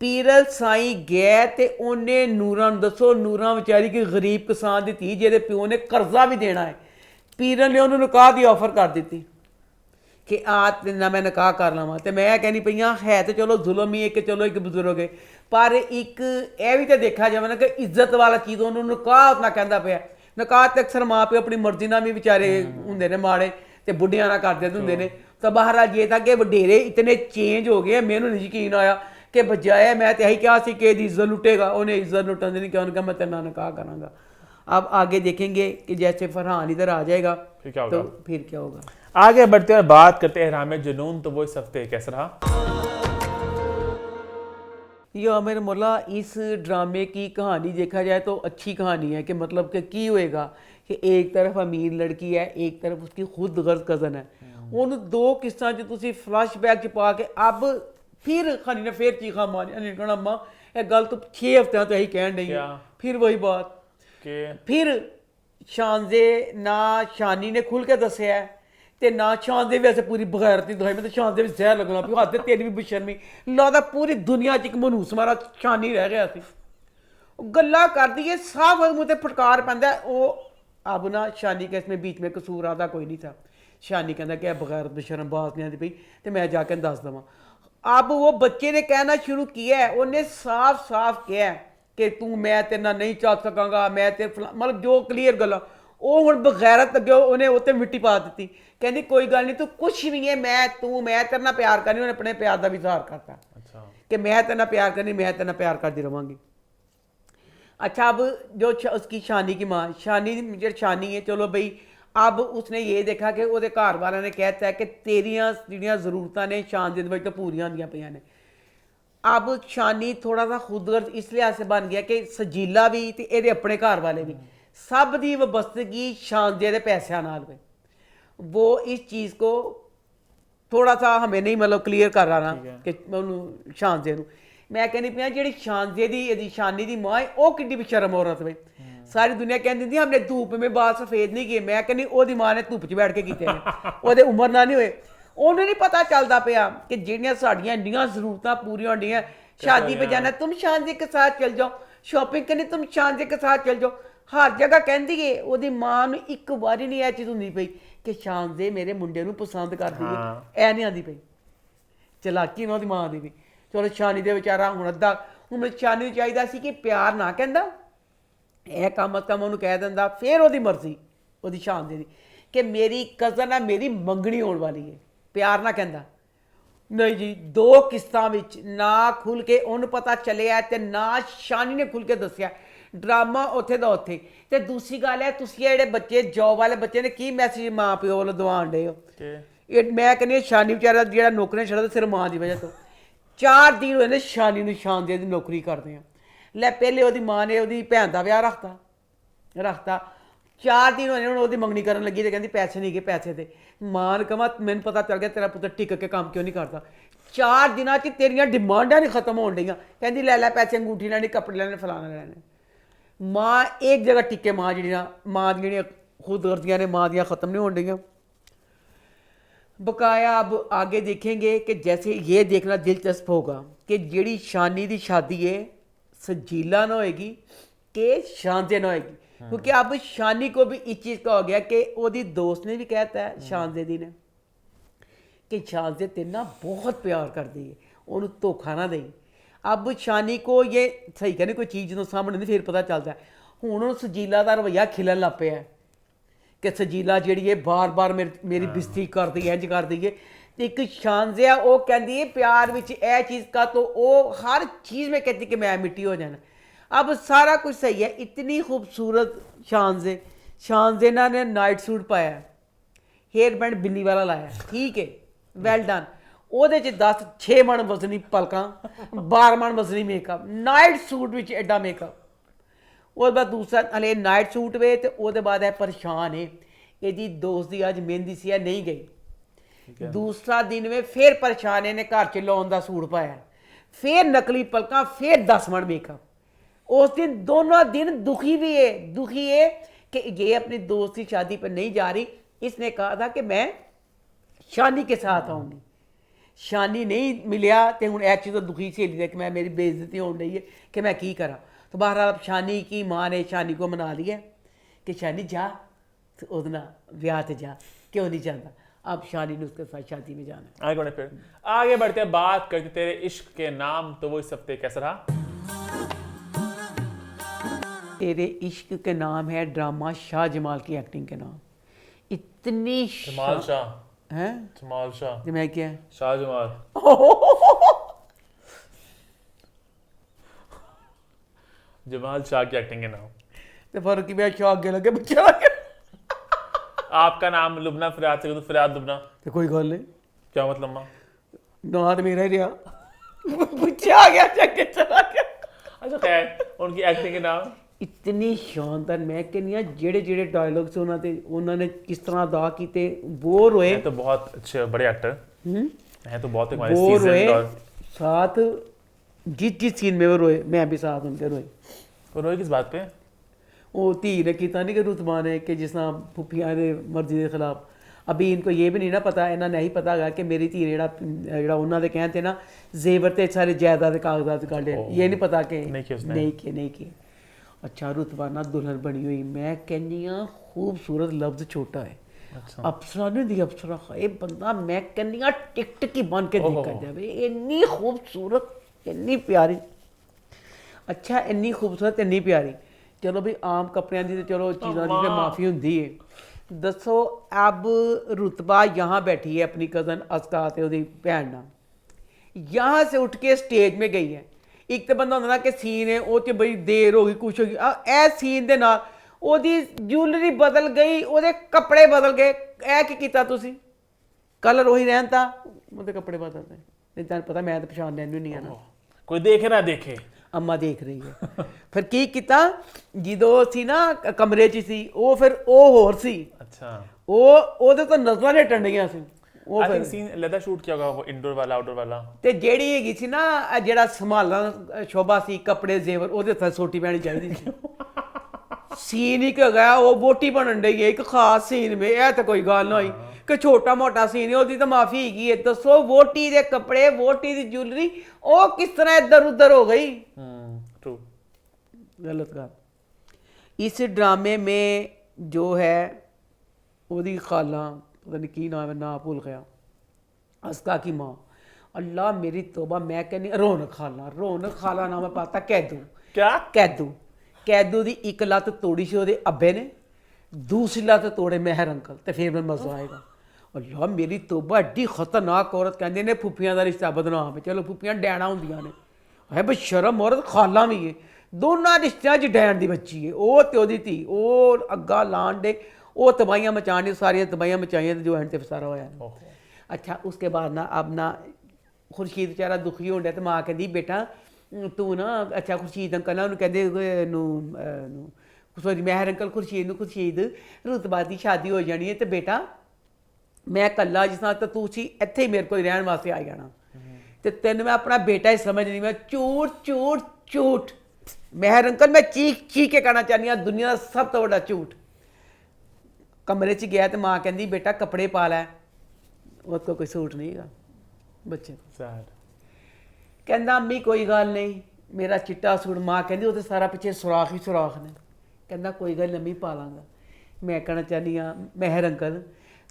पीरल साई गया तो उन्हें नूरां दसो नूरां बेचारी की गरीब किसान दी धी जेदे प्यो ने कर्जा भी देना है, पीरल ने उन्होंने निकाह दी ऑफर कर दी कि ना मैं निकाह कर लवां। तो मैं कहनी पई है तो चलो जुल्म ही है कि चलो एक बुजुर्ग है, पर एक यह भी तो देखा जाए ना कि इज्जत वाला चीज़ उन्होंने निकाह अपना कहता पाया। निकाह तो अक्सर माँ प्यो अपनी मर्जी ना भी बेचारे होंगे ने माड़े तो बुढ़िया ना करते होंगे ने। तो बहरहाल ये था कि वडेरे इतने चेंज हो गए, मैनू नहीं यकीन आया कि बजाय मैं तो यही क्या सी कि इज्जत लुटेगा, उन्हें इज्जत लुटन नहीं, क्या उन्होंने कहा मैं तेरे नाल निकाह करांगा। अब आगे देखेंगे कि जैसे फरहान इधर आ जाएगा तो फिर क्या होगा। आगे बढ़ते हैं और बात करते हैं इहराम जुनून, तो वो इस हफ्ते कैसा रहा? या मेरे मौला इस ड्रामे की कहानी देखा जाए तो अच्छी कहानी है कि मतलब कि की होएगा कि एक तरफ अमीर लड़की है एक तरफ उसकी खुद गर्ज कज़न है, उन दो किस्सा च तुसी फ्लैशबैक च पा के अब फिर खानी ने फिर चीखा मारी कहना अम्मा यह गल तो 6 हफ्ते तो यही कहन रही है, फिर वही बात फिर शानजे ना शानी ने खुल के दसिया है ते ना शानजे वैसे पूरी बगैरती दवाई में तो शानजे भी जहर लगना भी हद तेरी भी बेशर्मी लगता पूरी दुनिया च एक मनूस मारा शानी रह गया सी। गल्ला कर दी साफ मुँह ते फटकार पैंदा वो अब ना शानी के इसमें बीच में कसूर आदा कोई नहीं था। शानी कहता कि बगैर बेशर्म बात नहीं आती पई तो मैं जाके दस देवां। अब वो बच्चे ने कहना शुरू किया है, उन्हें साफ साफ किया है कि तू मैं तेरे नाल नहीं चल सकांगा, मैं तेरे मतलब जो क्लीयर गल्लां ਉਹ ਹੁਣ ਬਗੈਰਤ ਅੱਗੇ ਉਹਨੇ ਉੱਤੇ ਮਿੱਟੀ ਪਾ ਦਿੱਤੀ, ਕਹਿੰਦੀ ਕੋਈ ਗੱਲ ਨਹੀਂ ਤੂੰ ਕੁਛ ਵੀ ਹੈ, ਮੈਂ ਤੇਰੇ ਨਾਲ ਪਿਆਰ ਕਰਨੀ। ਉਹਨੇ ਆਪਣੇ ਪਿਆਰ ਦਾ ਵੀ ਇਜ਼ਹਾਰ ਕਰਤਾ अच्छा कि मैं तेरे प्यार करनी, मैं तेरे प्यार करती रहूँगी। अच्छा अब जो उसकी शानी की माँ, शानी जो शानी है, चलो भाई अब उसने ये देखा कि वो घर वालों ने कहता है कि तेरिया जिहड़ियां जरूरतां ने शान दे विच पूरियां होंदियां पईयां ने। अब शानी थोड़ा सा खुदगर्ज इस लिहाज से बन गया कि सजीला भी ते इहदे अपने घर वाले भी सब दी वबस्तगी शानजे दे पैसों नाल वे। वो इस चीज़ को थोड़ा सा हमें नहीं मतलब क्लीयर कर रहा ना कि उन्होंने शानजे नूं मैं कहनी पिया जी शानजे दी यदि शानी दी माँ है वो किड्डी बेशर्म औरत वे। सारी दुनिया कहती थी हमने धूप में बाल सफेद नहीं किए, मैं कहनी ओदी माँ ने धूप च बैठ के कीते ने, ओदे उम्र ना नहीं हुए। उन्हें नहीं पता चलता पाया कि जिहड़ियां साडियां इंनियां जरूरतां पूरियां होंदियां, शादी पे जाना तुम शानजे के साथ चल जाओ, शॉपिंग करनी तुम शानजे के साथ चल जाओ, हर जगह कहती है। ओदी माँ नूं एक बारी नहीं यह चीज़ हुंदी पई कि शानजे मेरे मुंडे नूं पसंद करदी है, ऐ नहीं आंदी पई। चलाकी ना ओदी माँ दी भी। चलो शानी दे बेचारा हुण अद्धा हुण शानी नूं चाहीदा सी कि प्यार ना कहंदा, ਇਹ कम अज कम ਉਹਨੂੰ ਕਹਿ ਦਿੰਦਾ, ਫਿਰ ਉਹਦੀ ਮਰਜ਼ੀ ਉਹਦੀ शानजे ਦੀ कि मेरी कज़न है मेरी मंगनी होने वाली है, प्यार ना कहता। नहीं जी, 2 किस्तां विच ना खुल के उन्हें पता चलिया ते ना शानी ने खुल के दसिया, ड्रामा उत्थे दा उत्थे। ते दूसरी गल है तुसीं जेहड़े बच्चे जॉब वाले बच्चे ने की मैसेज माँ प्यो वालों दवान डे हो, मैं कहनी शानी बेचारा जेहड़ा नौकरी छड़ा सिर्फ माँ की वजह तो 4 दिन होए ने शानी नूं शानजे दी नौकरी करदे हैं। ले पहले ਉਹਦੀ माँ ने ਉਹਦੀ भैन ਦਾ ਵਿਆਹ ਰੱਖਤਾ 4 दिन होने ਹੁਣ ਉਹਦੀ ਮੰਗਣੀ ਕਰਨ ਲੱਗੀ ਤੇ ਕਹਿੰਦੀ ਪੈਸੇ ਨਹੀਂ ਗਏ, ਪੈਸੇ ਦੇ ਮਾਂ ਨੇ ਕਹਾ ਮੈਨੂੰ ਪਤਾ ਚੱਲ ਗਿਆ ਤੇਰਾ ਪੁੱਤਰ ਟਿਕ ਕੇ ਕੰਮ ਕਿਉਂ ਨਹੀਂ ਕਰਦਾ, 4 ਦਿਨਾਂ 'ਚ ਤੇਰੀਆਂ ਡਿਮਾਂਡਾਂ ਨਹੀਂ ਖਤਮ ਹੋਣ ਡਈਆਂ। ਕਹਿੰਦੀ ਲੈ ਪੈਸੇ, ਅੰਗੂਠੀ ਲੈਣੀ, ਕੱਪੜੇ ਲੈਣੇ, ਫਲਾਣਾ ਲੈਣੇ। ਮਾਂ ਇੱਕ ਜਗ੍ਹਾ ਟਿੱਕੇ, ਮਾਂ ਜਿਹੜੀਆਂ ਖੁਦਗਰਜ਼ੀਆਂ ਨੇ ਮਾਂ ਦੀਆਂ ਖਤਮ नहीं होਣ डईਆਂ। बकाया अब आगे देखेंगे कि जैसे ये देखना दिलचस्प होगा कि जेड़ी शानी दी शादी है सजीला ना होएगी कि शानजे ना होएगी, क्योंकि अब शानी को भी इस चीज़ का हो गया कि ओदी दोस्त ने भी कहता है शानजे दी ने कि शानजे तेरे ना बहुत प्यार कर दी है, उन्होंने धोखा ना दे। अब शानी को ये सही कहने कोई चीज़ जो सामने नहीं फिर पता चलता है। हुण उन्होंने सजीला का रवैया खिलन लग पिया कि सजीला जी है बार बार मेरी बेइज्जती कर दी है, इंज कर दी है। एक शानजे है वो कहती है प्यार विच ए चीज़ का, तो वो हर चीज़ में कहती कि मैं मिट्टी हो जाना। अब सारा कुछ सही है, इतनी खूबसूरत शानजे ने नाइट सूट पाया, हेयर बैंड बिल्ली वाला लाया, ठीक है, वैल डन। ਉਹਦੇ 'ਚ 6 ਮਣ ਵਜ਼ਨੀ ਪਲਕਾਂ, 12 ਮਣ ਵਜ਼ਨੀ ਮੇਕਅਪ, ਨਾਈਟ सूट ਵਿੱਚ ਐਡਾ ਮੇਕਅਪ। ਉਹਦੇ ਬਾਅਦ ਦੂਸਰਾ ਹਲੇ ਨਾਈਟ सूट ਵੇ ਤੇ ਉਹਦੇ ਬਾਅਦ ਹੈ ਪਰੇਸ਼ਾਨ ਹੈ, ਇਹਦੀ ਦੋਸਤ ਦੀ ਅੱਜ ਮਹਿੰਦੀ ਸੀ ਨਹੀਂ ਗਈ। दूसरा दिन में फिर परेशान ने घर च लौन का सूट पाया, फिर नकली पलका, फिर 10 मण मेकअप। उस दिन दोनों दिन दुखी है कि ये अपनी दोस्त की शादी पर नहीं जा रही। इसने कहा था कि मैं शानी के साथ आऊँगी, शानी नहीं मिलिया तो हूँ ऐ चीज़ तो दुखी सहेली है कि मैं मेरी बेइज्जती हो रही है कि मैं की करा। तो बहरहाल शानी की माँ ने शानी को मना लिया कि शानी जा उदना ब्याह ते जा, क्यों नहीं जाता। अब शानी ने उसके साथ शादी में जाना है। आगे बढ़े, फिर आगे बढ़ते हैं, बात करते तेरे इश्क के नाम। तो वो इस हफ्ते कैसा रहा? तेरे इश्क के नाम है ड्रामा शाह जमाल की एक्टिंग के नाम। इतनी जमाल शाह हैं, जमाल शाह, मैं क्या शाह जमाल जमाल शाह की एक्टिंग के नाम। तो फर्क की शाह आगे लगे बच्चे लगे। आपका नाम लुबना फरियाद से तो फरियाद लुबना, तो कोई गल नहीं, क्या मतलब मां? ना तो मेरा ही रहा, बच्चे आ गया चक्के चला गया। अच्छा खैर, उनकी एक्टिंग के नाम इतनी शानदार, मैं कहनी जेड़े जेड़े डायलॉग्स उन्होंने किस तरह अदा किए, वो रोए। तो बहुत अच्छे बड़े एक्टर हैं, तो बहुत वो रोए साथ, जिस सीन में वो रोए मैं भी साथ उनके रोए। वो रोए किस बात पे? वो धी ने किया नहीं कि रुतबा ने कि जिस तरह फुफिया के मर्जी के खिलाफ। अभी इनको ये भी नहीं ना पता, इन्हें नहीं पता है कि मेरी धी ने जो उन्होंने कहते ना जेवर ते सारे जायदाद कागजात काटे, ये नहीं पता कि नहीं किए। अच्छा रुतबा ना दुल्हन बनी हुई, मैं कहनी खूबसूरत, लफ्ज छोटा है। अफसरा नहीं दी अफसरा है बंदा, मैं कहनी टिक की बन के देखा जाए, इन्नी खूबसूरत, इन्नी प्यारी। अच्छा इन्नी खूबसूरत, इन्नी प्यारी, ਚਲੋ ਵੀ ਆਮ ਕੱਪੜਿਆਂ ਦੀ ਤੇ ਚਲੋ ਚੀਜ਼ਾਂ ਦੀ ਤੇ ਮਾਫੀ ਹੁੰਦੀ ਹੈ। ਦੱਸੋ ਅਬ रुतबा यहाँ बैठी है अपनी कज़न अस्का ਤੇ ਉਹਦੀ ਭੈਣ ਨਾਲ, यहाँ से उठ के स्टेज में गई है। ਇੱਕ ਤਾਂ ਬੰਦਾ ਹੁੰਦਾ ਨਾ ਕਿ ਸੀਨ ਹੈ ਉਹ 'ਚ ਬਈ ਦੇਰ ਹੋ ਗਈ ਕੁਛ ਹੋ ਗਈ, ਇਹ ਸੀਨ ਦੇ ਨਾਲ ਉਹਦੀ ਜੁਐਲਰੀ ਬਦਲ ਗਈ, ਉਹਦੇ ਕੱਪੜੇ ਬਦਲ ਗਏ। ਇਹ ਕੀ ਕੀਤਾ ਤੁਸੀਂ? ਕਲਰ ਉਹੀ ਰਹਿਣ ਤਾਂ ਉਹਦੇ ਕੱਪੜੇ ਬਦਲਦੇ ਨਹੀਂ, ਤੁਹਾਨੂੰ ਪਤਾ ਮੈਂ ਤਾਂ ਪਛਾਣ ਲੈਂਦੀ ਨਹੀਂ ਆ ਨਾ, ਕੋਈ ਦੇਖੇ ਨਾ ਦੇਖੇ, ਅੰਮਾ ਦੇਖ ਰਹੀ ਹੈ। ਫਿਰ ਕੀ ਕੀਤਾ, ਜਦੋਂ ਸੀ ਨਾ ਕਮਰੇ 'ਚ ਸੀ ਉਹ, ਫਿਰ ਉਹ ਹੋਰ ਸੀ, अच्छा ਉਹਦੇ ਤੋਂ ਨਜ਼ਰਾਂ ਨੇ ਟੰਡੀਆਂ ਸੀ ਉਹ। आई थिंक सीन लेदा शूट किया होगा, वो इंडोर वाला आउटडोर वाला। ਤੇ ਜਿਹੜੀ ਹੈਗੀ ਸੀ ਨਾ ਜਿਹੜਾ ਸੰਭਾਲਣ ਸ਼ੋਭਾ ਸੀ ਕੱਪੜੇ ਜ਼ੇਵਰ, ਉਹਦੇ ਉੱਤੇ ਸੋਟੀ ਪੈਣੀ ਚਾਹੀਦੀ ਸੀ। ਸੀਨ ਹੀ ਹੈਗਾ ਉਹ ਵੋਟੀ ਬਣਨ ਡਈ ਹੈ, ਇੱਕ ਖਾਸ ਸੀਨ ਮੇ, ਇਹ ਤਾਂ ਕੋਈ ਗੱਲ ਨਾ ਹੋਈ ਕਿ ਛੋਟਾ ਮੋਟਾ ਸੀਨ ਹੈ, ਉਹਦੀ ਤਾਂ ਮਾਫੀ ਹੈਗੀ ਹੈ। ਦੱਸੋ ਵੋਟੀ ਦੇ ਕੱਪੜੇ, ਵੋਟੀ ਦੀ ਜੁਐਲਰੀ, ਉਹ ਕਿਸ ਤਰ੍ਹਾਂ ਇੱਧਰ ਉੱਧਰ ਹੋ ਗਈ? ट्रू, गलत ਗੱਲ। इस ड्रामे में जो है ਉਹਦੀ ਖਾਲਾ, ਪਤਾ ਨਹੀਂ ਕੀ ਨਾਮ ਹੈ, ਨਾ ਭੁੱਲ ਗਿਆ, अस्का की माँ, अल्लाह मेरी तौबा, मैं कहनी रौनक खाला नाम है पाता कैदू, क्या कैदू ਦੀ ਇੱਕ ਲੱਤ ਤੋੜੀ ਸੀ ਉਹਦੇ ਅੱਬੇ ਨੇ, ਦੂਸਰੀ ਲੱਤ ਤੋੜੇ ਮਹਿਰ ਅੰਕਲ, ਤੇ ਫਿਰ ਮੈਨੂੰ ਮਜ਼ਾ ਆਏਗਾ। ਅੱਲਾਹ ਮੇਰੀ ਤੋਬਾ, ਐਡੀ ਖਤਰਨਾਕ ਔਰਤ। ਕਹਿੰਦੇ ਨੇ ਫੁੱਫੀਆਂ ਦਾ ਰਿਸ਼ਤਾ ਬਦਨਾਮ ਹੈ, ਚਲੋ ਫੁੱਫੀਆਂ ਡੈਣਾ ਹੁੰਦੀਆਂ ਨੇ, ਹੈ ਬਸ਼ਰਮ ਔਰਤ, ਖਾਲਾ ਵੀ ਹੈ, ਦੋਨਾਂ ਰਿਸ਼ਤਿਆਂ 'ਚ ਡੈਣ ਦੀ ਬੱਚੀ ਹੈ ਉਹ ਤੇ ਉਹਦੀ ਧੀ। ਉਹ ਅੱਗਾ ਲਾਣ ਦੇ, ਉਹ ਤਬਾਹੀਆਂ ਮਚਾਉਣ ਦੀ, ਸਾਰੀਆਂ ਤਬਾਹੀਆਂ ਮਚਾਈਆਂ ਤੇ ਜੋ ਐਂਡ ਤੇ ਫਸਾਰਾ ਹੋਇਆ। अच्छा उसके बाद ना अब ना खुर्शीद बेचारा दुखी हो गया, तो माँ कहती बेटा तू ना, अच्छा खुर्शीद अंकल ना, कहते सॉरी महर अंकल खुर्शीद रुतबा की शादी हो जानी है, तो बेटा मैं कला जिस तरह तो तू सी इत्थे ही मेरे को रहने वास्ते आ जाना, तो तेन मैं अपना बेटा ही समझ नहीं, मैं झूठ महर अंकल, मैं चीख के कहना चाहनी हाँ दुनिया का सब तो बड़ा झूठ। कमरे च गया तो माँ कहती बेटा कपड़े पा लै, उसको कोई सूट नहीं गा बच्चे को। कहता अम्मी कोई गल नहीं, मेरा चिट्टा सूट। माँ कहती वो सारा पिछे सुराख ही सुराख ने। कहता कोई गल अम्मी पा लांगा। मैं कहना चाहनी हाँ महर अंकल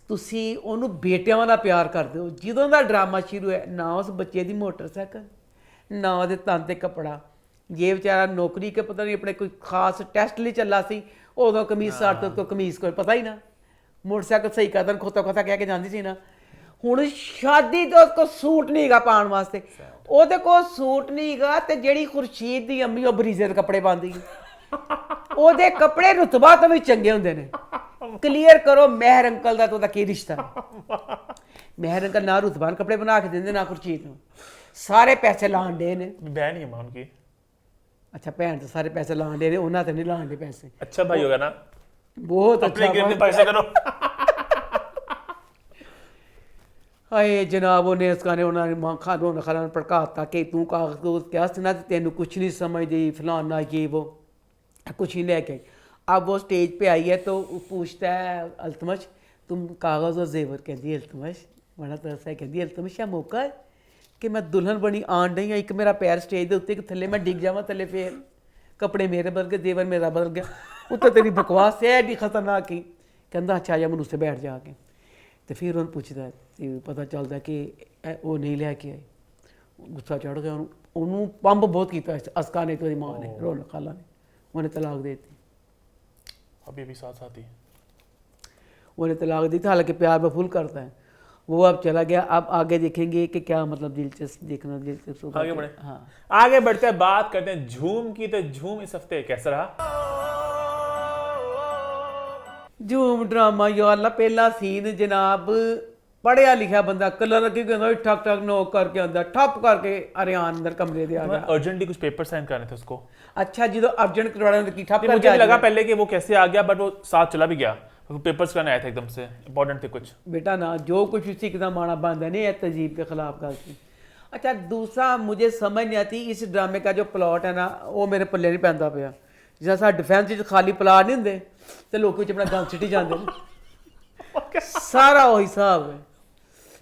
तुसी ओनू बेटियां वाला प्यार करदे हो। जदों दा ड्रामा शुरू है ना उस बच्चे दी मोटरसाइकिल, ना ਉਹਦੇ तन ते कपड़ा, ये बेचारा नौकरी के पता नहीं अपने कोई खास टेस्ट लिए चला सी, उदों कमीज साट तो कमीज कोई पता ही ना, मोटरसाइकिल सही करदन खोता खोता कह के जाती सी ना। ਹੁਣ ਸ਼ਾਦੀ ਤੇ ਉਸਕੋ ਸੂਟ ਨਹੀਂ ਹੈਗਾ ਪਾਉਣ ਵਾਸਤੇ, ਉਹਦੇ ਕੋਲ ਸੂਟ ਨਹੀਂ ਹੈਗਾ, ਤੇ ਜਿਹੜੀ ਖੁਰਸ਼ੀਦ ਦੀ ਅੰਮੀ ਉਹ ਬਰੀਜ਼ੇ ਦੇ ਕੱਪੜੇ ਪਾਉਂਦੀ, ਉਹਦੇ ਕੱਪੜੇ ਰੁਤਬਾ ਤੋਂ ਵੀ ਚੰਗੇ ਹੁੰਦੇ ਨੇ। ਕਲੀਅਰ ਕਰੋ ਮਹਿਰ ਅੰਕਲ ਦਾ ਤੇ ਉਹਦਾ ਕੀ ਰਿਸ਼ਤਾ? ਮਹਿਰ ਅੰਕਲ ਨਾ ਰੁਤਬਾ ਨੂੰ ਕੱਪੜੇ ਬਣਾ ਕੇ ਦਿੰਦੇ ਨਾ ਖੁਰਸ਼ੀਦ ਨੂੰ, ਸਾਰੇ ਪੈਸੇ ਲਾਣ ਦੇ ਨੇ। बहन ही है मां उनकी। अच्छा ਭੈਣ ਤੇ ਸਾਰੇ ਪੈਸੇ ਲਾਣ ਦੇ ਨੇ, ਉਹਨਾਂ ਤੇ ਨਹੀਂ ਲਾਣ ਦੇ ਪੈਸੇ। अच्छा भाई होगा ना, ਬਹੁਤ अपने ਅੱਛਾ गिरने पैसे करो। ਹਾਏ ਜਨਾਬ ਉਹਨੇ ਉਸਕਾ ਨੇ ਉਹਨਾਂ ਨੇ ਮਾਂ ਖਾਨੋਂ ਖਾਨ ਭੜਕਾਤਾ ਕਿ ਤੂੰ ਕਾਗਜ਼ ਕਿਹਾ ਸੀ ਨਾ, ਤੈਨੂੰ ਕੁਛ नहीं समझती फलाना ये वो, कुछ नहीं लेके। अब वो स्टेज पे आई है तो पूछता है अल्तमश तुम कागज़ और जेवर, कहती है अल्तमश बड़ा तरस है, कहती है अल्तमश क्या मौका है कि मैं दुल्हन बनी आन रही हाँ, एक मेरा पैर स्टेज के उत्ते थले मैं डिग जावा थले, फिर कपड़े मेरे बदल गए, जेवर मेरा बदल गया, उत्ते तेरी बकवास है एडी खतरनाक ही। कहता अच्छा जा मैं उससे बैठ जाके, तो फिर उन्होंने पूछता है, पता चलता कि वो नहीं लैके आए, गुस्सा चढ़ गया उन्होंने, पंप बहुत किया अस्का ने तो माँ ने, रौनक खाला ने, उन्हें तलाक दे दी। अभी भी साथ साथ ही उन्हें तलाक दी थी, हालांकि प्यार में फुल करता है वो। अब चला गया, अब आगे देखेंगे कि क्या मतलब दिलचस्प देखना दिलचस्प। आगे बढ़े, हाँ आगे बढ़ते हैं, बात करते हैं झूम की। तो झूम इस हफ्ते कैसा रहा? झूम ड्रामा यार पहला सीन जनाब, पढ़िया लिखा बंदा कलर अगे ठक ठक नोक करके आंदा, ठप करके अरियान अंदर कमरे दे आ गया। अर्जेंटली कुछ पेपर साइन करने थे उसको। अच्छा जो अर्जेंट करवाने की ठप मुझे भी लगा पहले कि वो कैसे आ गया, बट वो साथ चला भी गया, पेपर्स करने आया था एकदम से, इंपॉर्टेंट थे कुछ। बेटा ना जो कुछ उसी का माना बांधा नहीं है, तहजीब के खिलाफ गल थी। अच्छा दूसरा मुझे समझ नहीं आती इस ड्रामे का जो प्लॉट है ना, वो मेरे पल्ले नहीं पैंदा पिया। जिस सा डिफेंस खाली प्लाट नहीं होंगे तो लोग अपना गन सिटी जाते हैं, सारा वही हिसाब है।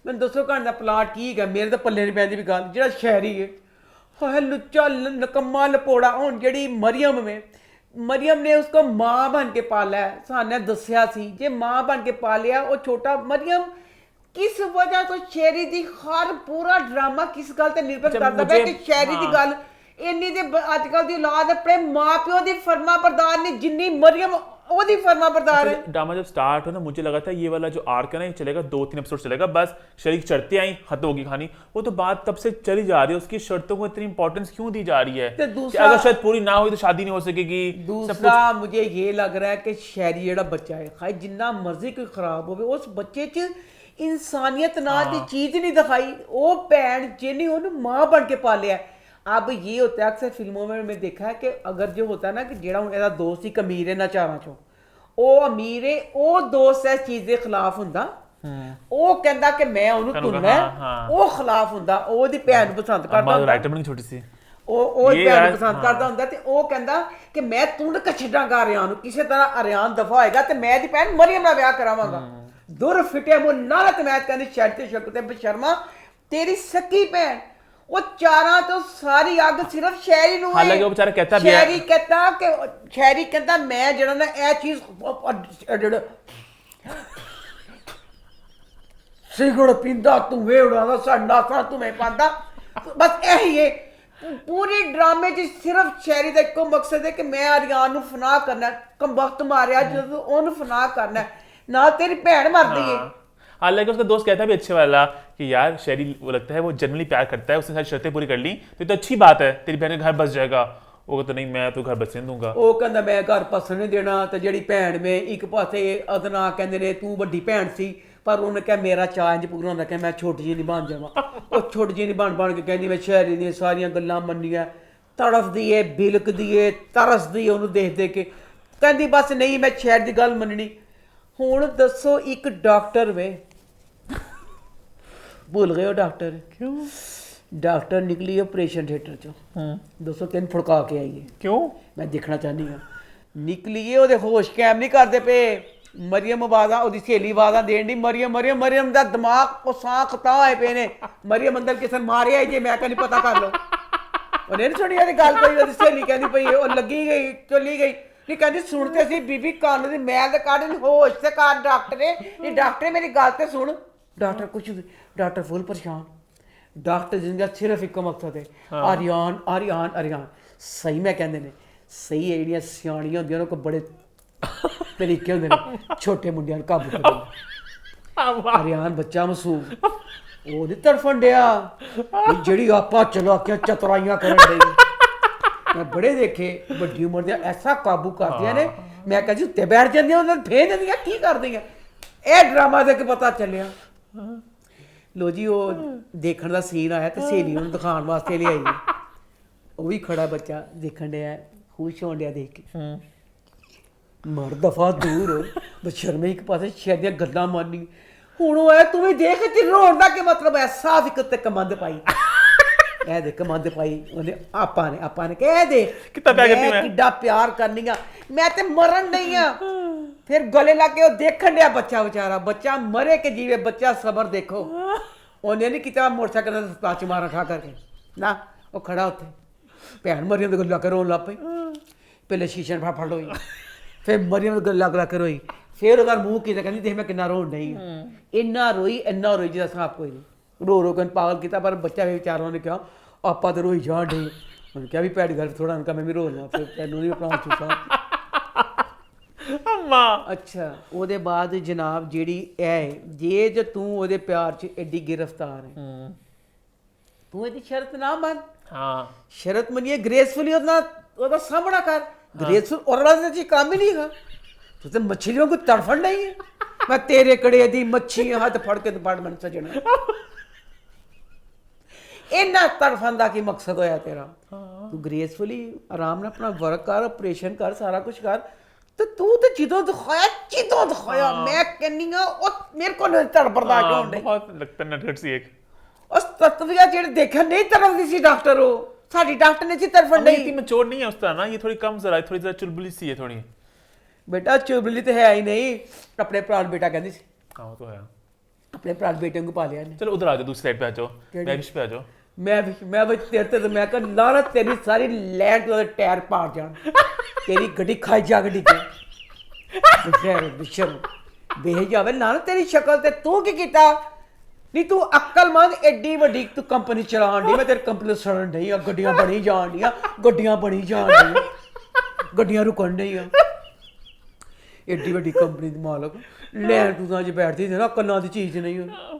मैं दसो घर का प्लाट ठीक है, मेरे तो पल्ले नहीं पैंदी भी गल। जो शहरी है हाय लुच्चा नकम्मा लपोड़ा, हूँ जी मरियम में, मरियम ने उसको माँ बन के पाला है, साने दसिया सी जे माँ बन के पालिया वो छोटा मरियम किस वजह तो शहरी दी हर पूरा ड्रामा किस गल ते निर्भर करता है कि शहरी दी गल ਇੰਨੀ ਦੇ ਅੱਜ ਕੱਲ ਦੀ ਔਲਾਦ ਆਪਣੇ ਮਾਪਿਓ ਦੀ ਫਰਮਾ ਬਰਦਾਰ ਨਹੀਂ ਜਿੰਨੀ मरियम ਉਹਦੀ फरमा बरदार है। ड्रामा जब स्टार्ट हो ना मुझे लगा था ये वाला जो आर्क है ना ये चलेगा 2-3 एपिसोड चलेगा बस शरीक चढ़ते आई खत्म होगी कहानी वो तो बात तब से चली जा रही है उसकी शर्तों को इतनी इंपॉर्टेंस क्यों दी जा रही है कि अगर शायद पूरी ना हुई तो शादी नहीं हो सकेगी। दूसरा मुझे ये लग रहा है कि शहरी जेड़ा बच्चा है खाई जिन्ना मर्जी कोई खराब हो उस बच्चे च इंसानियत ना दी चीज नहीं दिखाई वो भैन जिन्हें उन्हें मां बन के पालिया। अब ये होता है अक्सर फिल्मों में मैं देखा है कि अगर जो होता है ना कि जेड़ा एदा दोस्त ही अमीर है ना चारा चो ਉਹ ਅਮੀਰ ਹੈ ਉਹ ਦੋਸਤ ਇਸ ਚੀਜ਼ ਦੇ ਖਿਲਾਫ ਹੁੰਦਾ ਉਹ ਕਹਿੰਦਾ ਕਿ ਮੈਂ ਉਹਨੂੰ ਤੁਰਨਾ ਉਹ ਖਿਲਾਫ ਹੁੰਦਾ ਉਹਦੀ ਭੈਣ ਨੂੰ ਪਸੰਦ ਕਰਦਾ ਹੁੰਦਾ ਰਾਈਟਰ ਬਣੀ ਛੋਟੀ ਸੀ ਉਹ ਭੈਣ ਨੂੰ ਪਸੰਦ ਕਰਦਾ ਹੁੰਦਾ ਤੇ ਉਹ ਕਹਿੰਦਾ ਕਿ ਮੈਂ ਤੁੰਡ ਕਛਡਾਂਗਾ ਅਰਿਆਨ ਨੂੰ ਕਿਸੇ ਤਰ੍ਹਾਂ ਅਰਿਆਨ ਦਫਾ ਹੋਏਗਾ ਤੇ ਮੈਂ ਦੀ ਭੈਣ ਮਰੀਮ ਨਾਲ ਵਿਆਹ ਕਰਾਵਾਂਗਾ। ਦੁਰ ਫਿਟੇ ਮੋ ਨਾਲਤ ਮੈਂ ਕਹਿੰਦੀ ਸ਼ਰਤ ਤੇ ਸ਼ੱਕ ਤੇ ਬਸ਼ਰਮਾ ਤੇਰੀ ਸਕੀ ਭੈਣ वो चारा तो सारी अग सिर्फ शहरी नु है। हालांकि वो बेचारा कहता भी शहरी कहता कि शहरी कहता मैं जड़ा ना ए चीज सिगरेट पींदा तू वे उड़ादा साडा सा तू मैं पांदा बस यही है पूरे ड्रामे च सिर्फ शहरी दा इको मकसद है कि मैं आर्यन नु फना करना कम वक्त मारिया जदों ओनु फना करना ना तेरी भैन मरदी है। हालांकि उसका दोस्त कहता भी अच्छे वाला कि यार शहरी वो लगता है वो जनरली प्यार करता है उसने सारी शर्तें पूरी कर ली तो अच्छी बात है तेरी बहन का घर बस जाएगा। वो तो नहीं मैं तो घर बसने दूंगा ਉਹ ਕਹਿੰਦਾ ਮੈਂ ਘਰ ਪਸਣ ਨਹੀਂ ਦੇਣਾ ਤੇ ਜਿਹੜੀ ਭੈਣ ਮੇ ਇੱਕ ਪਾਸੇ ਅਦਨਾ ਕਹਿੰਦੇ ਨੇ ਤੂੰ ਵੱਡੀ ਭੈਣ ਸੀ ਪਰ ਉਹਨੇ ਕਿਹਾ ਮੇਰਾ ਚਾਅ ਇੰਜ ਪੂਰਾ ਹੁੰਦਾ ਕਿ ਮੈਂ ਛੋਟੀ ਜਿਹੀ ਨਹੀਂ ਬਣ ਜਾਵਾਂ ਉਹ ਛੋਟੀ ਜਿਹੀ ਨਹੀਂ ਬਣ ਕੇ ਕਹਿੰਦੀ ਮੈਂ ਸ਼ਹਿਰੀ ਦੀਆਂ ਸਾਰੀਆਂ ਗੱਲਾਂ ਮੰਨੀਆਂ ਤੜਫਦੀ ਏ ਬਿਲਕਦੀ ਏ ਤਰਸਦੀ ਉਹਨੂੰ ਦੇਖ ਕੇ ਕਹਿੰਦੀ ਬਸ ਨਹੀਂ ਮੈਂ ਸ਼ਹਿਰ ਦੀ ਗੱਲ ਮੰਨਣੀ। ਹੁਣ ਦੱਸੋ ਇੱਕ ਡਾਕਟਰ ਵੇ भूल गए हो डॉक्टर क्यों डॉक्टर निकली ऑपरेशन थिएटर चो 203 फुड़का के आई है क्यों मैं देखना चाहनी हाँ निकली है ओदे होश कैम नहीं करते पे मरियम आवाज़ा ओदी सहेली आवाज़ा देन दी मरियम मरियम मरियम दा दिमाग ओ सांख ता आए पे ने मरियम अंदर किसन मारे आई जे मैं कहनी पता कर लो उन्हें नहीं सुनी ओदी गल कोई ओदी सहेली कहनी पई ओ लगी गई चली गई नहीं कहती सुनते सी बीबी कान दी मैल दे काट होश से काट डॉक्टर मेरी गल ते सुन डॉक्टर कुछ डॉक्टर फुल परेशान डॉक्टर जिनका सिर्फ एक मकसद है आर्यन आर्यन आर्यन सही मैं कहते हैं सही है ਜਿਹੜੀਆਂ ਸਿਆਣੀਆਂ ਹੁੰਦੀਆਂ ਉਹਨਾਂ ਕੋ ਬੜੇ ਤਰੀਕੇ ਹੁੰਦੇ ਨੇ ਛੋਟੇ ਮੁੰਡਿਆਂ ਨੂੰ ਕਾਬੂ ਕਰਨ ਦੇ। ਆਰਿਆਨ ਬੱਚਾ ਮਾਸੂਮ ਉਹ ਨਹੀਂ ਤੜਫਣ ਡਿਆ ਜਿਹੜੀ ਆਪਾਂ ਚਲਾਕੀਆਂ ਚਤੁਰਾਈਆਂ ਕਰਨ ਡਈ ਮੈਂ ਬੜੇ ਦੇਖੇ ਵੱਡੀ ਉਮਰ ਦੇ ਐਸਾ ਕਾਬੂ ਕਰਦੀਆਂ ਨੇ ਮੈਂ ਕਹਿੰਦੀ ਉੱਤੇ ਬੈਠ ਜਾਂਦੀਆਂ ਉਹਨਾਂ ਨੂੰ ਫੇਰ ਦਿੰਦੀਆਂ ਕੀ ਕਰਦੀਆਂ ਇਹ ਡਰਾਮਾ ਦੇਖ ਕੇ ਪਤਾ ਚੱਲਿਆ। लो जी वो देखने का सीन आया तो सहेली उन्हें दिखाने वास्ते ले आई वो भी खड़ा बच्चा देखन दिया खुश होने दिया देख के मर दफा दूर हो बशर्मे एक पासे शहर दी गल्लां मारनी हुण ओए तू भी देख ते रोण दा के मतलब है साफ एक ते कमंद पाई ए दे कमंद पाई ओने आपा ने कह दे कितना प्यार करती मैं किड्डा प्यार करनी आ मैं ते मरन नहीं आ फिर गले लग के देखन दिया बच्चा बेचारा बच्चा मरे के जीवे बच्चा सबर देखो उन्हें नहीं कितना मोटरसाइकिल ताच मारा खा करके ना वो खड़ा उत्थे भैन मरियम गल लग रोन लग पई पहले शीशे ने फड़ होई फिर मरियम गल लग रोई फिर ओदा मुंह कीता कहंदी देख मैं किन्ना रोन नहीं इन्ना रोई जिदा हिसाब कोई नहीं रो के पागल किया पर बच्चा भी बेचारा ने कहा आपा तो रोई जान डे उन्हें क्या भी भैड़ी गल थोड़ा उनका मैं भी रो लवां फिर तैनूं नहीं अपना चुका अच्छा ਉਹਦੇ ਬਾਅਦ ਜਨਾਬ ਜਿਹੜੀ ਇਹ ਜੇ ਜੇ ਤੂੰ ਉਹਦੇ ਪਿਆਰ 'ਚ ਐਡੀ ਗ੍ਰਿਫਤਾਰ ਹੈ ਤੂੰ ਇਹਦੀ ਸ਼ਰਤ ਨਾ ਮੰਨ ਹਾਂ ਸ਼ਰਤ ਮੰਨੀਏ ਗ੍ਰੇਸਫੁਲੀ ਉਹਦਾ ਸਾਹਮਣਾ ਕਰ ਗ੍ਰੇਸਫੁਲ ਔਰਲਾ ਦੇ ਕੰਮ ਹੀ ਨਹੀਂ ਹੈਗਾ ਤੂੰ ਤੇ ਮੱਛੀਆਂ ਨੂੰ ਤੜਫਣ ਨਹੀਂ ਹੈ ਮੈਂ ਤੇਰੇ ਕੜੇ ਦੀ ਮੱਛੀ ਹੱਥ ਫੜ ਕੇ ਡਿਪਾਰਟਮੈਂਟ ਸਜਣਾ ਇਹਨਾਂ ਤੜਫਣ ਦਾ ਕੀ ਮਕਸਦ ਹੋਇਆ ਤੇਰਾ ਤੂੰ ਗ੍ਰੇਸਫੁਲੀ ਆਰਾਮ ਨਾਲ ਆਪਣਾ ਵਰਕ ਕਰ ਆਪਰੇਸ਼ਨ ਕਰ ਸਾਰਾ ਕੁਝ ਕਰ तो तू तो जिदों दिखाया मैं कहनी हां मेरे को नहीं तड़ बर्दाश्त होने बहुत लगता है नटखट सी एक उस तत्विया जेड़े देखा नहीं तरफदी सी डॉक्टर हो साडी डॉक्टर ने सी तरफन नहीं इतनी मैच्योर नहीं है उस तरह ना ये थोड़ी कम जरा थोड़ी जरा चुलबुली सी है थोड़ी बेटा चुलबुली तो है ही नहीं अपने भरा बेटा कहंदी सी हां वो तो है अपने भरा बेटे को पा लिया ने चलो उधर आ जाओ दूसरी साइड पे आ जाओ बेंच पे आ जाओ मैं तेरे ते मैं कह लानत तेरी सारी लैंड के टायर पाड़ जान तेरी गड्डी खाई जा गड्डी के बिशर बेह जावे लानत तेरी शक्ल ते तू की कीता ਨਹੀਂ ਤੂੰ ਅਕਲਮੰਦ ਐਡੀ ਵੱਡੀ ਤੂੰ ਕੰਪਨੀ ਚਲਾਉਣ ਦੀ, ਮੈਂ ਤੇਰੀ ਕੰਪਨੀ ਸੜਨ ਨਹੀਂ ਆ, ਗੱਡੀਆਂ ਬਣੀ ਜਾਣ ਡੀਆਂ, ਗੱਡੀਆਂ ਬਣੀ ਜਾਣ ਡੀਆਂ, ਗੱਡੀਆਂ ਰੁਕਣ ਨਹੀਂ ਆ, ਐਡੀ ਵੱਡੀ ਕੰਪਨੀ ਦੀ ਮਾਲਕ ਲੈਣ ਤੂੰ ਤਾਂ 'ਚ ਬੈਠਦੀ ਸੀ ਨਾ, ਕੰਨਾਂ ਦੀ ਚੀਜ਼ ਨਹੀਂ ਹੋਣੀ,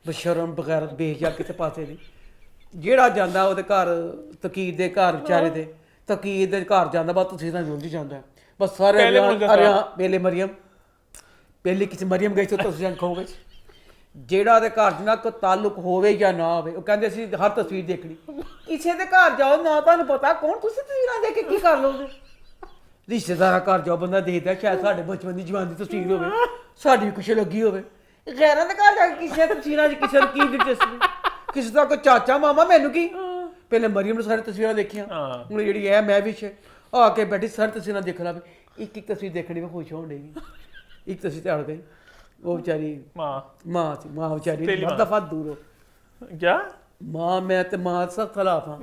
ਬਸ਼ਰਮ ਬਗੈਰਤ ਬੇਜਾ ਕਿਸੇ ਪਾਸੇ ਨਹੀਂ। ਜਿਹੜਾ ਜਾਂਦਾ ਉਹਦੇ ਘਰ, ਤਕੀਰ ਦੇ ਘਰ ਵਿਚਾਰੇ ਦੇ, ਤਕੀਰ ਦੇ ਘਰ ਜਾਂਦਾ ਬਸ ਤੁਸੀਂ ਤਾਂ ਜੁੰਝ ਜਾਂਦਾ ਬਸ ਸਾਰੇ ਪਹਿਲੇ ਮਰੀਮ, ਪਹਿਲੇ ਕਿਸੇ ਮਰੀਮ ਗਈ ਸੀ ਤੁਸੀਂ ਖਾਓਗੇ। ਜਿਹੜਾ ਉਹਦੇ ਘਰ ਨਾਲ ਕੋਈ ਤਾਲੁਕ ਹੋਵੇ ਜਾਂ ਨਾ ਹੋਵੇ, ਉਹ ਕਹਿੰਦੇ ਅਸੀਂ ਹਰ ਤਸਵੀਰ ਦੇਖਣੀ। ਕਿਸੇ ਦੇ ਘਰ ਜਾਓ ਨਾ ਤੁਹਾਨੂੰ ਪਤਾ ਕੌਣ, ਤੁਸੀਂ ਤਸਵੀਰਾਂ ਦੇਖ ਕੇ ਕੀ ਕਰ ਲਓਗੇ। ਰਿਸ਼ਤੇਦਾਰਾਂ ਘਰ ਜਾਓ ਬੰਦਾ ਦੇਖਦਾ ਸ਼ਾਇਦ ਸਾਡੇ ਬਚਪਨ ਦੀ ਜਵਾਨ ਦੀ ਤਸਵੀਰ ਹੋਵੇ, ਸਾਡੀ ਵੀ ਕੁਛ ਲੱਗੀ ਹੋਵੇ। ਗੈਰਾਂ ਦੇ ਘਰ ਜਾ ਕੇ ਕਿਸੇ ਤਸਵੀਰਾਂ 'ਚ ਕਿਸੇ ਨੂੰ ਕੀ ਦਿਲਚਸਪੀ, ਕਿਸੇ ਦਾ ਕੋਈ ਚਾਚਾ ਮਾਮਾ ਮੈਨੂੰ ਕੀ। ਪਹਿਲੇ ਮਰੀਮ ਨੇ ਸਾਰੀ ਤਸਵੀਰਾਂ ਦੇਖੀਆਂ, ਹੁਣ ਜਿਹੜੀ ਹੈ ਮੈਂ ਵੀ ਆ ਕੇ ਬੈਠੀ ਸਾਰੀ ਤਸਵੀਰਾਂ ਦੇਖਣਾ, ਵੀ ਇੱਕ ਇੱਕ ਤਸਵੀਰ ਦੇਖਣੀ ਮੈਂ ਖੁਸ਼ ਹੋਣ ਡਈ। ਇੱਕ ਤਸਵੀਰ ਤੇ ਅੜ ਗਈ, ਉਹ ਵਿਚਾਰੀ ਮਾਂ ਸੀ, ਮਾਂ ਵਿਚਾਰੀ ਦਫਾ ਦੂਰ ਹੋ क्या माँ, मैं तो माँ सब खिलाफ हाँ।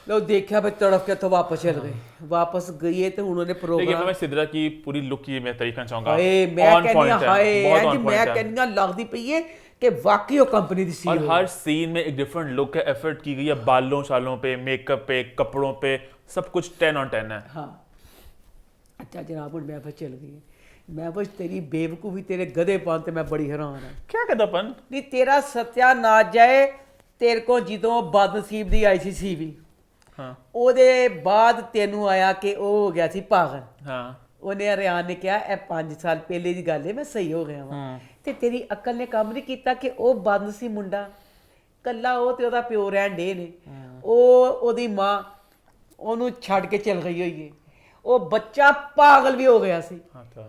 लो देखा भाई तड़प के तो वापस चल गए, वापस गई तो उन्होंने प्रोग्राम। मैं सिद्रा की पूरी लुक की मैं तारीफ करना चाहूंगा। मैं कहनी लगती पई है कि वाकई वो कंपनी दी और हर सीन में एक डिफरेंट लुक है, एफर्ट की गई है, बालों शालों पे, मेकअप पे, कपड़ों पे, सब कुछ 10 on 10 है। हाँ अच्छा जनाब, मैं फिर चल गई। मैं बस तेरी बेवकूफ़ी, तेरे गधेपन ते मैं बड़ी हैरान हाँ। क्या गधेपन? नहीं तेरा सत्यानाश जाए तेरे को ਜਦੋਂ ਬਦਨਸੀਬ ਦੀ ਆਈ ਸੀ ਸੀਵੀ, ਹਾਂ ਉਹਦੇ ਬਾਅਦ ਤੈਨੂੰ ਆਇਆ ਕਿ ਉਹ ਹੋ ਗਿਆ ਸੀ ਪਾਗਲ। ਹਾਂ ਉਹਨੇ ਹਰਿਆਣ ਨੇ ਕਿਹਾ ਇਹ 5 ਸਾਲ ਪਹਿਲੇ ਦੀ ਗੱਲ ਹੈ, ਮੈਂ ਸਹੀ ਹੋ ਗਿਆ ਵਾਂ। ਤੇ ਤੇਰੀ ਅਕਲ ਨੇ ਕੰਮ ਨਹੀਂ ਕੀਤਾ ਕਿ ਉਹ ਬੰਦ ਸੀ ਮੁੰਡਾ ਕੱਲਾ, ਉਹ ਤੇ ਉਹਦਾ ਪਿਓ ਰਹਿਣ ਡੇ ਨੇ, ਉਹਦੀ ਮਾਂ ਉਹਨੂੰ ਛੱਡ ਕੇ ਚਲ ਗਈ ਹੋਈ ਹੈ, ਉਹ ਬੱਚਾ ਪਾਗਲ भी हो गया सी।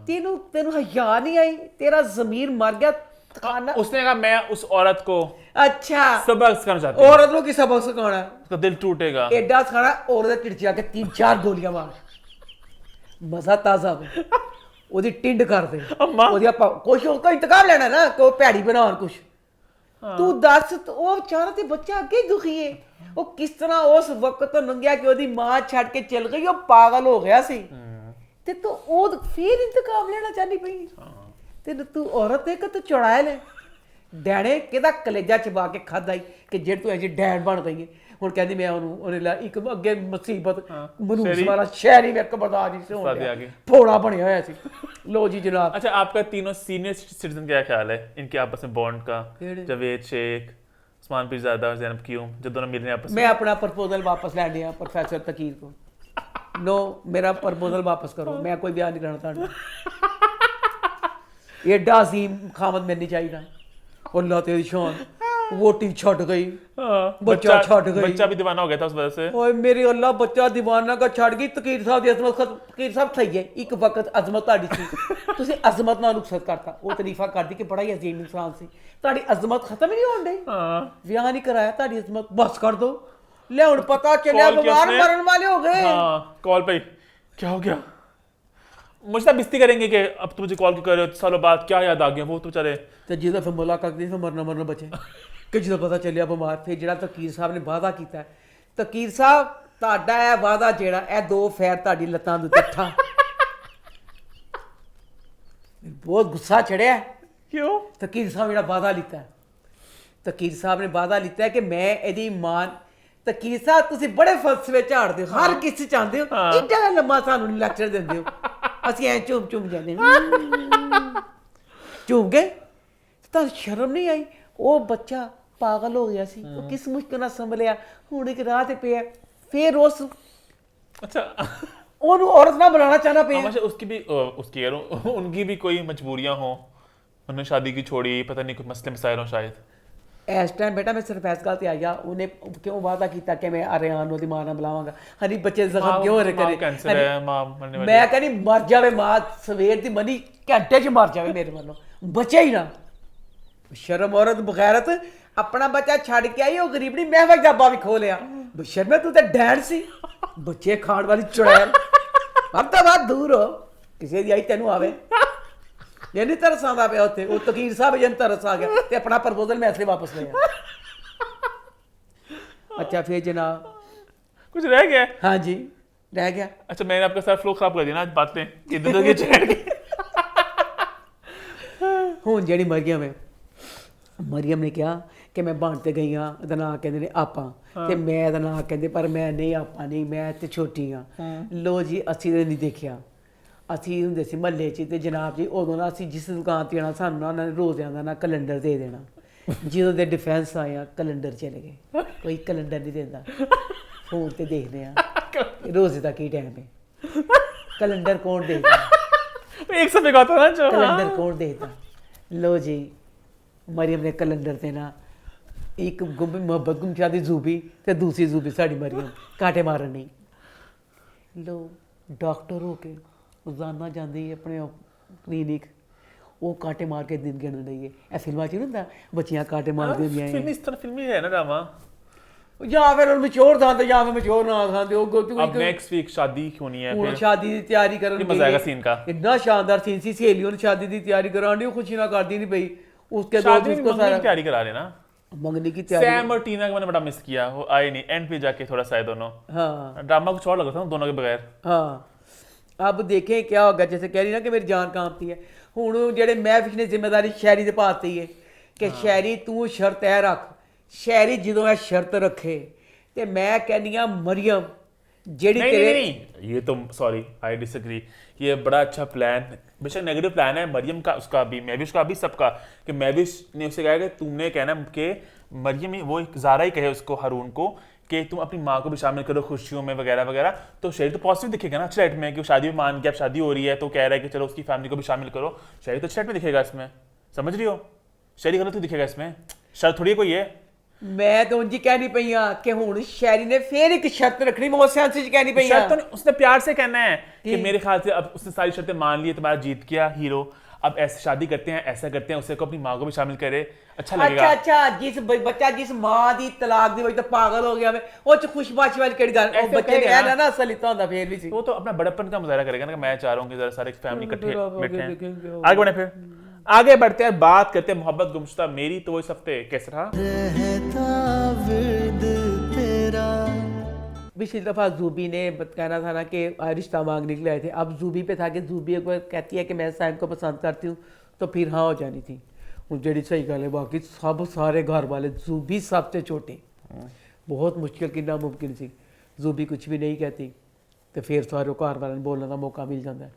तेनू हया नहीं आई, तेरा ज़मीर मर गया। खाना उसने कहा मैं उस औरत को अच्छा सबक सिखाना चाहती हूं। औरत को की सबक सिखाना है, उसका दिल टूटेगा। एडा सिखाना औरत टिड़ च आके 3-4 गोलियां मार, मजा ताजा हो, ओदी टिंड कर दे, ओदी कुछ उसका इंतकाम लेना ना कि भैड़ी बनान कुछ। तू दस ਉਹ ਵਿਚਾਰਾ ਤੇ ਬੱਚਾ ਅੱਗੇ ਦੁਖੀ ਹੈ, ਉਹ ਕਿਸ ਤਰ੍ਹਾਂ ਉਸ ਵਕਤ ਤੋਂ ਲੰਘਿਆ ਕਿ ਉਹਦੀ ਮਾਂ ਛੱਡ ਕੇ ਚਲ ਗਈ, ਉਹ ਪਾਗਲ ਹੋ ਗਿਆ ਸੀ ਤੇ ਤੂੰ ਉਹ ਫੇਰ ਇੰਤਕਾਮ ਲੈਣਾ ਚਾਹਨੀ ਪਈ। ਤੇ ਤੂੰ ਔਰਤ ਹੈ ਕਿ ਤੂੰ ਚੁੜਾਇ ਲੈ ਡੈਣੇ ਕਿਹਦਾ ਕਲੇਜਾ ਚਬਾ ਕੇ ਖਾਦਾ ਹੀ ਕਿ ਜੇ ਤੂੰ ਅਜੇ ਡੈਣ ਬਣ ਗਈ ਹੈ। ਹੁਣ ਕਹਿੰਦੀ ਮੈਂ ਉਹਨੇ ਲੈ ਇੱਕ ਅੱਗੇ ਮੁਸੀਬਤ ਮਨੂਸ ਵਾਲਾ ਸ਼ਹਿਰੀ ਵਿੱਚ ਬਰਦਾਸ਼ਤ ਨਹੀਂ ਸੀ ਹੋਣ, ਫੋੜਾ ਬਣਿਆ ਹੋਇਆ ਸੀ। लो जी जनाब। अच्छा आपका तीनों सीनियर सिटीजन क्या ख्याल है इनके आपस में बॉन्ड का? जावेद शेख, उस्मान पीरज़ादा और ज़ैनब क्यूम जो दोनों मिल रहे हैं आपस में। मैं अपना प्रपोजल वापस ले लिया प्रोफेसर तकीर को। नो मेरा प्रपोजल वापस करो, मैं कोई बयान नहीं करना था। एडा अजीम खामद मैं नहीं चाहिए। अल्लाह तेरी शान, वोटी छट गई, बच्चा छट गई, बच्चा भी दीवाना हो गया था उस वजह से। ओए मेरी अल्लाह बच्चा दीवाना का छड़ गई। तकीर साहब दी अजमत तकीर साहब थई है एक वक्त अजमत ताड़ी सी, तुसी अजमत नाल नुकसत करता, वो तारीफा करदी कि बड़ा ही अजीम इंसान सी। ताड़ी अजमत खत्म ही नहीं होण डई, विआह नहीं कराया, ताड़ी अजमत बस कर दो। ले हुण पता चलिया बीमार मरन वाले हो गए। हां कॉल पे क्या हो गया? मुझसे बिस्ती करेंगे कि अब तुम मुझे कॉल क्यों कर रहे हो, सालों बाद क्या याद आ गया वो तो बेचारे। तो जिदा फिर मुलाकात नहीं, फिर मरना बचे कि जो पता चलिया बीमार। फिर जो तकीर साहब ने वादा किया, तकीर साहब ਤੁਹਾਡਾ ਇਹ ਵਾਦਾ ਜਿਹੜਾ ਇਹ 2 ਫੈਰ ਤੁਹਾਡੀ ਲੱਤਾਂ ਦੇ ਉੱਤੇ ਠਾ। ਬਹੁਤ ਗੁੱਸਾ ਚੜਿਆ। ਕਿਉਂ? ਤਕੀਰ ਸਾਹਿਬ ਜਿਹੜਾ ਵਾਦਾ ਲਿੱਤਾ, ਤਕੀਰ ਸਾਹਿਬ ਨੇ ਵਾਦਾ ਲਿੱਤਾ ਕਿ ਮੈਂ ਇਹਦੀ ਮਾਂ। ਤਕੀਰ ਸਾਹਿਬ ਤੁਸੀਂ ਬੜੇ ਫਲਸਫੇ ਝਾੜਦੇ ਹੋ, ਹਰ ਕਿਸੇ ਚਾਹੁੰਦੇ ਹੋ ਇੱਡਾ ਲੰਮਾ ਸਾਨੂੰ ਨਹੀਂ ਲੈਕਚਰ ਦਿੰਦੇ ਹੋ, ਅਸੀਂ ਐ ਚੁੱਪ ਚੁੱਪ ਜਾਂਦੇ ਚੁੱਪ ਗਏ। ਤਾਂ ਸ਼ਰਮ ਨਹੀਂ ਆਈ? ਉਹ ਬੱਚਾ ਪਾਗਲ ਹੋ ਗਿਆ ਸੀ, ਉਹ ਕਿਸ ਮੁਸ਼ਕਿਲ ਨਾਲ ਸੰਭਲਿਆ, ਹੁਣ ਇੱਕ ਰਾਹ ਤੇ ਪਿਆ। फिर उस अच्छा ਉਹਨੂੰ औरत ना बनाना चाहना पे। अच्छा उसकी भी उसकी कह रहा हूँ उनकी भी कोई मजबूरियां हो, उन्होंने शादी की छोड़ी, पता नहीं कोई मसले मसाइल हो शायद। इस टाइम बेटा मैं सिर्फ इस गल ते आया, उन्हें क्यों वादा किया कि मैं अरियान ओदी मां ना बुलावांगा। हरी बच्चे जख्म क्यों रे करे, कैंसर है मां मरने वाली। मैं कहनी मर जावे मां सवेर दी मनी घंटे च मर जावे मेरे वालों, बचे ही ना। शर्म औरत बगैरत अपना बच्चा छड़ के आई, वो गरीबनी महफल जाबा भी खो लिया। शर्मे तू तो डैड सी, बच्चे खाण वाली चुड़ैल। अब तो बात दूर हो, किसी दी आई तेनू आवे ये नहीं तरस आंदा पिया उत्थे। वो तकीर साहब जन तरस आ गया ते अपना प्रपोजल मैं इसलिए वापस ले आया। अच्छा फिर जनाब कुछ रह गया? हाँ जी रह गया। अच्छा मैंने आपका सारा फ्लो खराब कर दिया ना आज बातें इधर उधर के चढ़ गए। हुन जेड़ी मर गया मैं ਮਰੀਮ ਨੇ ਕਿਹਾ ਕਿ ਮੈਂ ਬਣ ਤੇ ਗਈ ਹਾਂ, ਇਹਦਾ ਨਾਂ ਕਹਿੰਦੇ ਨੇ ਆਪਾਂ, ਤੇ ਮੈਂ ਇਹਦਾ ਨਾਂ ਕਹਿੰਦੇ, ਪਰ ਮੈਂ ਨਹੀਂ, ਆਪਾਂ ਨਹੀਂ, ਮੈਂ ਤੇ ਛੋਟੀ ਹਾਂ। ਲੋ ਜੀ, ਅਸੀਂ ਤਾਂ ਨਹੀਂ ਦੇਖਿਆ। ਅਸੀਂ ਹੁੰਦੇ ਸੀ ਮਹੱਲੇ 'ਚ, ਤੇ ਜਨਾਬ ਜੀ ਉਦੋਂ ਨਾ ਅਸੀਂ ਜਿਸ ਦੁਕਾਨ 'ਤੇ ਜਾਣਾ, ਸਾਨੂੰ ਨਾ ਉਹਨਾਂ ਨੇ ਰੋਜ਼ਿਆਂ ਦਾ ਨਾ ਕੈਲੰਡਰ ਦੇ ਦੇਣਾ। ਜਦੋਂ ਦੇ ਡਿਫੈਂਸ ਆਇਆ ਕੈਲੰਡਰ ਚਲੇ ਗਏ, ਕੋਈ ਕੈਲੰਡਰ ਨਹੀਂ ਦਿੰਦਾ। ਫੋਨ ਤੇ ਦੇਖਦੇ ਆ ਰੋਜ਼ੇ ਦਾ ਕੀ ਟਾਈਮ ਹੈ, ਕੈਲੰਡਰ ਕੌਣ ਦੇਖਦਾ, एक समय का था ना जो ਕੈਲੰਡਰ ਕੌਣ ਦੇਖਦਾ। ਲੋ ਜੀ, ਮਰੀਮ ਨੇ ਕੈਲੰਡਰ ਤੇ ਨਾ ਇੱਕ ਮੁਹੱਬਤ ਗੁਮਸ਼ਾਦੀ ਜ਼ੂਬੀ ਤੇ ਦੂਸਰੀ ਜ਼ੂਬੀ ਸਾਡੀ ਮਰੀਮ ਕਾਂਟੇ ਮਾਰਨ ਨਹੀਂ। ਲੋ ਡਾਕਟਰ ਹੋ ਕੇ ਰੋਜ਼ਾਨਾ ਜਾਂਦੀ ਹੈ ਆਪਣੇ ਕਲੀਨਿਕ, ਉਹ ਕਾਂਟੇ ਮਾਰ ਕੇ ਦਿਨ ਗਿਣ ਰਹੀ ਹੈ। ਇਹ ਫਿਲਮਾਂ 'ਚ ਨਹੀਂ ਹੁੰਦਾ ਬੱਚੀਆਂ ਕਾਂਟੇ ਮਾਰਦੀਆਂ ਹੁੰਦੀਆਂ फिल्मी इस तरह फिल्मी है ना ड्रामा। ਜਾਂ ਫਿਰ ਮਚੋਰ ਥਾਂ ਤੇ ਜਾਂ ਫਿਰ ਮਚੋਰ ਨਾ ਥਾਂ ਤੇ। ਉਹ अब नेक्स्ट वीक शादी होनी है ਹੁਣ फिर ਸ਼ਾਦੀ ਦੀ ਤਿਆਰੀ ਕਰਨ कितनी मजा आएगा सीन का। ਇੰਨਾ ਸ਼ਾਨਦਾਰ ਸੀਨ ਸੀ। ਸਹੇਲੀਆਂ ਨੂੰ ਸ਼ਾਦੀ ਦੀ ਤਿਆਰੀ ਕਰਾਉਣ ਦੀ, ਖੁਸ਼ੀ ਨਾਲ करती नहीं पई। उसके बाद शादी में उसको मंगनी सारा की तैयारी करा रहे ना। मंगनी की तैयारी। सैम और टीना को मैंने बड़ा मिस किया, वो आए नहीं, एंड पे जाके थोड़ा सा है दोनों। हाँ ड्रामा कुछ और लग रहा था दोनों के बगैर। हाँ, अब देखें क्या होगा। जैसे कह रही ना कि मेरी जान कांपती है। हुण जेड़े महफिश ने जिम्मेदारी शहरी दे पाती है कि शहरी तू शर्त है रख। शहरी ਜਦੋਂ ਇਹ शर्त रखे ਤੇ मैं कहनी आ मरियम जेड़ी नहीं, तेरे नहीं, नहीं, ये तो सॉरी आई डिसएग्री। ये बड़ा अच्छा प्लान, बेशक नेगेटिव प्लान है मरियम का, उसका भी, महविश का भी, सबका। कि महविश ने उससे कहा कि तुमने कहना कि मरियम ही, वो ज़ारा ही कहे उसको, हारून को, कि तुम अपनी माँ को भी शामिल करो खुशियों में वगैरह वगैरह। तो शहरी तो पॉजिटिव दिखेगा ना अच्छे लाइट में, कि वो शादी में मान के अब शादी हो रही है तो कह रहा है कि चलो उसकी फैमिली को भी शामिल करो। शहरी तो अच्छे लाइट में दिखेगा इसमें, समझ रही हो। शहरी गलत ही दिखेगा इसमें, शर्त थोड़ी कोई है। मैं तो उनकी कहनी पई हाँ कि हुण शहरी ने फिर एक शर्त रखनी। मैं उस सेंस च कहनी पई शर्त हाँ तो उसने प्यार से कहना है कि मेरे ख्याल से अब उसने सारी शर्तें मान ली, तुम्हारा जीत गया हीरो, अब ऐसे शादी करते हैं, ऐसा करते हैं, उससे को अपनी माँ को भी शामिल करे, अच्छा लगेगा। अच्छा, जिस बच्चा जिस मां दी तलाक दी वजह तो पागल हो गया मैं, वो च खुशबाशी वाली केड़ी गल। ऐसे ओ बच्चे ने कहेगा ऐना ना असल इतना होंदा फिर भी सी। वो तो अपना बड़प्पन का मुजाहरा करेगा ना कि मैं चाह रहा हूँ कि जरा सारे फैमिली इकट्ठे अब आगे बैठे देखेंगे, हैं। आगे बढ़े, फिर आगे बढ़ते हैं, बात करते हैं मोहब्बत गुमशुदा मेरी। तो वो इस हफ्ते कैसे रहा? पिछली दफ़ा जूबी ने कहना था ना कि रिश्ता मांगने के लिए आए थे। अब जूबी पे था कि जूबी एक बार कहती है कि मैं साइम को पसंद करती हूँ, तो फिर हाँ हो जानी थी। हूँ जी सही गल है, बाकी सब सारे घर वाले, जूबी सबसे छोटे, बहुत मुश्किल कि नामुमकिन सी। जूबी कुछ भी नहीं कहती तो फिर सारे घर वाले बोलने का मौका मिल जाता है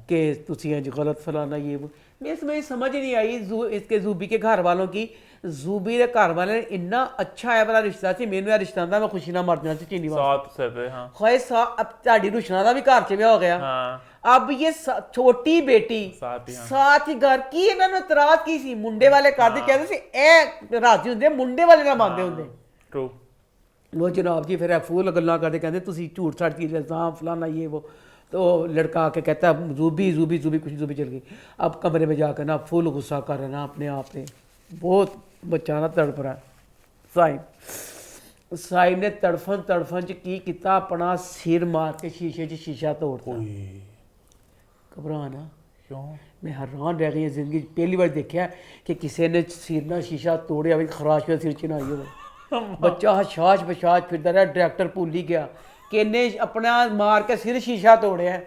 कि तुसी इंज गलत फलाना ये वो। मैं इसमें समझ नहीं आई इसके जूबी के घर वालों की। जूबी के घर वाले ने इन्ना अच्छा है वाला रिश्ता सी, मैनू यह रिश्ता था मैं खुशी ना मर जाना सी चीनी वास्ते। हाँ खोए अब ताड़ी रुशना का भी घर च ब्याह हो गया। हाँ। अब ये छोटी बेटी साथ ही घर की इन्होंने इतराज की सी, मुंडे वाले करते कहते सी ए राजी हुंदे, मुंडे वाले ना मानते हुंदे। ट्रू। लो जनाब जी, फिर फूल गल्लां करते कहते तुसी झूठ साठ की इल्जाम फलाना ये वो। तो लड़का आके कहता जूबी जूबी जूबी, कुछ जूबी चल गई। अब कमरे में जाकर ना फुल गुस्सा कर रहा ना अपने आप पे, बहुत बच्चा ना तड़प रहा है। साहिब ने तड़फन तड़फन च की किता, अपना सिर मार के शीशे च शीशा तोड़ता। घबरा ना, क्यों? मैं हैरान रह गई जिंदगी पहली बार देखा कि किसी ने सिर ना शीशा तोड़िया, खराश का सिर चिनाई हो। बच्चा हशाश बशाश फिरता रहा, डायरेक्टर भूल ही गया कि इन्हें अपना मार के सिर शीशा तोड़िया।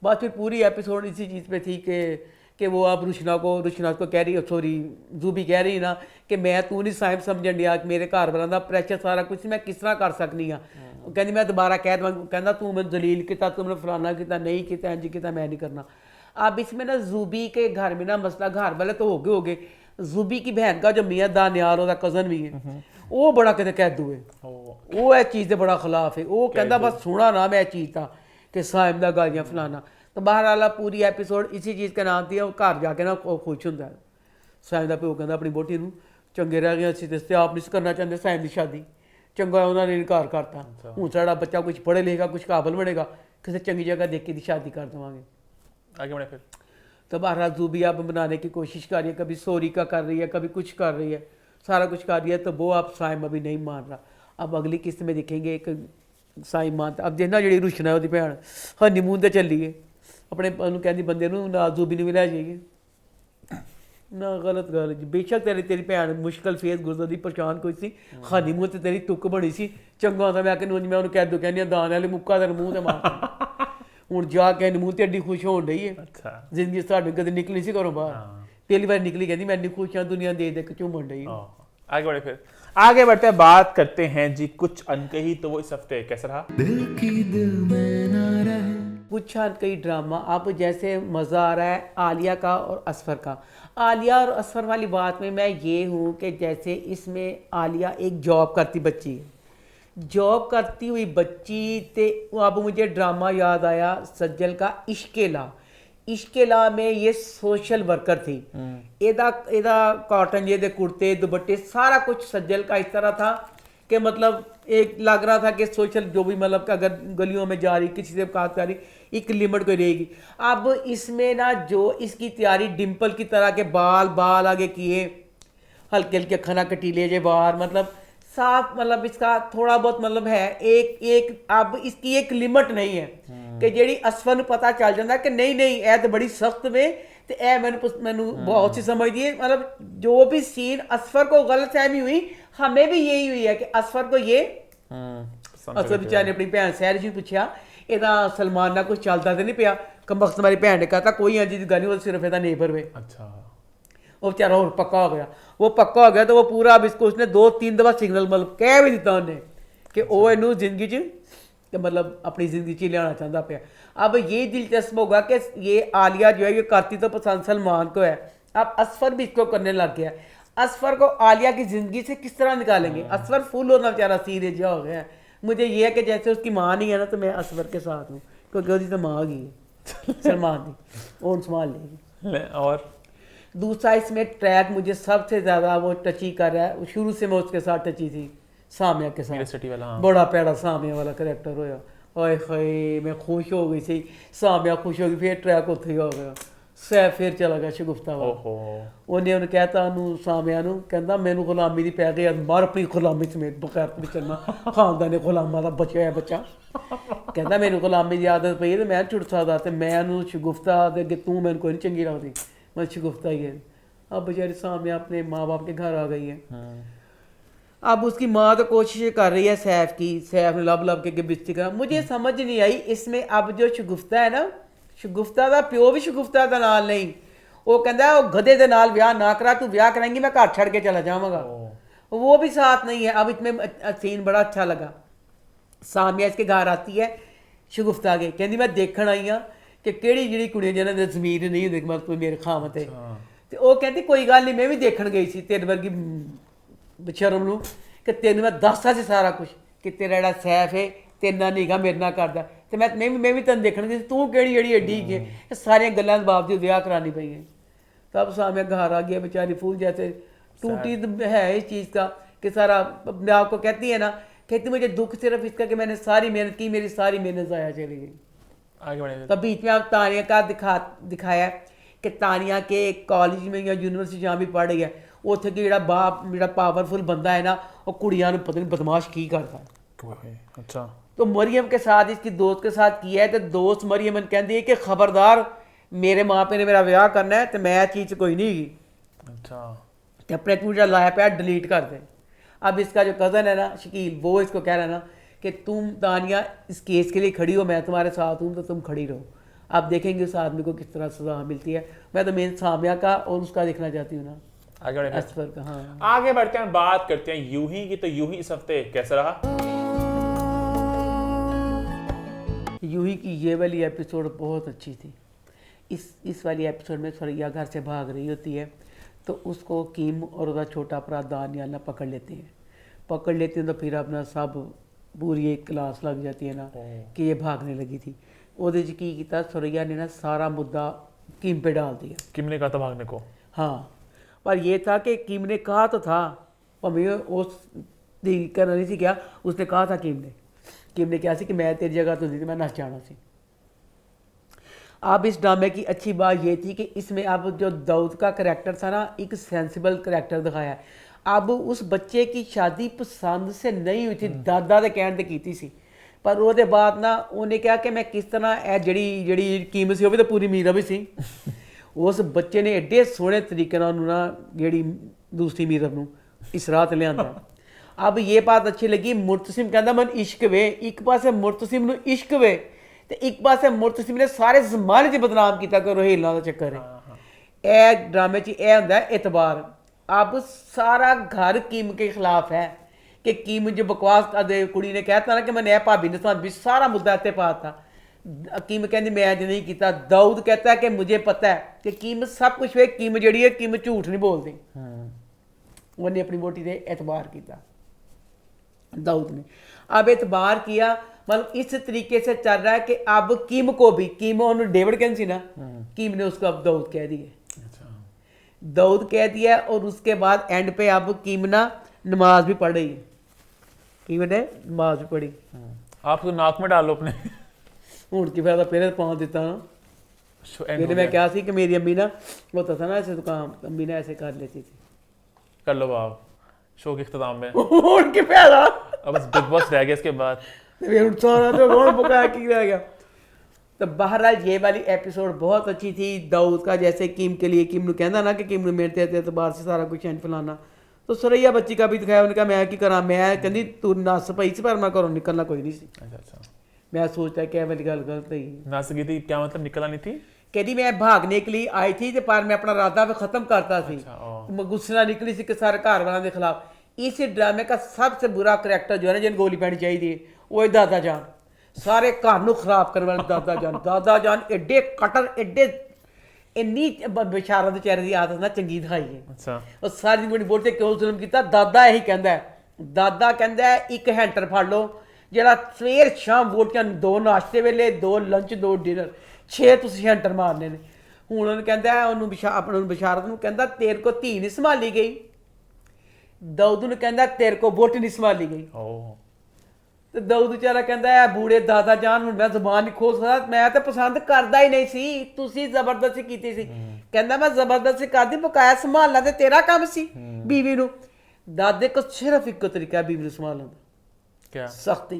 बस फिर पूरी एपिसोड इसी चीज़ पे थी कि वो आप रुशना को कह रही, सॉरी जूबी कह रही ना कि मैं तू नहीं साहिब समझन दिया, मेरे घर वालों का प्रेशर सारा कुछ मैं किस तरह कर सकनी हाँ। कहती मैं दोबारा कह दूँ, कहना तू मैं दलील किया, तुमने फलाना किया, नहीं किया, इंज किया, मैं नहीं करना। अब इसमें ना जूबी के घर में ना मसला, घर वाले तो हो गए। जूबी की बहन का जो मियाँ दानियाल उसका कज़न भी है, वो बड़ा कहते कैदू है, वो इस चीज़ के बड़ा खिलाफ है। वो कहता बस सुना ना मैं चीज़ था कि साहिब का गालियाँ फलाना। तो बहरहाल पूरी एपिसोड इसी चीज़ का नाम थी। घर जाके ना खुश होंगे। साहिब का प्यो कहता अपनी बोटी नूं चंगे रह गए असीं ते आप नहीं करना चाहते साहिब की शादी, चंगा उन्होंने इनकार करता। हूँ साड़ा बच्चा कुछ पढ़े लिखेगा, कुछ काबल बनेगा, किसी चंगी जगह देख के शादी कर देवांगे। आगे बढ़े फिर। तो बहरहाल जूबी अब बनाने की कोशिश कर रही है, कभी सॉरी का कर रही है, कभी कुछ कर रही है, सारा कुछ कर रही है। तो वो अब साइम अभी नहीं मान रहा। अब अगली किस्त में देखेंगे एक साइम मानता। अब देखना जी रुशना है, भैन हनीमून तो चली है, अपने कहती बंदे ना जूबी भी लै जाइए ना। गलत गल जी, बेशक तेरी भैन मुश्किल फेस गुजरती, परेशान कोई सी, हनीमून तो तेरी तुक बनी सी। चंगा होंदा मैं उन्होंने कह दो कहनी दाने वाले मुक्का तेरे मूँह से मार। हूँ जाके हनीमून तो एड्डी खुश होन रही है। जिंदगी साढ़े कदे निकली सी घरों बाहर पहली बार निकली कहती मैं इन्नी खुश हाँ दुनिया देख के झूमन रही हूँ। आगे बढ़े, फिर आगे बढ़ते हैं, बात करते हैं जी कुछ अनकही। तो वो इस हफ्ते कैसा रहा? कुछ अनकही ड्रामा। अब जैसे मज़ा आ रहा है आलिया का और असफर का। आलिया और असफर वाली बात में मैं ये हूँ कि जैसे इसमें आलिया एक जॉब करती बच्ची है, जॉब करती हुई बच्ची ते अब मुझे ड्रामा याद आया सज्जल का इश्केला। इश्केला में ये सोशल वर्कर थी। एदा एदा कॉटन ये दे कुर्ते दुपट्टे सारा कुछ सज्जल का इस तरह था कि मतलब एक लग रहा था कि सोशल जो भी मतलब अगर गलियों में जा रही किसी से बात कर रही एक लिमिट कोई रहेगी। अब इसमें ना जो इसकी तैयारी डिम्पल की तरह के बाल आगे किए, हल्के हल्के खाना कटीले जे बाहर, मतलब साफ, मतलब इसका थोड़ा बहुत मतलब है एक अब इसकी एक लिमिट नहीं है कि जेड़ी असफर ਨੂੰ पता चल जाता कि नहीं ए तो बड़ी सख्त में तो ए मैनू बहुत सी समझ दिए। मतलब जो भी सीन असफर को गलतफहमी हुई हमें भी यही हुई है कि असफर को ये असफर बेचारे ने अपनी भैन सैर जी पूछा ਇਹਦਾ सलमान ना कुछ चलता तो नहीं पिया कमबख्त हमारी भैन ने कहा कोई अजी गल नहीं, वो सिर्फ ਇਹਦਾ नेबर वे। अच्छा, वो बेचारा और पक्का हो गया, वो पक्का हो गया तो वो पूरा अब इसको उसने 2-3 दफा सिग्नल मतलब कह भी दिता उन्हें कि वो इनू जिंदगी च मतलब अपनी जिंदगी च लियाना चाहता पाया। अब ये दिलचस्प होगा कि ये आलिया जो है ये करती तो पसंद सलमान को है, अब असफर भी इसको करने लग गया। असफर को आलिया की जिंदगी से किस तरह निकालेंगे? असफर फुल होना बेचारा सीरियस हो गया है। मुझे ये है कि जैसे उसकी माँ नहीं है ना तो मैं असफर के साथ हूँ क्योंकि उसकी तो माँ गई है सलमान की, वो संभाल लेगी। और दूसरा इसमें ट्रैक मुझे सबसे ज़्यादा वो टची कर रहा है, शुरू से मैं उसके साथ टची थी सामिया के साथ। सिटी वाला, हाँ। बड़ा पैड़ा सामिया वाला करैक्टर होया, ओए होए मैं खुश हो गई सी, सामिया खुश हो गई, फिर ट्रैक उत्थे ही हो गया, सैफ फिर चला गया शगुफ्ता वाला। उन्हें कहता ਉਹਨੂੰ ਸਾਮਿਆ ਨੂੰ ਕਹਿੰਦਾ ਮੈਨੂੰ ਗੁਲਾਮੀ ਦੀ ਪੈ ਗਈ ਮਰ ਆਪਣੀ ਗੁਲਾਮੀ ਸਮੇਤ ਬਗੈਰ ਵੀ ਚੱਲਣਾ ਖਾਨਦਾਨੇ ਗੁਲਾਮਾਂ ਦਾ ਬਚਿਆ ਹੈ ਬੱਚਾ। ਕਹਿੰਦਾ ਮੈਨੂੰ ਗੁਲਾਮੀ ਦੀ ਆਦਤ ਪਈ ਤੇ ਮੈਂ ਛੁੱਟ ਸਕਦਾ ਤੇ ਮੈਂ ਉਹਨੂੰ ਸ਼ਗੁਫਤਾ ਦੇ ਅੱਗੇ ਤੂੰ ਮੈਨੂੰ ਕੋਈ ਨਹੀਂ ਚੰਗੀ ਲੱਗਦੀ, मैं शगुफ्ता ही है। अब बेचारी सामिया अपने माँ बाप के घर आ गई है। अब उसकी माँ तो कोशिश कर रही है सैफ की, सैफ ने लब के बिस्ती करा। मुझे समझ नहीं आई इसमें अब जो शगुफ्ता है ना, शगुफ्ता का प्यो भी शगुफ्ता का नाल नहीं, वो कहता है वो गधे के नाल ब्याह ना करा, तू ब्याह कराएंगी मैं घर छड़ के चला जाऊँगा, वो भी साथ नहीं है। अब इसमें सीन बड़ा अच्छा लगा, सामिया इसके घर आती है शगुफ्ता के, कहती मैं देखण आई हाँ कि किहड़ी जिहड़ी कुड़ियां जिन्हां दे ज़मीर नहीं हुंदी कि मतलब मेरे खाम ते वो कहती कोई गल नहीं मैं भी देखण गई सी तेरे वर्गी बेशरम नूं कि तेनू मैं दसदा सी सारा कुछ कि तेरा जिहड़ा सैफ है तेरे नाल नहीं गा मेरे नाल करदा ते मैं भी तैनूं देखण गई तू किहड़ी जिहड़ी एडी है सारियां गल्लां दे बावजूद विआह करानी पई है। तब सामिया घर आ गया बेचारी फूल जैसे टूटी है इस चीज़ का कि सारा अपने आप को कहती है ना, कहती मुझे दुख सिर्फ इसका कि मैंने सारी मेहनत की, मेरी सारी मेहनत ज़ाया चली गई। आगे बढ़े तो बीच में आप तानिया का दिखाया कि तानिया के कॉलेज में या यूनिवर्सिटी जहाँ भी पढ़ रही है उत्थे कि जिहड़ा बाप जिहड़ा पावरफुल बंदा है ना वो कुड़ियां नूं पता नहीं बदमाश की करता है। अच्छा, तो मरियम के साथ इसकी दोस्त के साथ किया है तो दोस्त मरियम कहती है कि खबरदार मेरे माँ पे ने मेरा ब्याह करना है तो मैं चीज़ कोई नहीं की। अच्छा, तो अपने तू जो लाया पाया डिलीट कर दे। अब इसका जो कज़न है ना शकील वो इसको कह रहा है ना कि तुम तानिया इस केस के लिए खड़ी हो, मैं तुम्हारे साथ हूँ तो तुम खड़ी रहो। अब देखेंगे उस आदमी को किस तरह सजा मिलती है। मैं तो मेन सामिया का और उसका देखना चाहती हूँ ना, आगे बढ़े असफर का। हाँ, आगे बढ़ते हैं, बात करते हैं यूही की। तो यूही इस हफ्ते कैसा रहा? यूही की ये वाली एपिसोड बहुत अच्छी थी। इस वाली एपिसोड में सरैया घर से भाग रही होती है तो उसको कीम और उसका छोटा भरा दानियाल पकड़ लेते हैं तो फिर अपना सब पूरी एक क्लास लग जाती है ना कि ये भागने लगी थी। ਉਹਦੇ 'ਚ ਕੀ ਕੀਤਾ सुरैया ने ना सारा मुद्दा कीम पे डाल दिया। किम ने कहा था भागने को? हाँ, पर ये था कि कीम ने कहा तो था भावें उस करना नहीं सी क्या, उसने कहा था कीम ने क्या सी कि मैं तेरी जगह तो नहीं, मैं नस जाना सी। अब इस ड्रामे की अच्छी बात ये थी कि इसमें अब जो दाऊद का करैक्टर था ना एक सेंसिबल करैक्टर दिखाया है। अब उस बच्चे की शादी पसंद से नहीं हुई थी, दादा के कहने ते कीती सी, पर ਉਹਦੇ ਬਾਅਦ ਨਾ ਉਹਨੇ ਕਿਹਾ ਕਿ ਮੈਂ ਕਿਸ ਤਰ੍ਹਾਂ ਇਹ ਜਿਹੜੀ ਕੀਮਤ ਸੀ ਉਹ ਵੀ ਤਾਂ ਪੂਰੀ ਮੀਰਾ ਵੀ ਸੀ। ਉਸ ਬੱਚੇ ਨੇ ਐਡੇ ਸੋਹਣੇ ਤਰੀਕੇ ਨਾਲ ਉਹਨੂੰ ਨਾ ਜਿਹੜੀ ਦੂਸਰੀ ਮੀਰਬ ਨੂੰ ਇਸ ਰਾਹ ਤੇ ਲਿਆਂਦਾ। अब ये बात अच्छी लगी, मुर्तसिम कहता मन इश्क वे, एक पासे मुर्तसिम ਨੂੰ इश्क वे ਤੇ ਇੱਕ ਪਾਸੇ ਮੁਰਤਸਿਮ ਨੇ ਸਾਰੇ ਜ਼ਮਾਨੇ 'ਚ ਬਦਨਾਮ ਕੀਤਾ ਕਿ ਰੋਹੀਲਾਂ ਦਾ ਚੱਕਰ ਹੈ। ਇਹ ਡਰਾਮੇ 'ਚ ਇਹ ਹੁੰਦਾ ਹੈ ਇਤਬਾਰ। अब सारा घर कीम के खिलाफ है कि कीम जो बकवास कुड़ी ने कहता ना कि मैंने भाभी ने साथ भी सारा मुद्दा इतने पाता। कीम कहती मैं अज नहीं किया। दाऊद कहता है कि मुझे पता है कि कीम सब कुछ वे कीम जड़ी है कीम झूठ नहीं बोलती। उन्हें अपनी वोटी से एतबार किया दाऊद ने। अब एतबार किया मतलब इस तरीके से चल रहा है कि अब कीम को भी कीम उन्होंने डेविड कहन सी ना कीम ने उसको अब दाऊद कह दिए। दाऊद कह दिया और उसके बाद एंड पे अब कीम ना नमाज भी पढ़ रही है। कीम ने नमाज भी पढ़ी। आप तो नाक में डालो अपने हूँ की फायदा पहले पाँच दिता ना पहले मैं क्या सी कि मेरी अम्मी ना होता था ना ऐसे दुकान अम्मी ने ऐसे कर लेती थी। कर लो आप शो के इख्तिताम में उनके फायदा अब बस बिग बॉस रह गया इसके बाद सारा तो कौन पकाया की रह गया। तो बहरहाल ये वाली एपिसोड बहुत अच्छी थी दाऊद का। जैसे कीम के लिए कीम कहना ना कि कीम मेरे एतबार से सारा कुछ एंड फलाना। तो सरैया बच्ची का भी दिखाया उन्होंने कहा मैं की करा मैं कहती तू नस पई सी पर मैं घरों निकलना कोई नहीं सी। अच्छा मैं सोचता क्या वाली गल गलत है नस गई थी क्या मतलब निकलना नहीं थी कहती मैं भागने के लिए आई थी पर मैं अपना राधा खत्म करता थी। गुस्से ना निकली सी कि सारे घर वालों के खिलाफ। इस ड्रामे का सबसे बुरा करैक्टर जो है ना जिन गोली पैनी चाहिए वो है दादा जान। सारे घर नूं खराब करने वाले दादा जान एडे कटर एडे इन्नी बेचारा चेहरे की आदत ना चंगी दिखाई है। अच्छा और सारी जिंदगी वोट से क्यों जुल्म किया दादा यही कहता है। दादा कहता है एक हैंटर फड़ लो जरा सवेर शाम वोटियां 2 नाश्ते वेले 2 लंच 2 डिनर 6 तुम हैंटर मारने ने। हूँ उन्होंने कहता है उन्होंने अपने बिशारत में कहता तेरे को धी नहीं संभाली गई। दाऊद ने कहता तेरे को वोट नहीं संभाली गई। तो दाऊद बेचारा कहता है बूढ़े दादा जान हूँ मैं जबान नहीं खोल सकता मैं तो पसंद करता ही नहीं सी तुसी जबरदस्ती की सी। कहता मैं जबरदस्ती करती बकाया संभालना तो तेरा काम सी बीवी नूं। दादे को सिर्फ एक तरीका है बीवी नूं संभालने का क्या सख्ती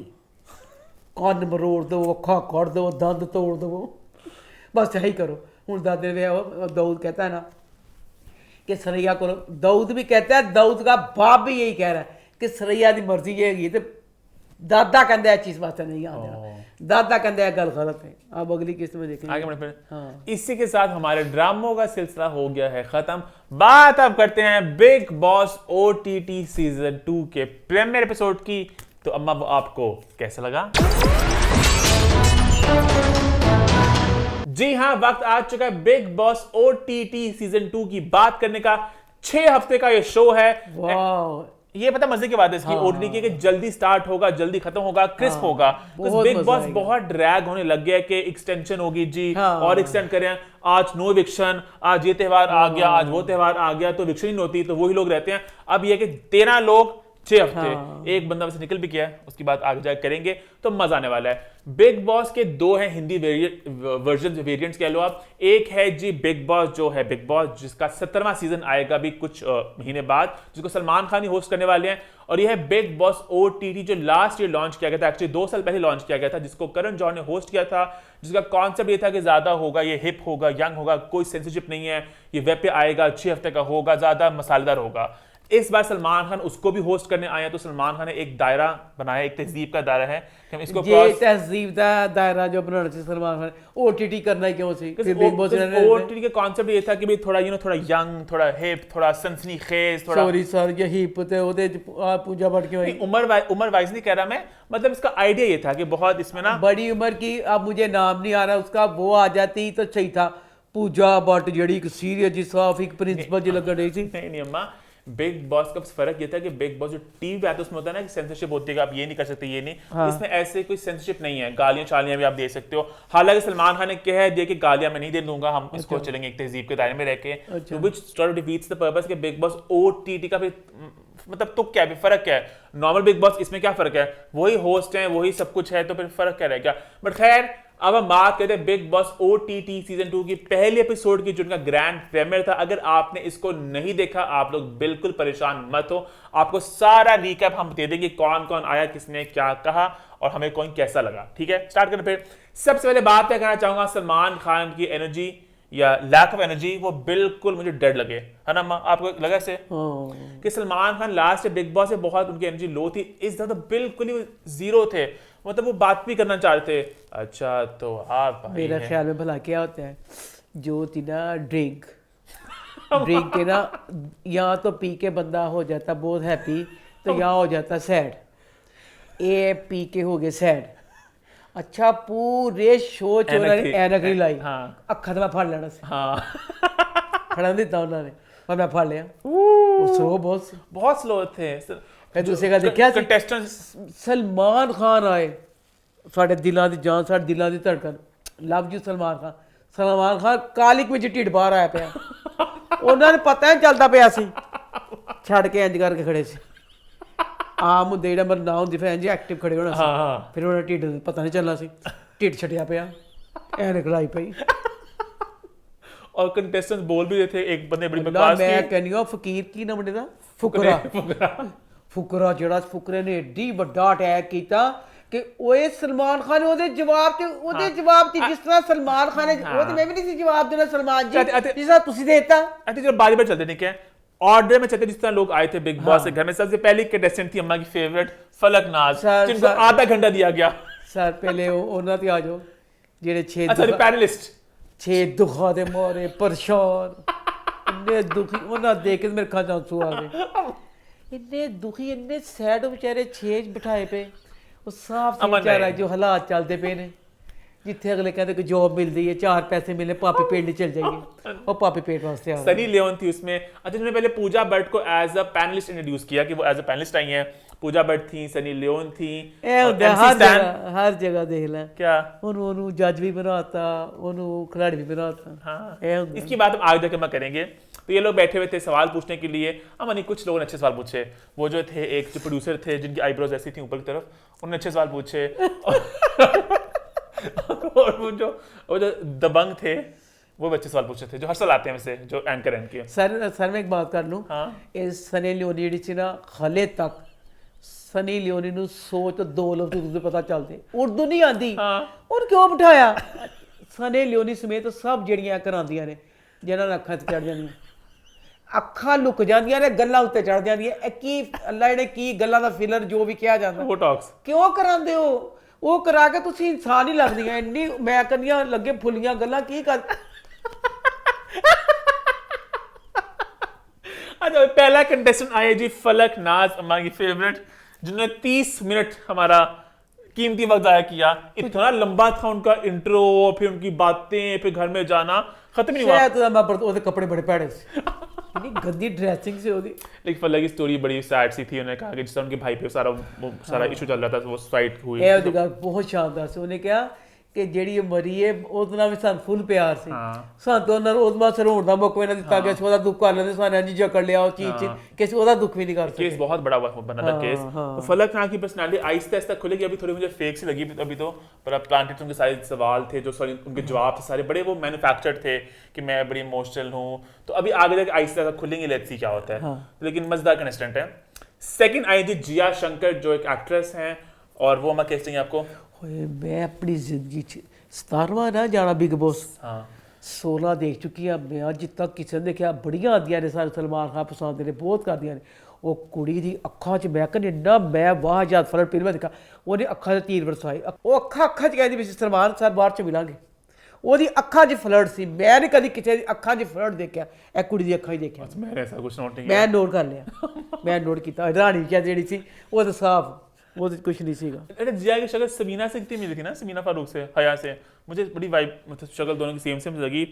कन्न मरोड़ दो अखा कड़ दो दंद तोड़ दो बस यही करो। हूँ दादे दाऊद कहता है ना कि सरैया को दाऊद भी कहता है दाऊद का बाप भी यही कह रहा है कि सरैया की मर्जी ये हैगी तो दादा कहता है चीज वास्ते नहीं आते दादा कहता है गल गलत है। अब अगली किस्त में देखेंगे आगे बढ़े हाँ। इसी के साथ हमारे ड्रामों का सिलसिला हो गया है खत्म। बात अब करते हैं बिग बॉस ओटीटी सीजन 2 के प्रीमियर एपिसोड की। तो अम्मा वो आपको कैसा लगा? जी हाँ वक्त आ चुका है बिग बॉस ओटीटी सीजन 2 की बात करने का। 6 हफ्ते का ये शो है। ये पता मजे की बात है इसकी ओटीटी की कि जल्दी स्टार्ट होगा जल्दी खत्म होगा क्रिस्प होगा। बिग बॉस बहुत ड्रैग होने लग गया है कि एक्सटेंशन होगी जी और एक्सटेंड करें। आज नो इविक्शन आज ये त्यौहार आ गया आज वो त्यौहार आ गया तो इविक्शन ही नहीं होती तो वही लोग रहते हैं। अब ये कि 13 लोग 6 हफ्ते एक बंदा वैसे निकल भी किया है उसकी बात आगे जाकर करेंगे तो मजा आने वाला है। बिग बॉस के 2 हैं हिंदी वर्जन वेरिएंट्स कह लो आप। एक है जी बिग बॉस जो है बिग बॉस जिसका 17वां सीजन आएगा भी कुछ महीने बाद जिसको सलमान खान ही होस्ट करने वाले हैं। और यह है बिग बॉस ओटीटी जो लास्ट ईयर लॉन्च किया गया था एक्चुअली 2 साल पहले लॉन्च किया गया था जिसको करण जौहर ने होस्ट किया था जिसका कॉन्सेप्ट ये था कि ज्यादा होगा ये हिप होगा यंग होगा कोई सेंसरशिप नहीं है ये वेब पे आएगा 6 हफ्ते का होगा ज्यादा मसालेदार होगा। इस बार सलमान खान उसको भी होस्ट करने आए हैं तो सलमान खान ने एक दायरा बनाया एक तहजीब का दायरा है कि हम इसको ये तहजीब का दायरा जो बनाना चाहिए सलमान खान ओटीटी करना ही क्यों सी बिग बॉस ओटीटी के कॉन्सेप्ट ये था कि भाई थोड़ा थोड़ा यंग थोड़ा हिप थोड़ा सनसनीखेज थोड़ा सॉरी सर ये हिप ते ओदे पूजा पाठ क्यों है उम्र वाइज नहीं कह रहा मैं मतलब इसका आइडिया ये था कि बहुत इसमें ना बड़ी उम्र की अब मुझे नाम नहीं आ रहा उसका वो आ जाती तो सही था पूजा भट्ट जड़ी सीरियस जी साफ एक प्रिंसिपल जी लग रही थी। नहीं अम्मा बिग बॉस का फर्क ये था कि बिग बॉस जो टीवी पे आता है उसमें होता है ना कि सेंसरशिप होती है कि आप ये नहीं कर सकते ये नहीं इसमें ऐसे कोई सेंसरशिप नहीं है गालियां चालियां भी आप दे सकते हो। हालांकि सलमान खान ने कह दिया कि गालियां मैं नहीं दे दूंगा हम इसको चलेंगे एक तहजीब के दायरे में रह के तो which story defeats the purpose कि बिग बॉस ओटीटी का भी मतलब तो क्या भी फर्क क्या है नॉर्मल बिग बॉस इसमें क्या फर्क है वही होस्ट है वही सब कुछ है तो फिर फर्क क्या रहेगा। बट खैर अब हम बात करते हैं बिग बॉस ओटीटी सीजन 2 की पहले एपिसोड की जिनका ग्रैंड प्रीमियर था। अगर आपने इसको नहीं देखा आप लोग बिल्कुल परेशान मत हो आपको सारा रिकैप हम दे देंगे कौन कौन आया किसने क्या कहा और हमें कौन कैसा लगा। ठीक है स्टार्ट करें फिर। सबसे पहले बात मैं करना चाहूंगा सलमान खान की एनर्जी या लैक ऑफ एनर्जी वो बिल्कुल मुझे डेड लगे है ना माँ आपको लगा से कि Salman Khan last big boss से बहुत उनकी एनर्जी लो थी इस दफा तो बिल्कुल ही जीरो थे मतलब वो बात भी करना चाहते। अच्छा तो आप मेरा ख्याल में भला क्या होता है जो थी ना ड्रिंक ड्रिंक के ना, यहाँ तो पी के बंदा हो जाता बहुत हैप्पी, तो यहाँ हो जाता सैड। ये पी के हो गए सैड। अच्छा पूरे शो च ਉਹਨਾਂ ਨੇ ਐਨਕ ਨਹੀਂ ਲਾਈ, ਅੱਖਾਂ ਤੇ ਮੈਂ ਫੜ ਲੈਣਾ ਸੀ। हाँ ਖੜਾ ਨਹੀਂ ਦਿੱਤਾ ਉਹਨਾਂ ਨੇ, ਪਰ ਮੈਂ ਫੜ ਲਿਆ। ਉਹ ਸਲੋ बहुत स्लो थे। ਫਿਰ ਦੂਸਰੇ ਦਾ ਦੇਖਿਆ ਸੀ कंटेस्टेंट्स ਸਲਮਾਨ ਖਾਨ ਆਏ, ਸਾਡੇ ਦਿਲਾਂ ਦੀ ਜਾਨ, ਸਾਡੇ ਦਿਲਾਂ ਦੀ ਧੜਕਨ, ਲਵ ਯੂ ਸਲਮਾਨ ਖਾਨ। ਸਲਮਾਨ ਖਾਨ ਕਾਲਿਕ ਵਿੱਚ ਢਿੱਡ ਬਾਹਰ ਆਇਆ ਪਿਆ, ਉਹਨਾਂ ਨੂੰ ਪਤਾ ਨਹੀਂ ਚੱਲਦਾ ਪਿਆ ਸੀ, ਛੱਡ ਕੇ ਇੰਜ ਕਰਕੇ ਖੜੇ ਸੀ। ਆਮ ਹੁੰਦੇ ਜਿਹੜਾ ਮਰ ਨਾ ਹੁੰਦੀ ਫਿਰ ਇੰਜ ਐਕਟਿਵ ਖੜੇ ਹੋਣਾ ਸੀ। ਫਿਰ ਉਹਨਾਂ ਢਿੱਡ ਪਤਾ ਨਹੀਂ ਚੱਲਣਾ ਸੀ, ਢਿੱਡ ਛੱਡਿਆ ਪਿਆ, ਐਨਕ ਲਾਈ ਪਈ। और कंटेस्टेंट्स बोल भी रहे थे, एक बंदे बड़ी ਅੱਲਾ बकवास ਮੈਂ की, ਕਹਿੰਦੀ ਹਾਂ ਫਕੀਰ ਕੀ ਨਾ ਮੁੰਡੇ ਦਾ, ਫੁਕਰਾ ਜਿਹੜਾ ਫੁਕਰੇ ਨੇ ਏਡੀ ਵੱਡਾ ਅਟੈਕ ਕੀਤਾ ਕਿ ਓਏ ਸਲਮਾਨ ਖਾਨ ਨੇ ਉਹਦੇ ਜਵਾਬ ਤੇ ਜਿਸ ਤਰ੍ਹਾਂ ਸਲਮਾਨ ਖਾਨ ਨੇ ਉਹ ਤੇ ਮੈਂ ਵੀ ਨਹੀਂ ਸੀ ਜਵਾਬ ਦੇਣਾ ਸਲਮਾਨ ਜੀ ਜਿਸ तरह ਤੁਸੀਂ देता। अच्छा चलो बारी बार चलते नहीं क्या ऑर्डर में चलते, जिस तरह लोग आए थे बिग बॉस के घर में, सबसे पहली कंटेस्टेंट थी अम्मा की फेवरेट फलक नाज, जिनको आधा घंटा दिया गया। ਸਰ ਪਹਿਲੇ ਉਹਨਾਂ ਤੇ ਆ ਜਾਓ ਜਿਹੜੇ अच्छा पैनलिस्ट 6 ਦੁੱਖਾਂ ਦੇ ਮਾਰੇ ਪਰੇਸ਼ਾਨ, ਇੰਨੇ ਦੁਖੀ, ਉਹਨਾਂ ਦੇਖ ਕੇ ਮੇਰੇ ਅੱਖਾਂ 'ਚ ਆਂਸੂ ਆ ਗਏ। ਇੰਨੇ ਦੁਖੀ, ਇੰਨੇ ਸੈਡ ਵਿਚਾਰੇ 6 ਬਿਠਾਏ ਪਏ। ਉਹ ਸਾਫ ਵਿਚਾਰਾ ਜੋ ਹਾਲਾਤ ਚੱਲਦੇ ਪਏ ਨੇ, ਜਿੱਥੇ ਅਗਲੇ ਕਹਿੰਦੇ ਕਿ जॉब मिलती है, 4 पैसे मिले, पापी पेट चल जाएंगे, और पापी पेट वास्ते आ सनी लियोन थी उसमें। अच्छा जिन्होंने पहले पूजा भट्ट को एज अ पैनलिस्ट इंट्रोड्यूस किया कि वो एज अ पैनलिस्ट आई हैं, पूजा भट्ट थी, सनी लियोन थी, हर जगह देख ले क्या ਉਹਨੂੰ ਜੱਜ ਵੀ ਬਣਾਤਾ, ਉਹਨੂੰ खिलाड़ी भी बनाता। हाँ इसकी बात हम आगे जाके मैं करेंगे। तो ये लोग बैठे हुए थे सवाल पूछने के लिए। नहीं कुछ लोगों ने अच्छे सवाल पूछे, वो जो थे एक जो प्रोड्यूसर थे जिनकी आईब्रोज ऐसी थी ऊपर की तरफ, उन्होंने अच्छे सवाल पूछे। और वो जो दबंग थे वो बच्चे सवाल पूछे थे, जो हर साल आते हैं वैसे, जो एंकर के। सर मैं एक बात कर लूं, इस सनी लियोनी ਜਿਹੜੀ ਸੀ ਨਾ, ਹਲੇ ਤੱਕ ਸਨੀ ਲਿਓਨੀ ਨੂੰ 100 ਤੋਂ 2 ਲਫ਼ਜ਼ ਉਰਦੂ ਪਤਾ ਚੱਲਦੇ, ਉਰਦੂ ਨਹੀਂ ਆਂਦੀ, ਉਹਨੂੰ ਕਿਉਂ ਬਿਠਾਇਆ? ਸਨੀ ਲਿਓਨੀ ਸਮੇਤ ਸਭ ਜਿਹੜੀਆਂ ਕਰਾਂਦੀਆਂ ਨੇ, ਜਿਹਨਾਂ ਨਾਲ ਅੱਖਾਂ 'ਤੇ ਚੜ ਜਾਂਦੀਆਂ, ਅੱਖਾਂ ਲੁਕ ਜਾਂਦੀਆਂ ਨੇ, ਗੱਲਾਂ ਉੱਤੇ ਚੜ ਜਾਂਦੀਆਂ। ਇਹ ਕੀ ਅੱਲਾ ਜਿਹੜੇ ਕੀ ਗੱਲਾਂ ਦਾ ਫਿਲਰ ਜੋ ਵੀ ਕਿਹਾ ਜਾਂਦਾ, ਉਹ ਟਾਕਸ ਕਿਉਂ ਕਰਾਉਂਦੇ ਹੋ? ਉਹ ਕਰਾ ਕੇ ਤੁਸੀਂ ਇਨਸਾਨ ਹੀ ਲੱਗਦੀਆਂ। ਇੰਨੀ ਮੈਂ ਕਹਿੰਦੀਆਂ ਲੱਗੇ ਫੁੱਲੀਆਂ ਗੱਲਾਂ ਕੀ ਕਰ। अच्छा पहला कंटेस्टेंट आए जी फलक नाज, अम्मा की फेवरेट, जिन्होंने 30 मिनट हमारा कीमती वक्त ज़ाया किया। इतना लंबा था उनका इंट्रो, फिर उनकी बातें, फिर घर में जाना, खत्म नहीं हुआ। ਉਹਦੇ ਕੱਪੜੇ ਬੜੇ ਭੈੜੇ ਸੀ, इतनी गंदी ड्रेसिंग से होती। लेकिन फलक की स्टोरी बड़ी सैड सी थी। उन्होंने कहा कि जिस तरह उनके भाई पे सारा इशू चल रहा था, वो सुसाइड हुई। ਇਹ ਉਹਦੀ ਗੱਲ ਬਹੁਤ ਸ਼ਾਨਦਾਰ ਸੀ। ਉਹਨੇ ਕਿਹਾ ਕਿ ਜਿਹੜੀ ਮਰੀ ਹੈ ਉਹਦੇ ਨਾਲ ਵੀ ਸਾਨੂੰ ਫੁੱਲ ਪਿਆਰ ਸੀ, ਸਾਨੂੰ ਤਾਂ ਉਹਨਾਂ ਨੂੰ ਉਹਦੇ ਵਾਸਤੇ ਰੋਣ ਦਾ ਮੌਕਾ ਵੀ ਨਾ ਦਿੱਤਾ ਗਿਆ। ਉਹਦਾ ਦੁੱਖ ਕਰ ਲੈਂਦੇ, ਸਾਨੂੰ ਇੰਝ ਜਕੜ ਲਿਆ ਉਹ ਚੀਜ਼ ਕਿਸੇ ਉਹਦਾ ਦੁੱਖ भी नहीं कर सकते। केस बहुत बड़ा बना था केस। तो फलक नाज की पर्सनालिटी आहिस्ता आहिस्ता खुलेगी। अभी थोड़ी मुझे फेक सी लगी अभी तो, पर अब प्लांटेड उनके सारे सवाल थे, जो सॉरी उनके जवाब थे सारे बड़े वो मैन्युफैक्चर्ड थे कि मैं बड़ी इमोशनल हूँ। तो अभी आगे तक आहिस्ता आहिस्ता खुलेंगे, लेट्स सी क्या होता है। लेकिन मजेदार कंटेस्टेंट है। सेकंड आई जी जिया शंकर, जो एक एक्ट्रेस हैं, और वो मैं कहते हैं आपको, मैं अपनी जिंदगी 17वां ना जाना बिग बॉस, 16 देख चुकी है मैं। अज तक किसी ने देखा बड़ियां आदियां ने, सारे सलमान खान पसंद ने, बहुत करदियां ने। वो कुड़ी दी अखां च मैं कहनी इन्ना मैं वाह जात फलट फिल्म देखा, ਉਹਦੀ ਅੱਖਾਂ 'ਚ ਤੀਰ ਵਰਸਾਈ। ਉਹ ਅੱਖਾਂ 'ਚ ਕਹਿੰਦੀ ਵੀ ਸਲਮਾਨ ਸਰ ਬਾਅਦ 'ਚ ਮਿਲਾਂਗੇ। ਉਹਦੀ ਅੱਖਾਂ 'ਚ ਫਲਰਟ ਸੀ। ਮੈਂ ਨਹੀਂ ਕਦੀ ਕਿਸੇ ਦੀ ਅੱਖਾਂ 'ਚ ਫਲਰਟ ਦੇਖਿਆ, ਇਹ ਕੁੜੀ ਦੀ ਅੱਖਾਂ 'ਚ ਦੇਖਿਆ। मैंने ऐसा कुछ नोट नहीं ਮੈਂ ਨੋਟ ਕਰ ਲਿਆ, ਮੈਂ ਨੋਟ ਕੀਤਾ। ਰਾਣੀ ਜਿਹੜੀ ਸੀ ਉਹ ਤਾਂ ਸਾਫ਼, वो तो कुछ नहीं सीखा। अरे जिया की शक्ल सबीना से कितनी मिली थी ना, सबीना फारूक से, हया से, मुझे बड़ी वाइब, मतलब शक्ल दोनों की सेम लगी।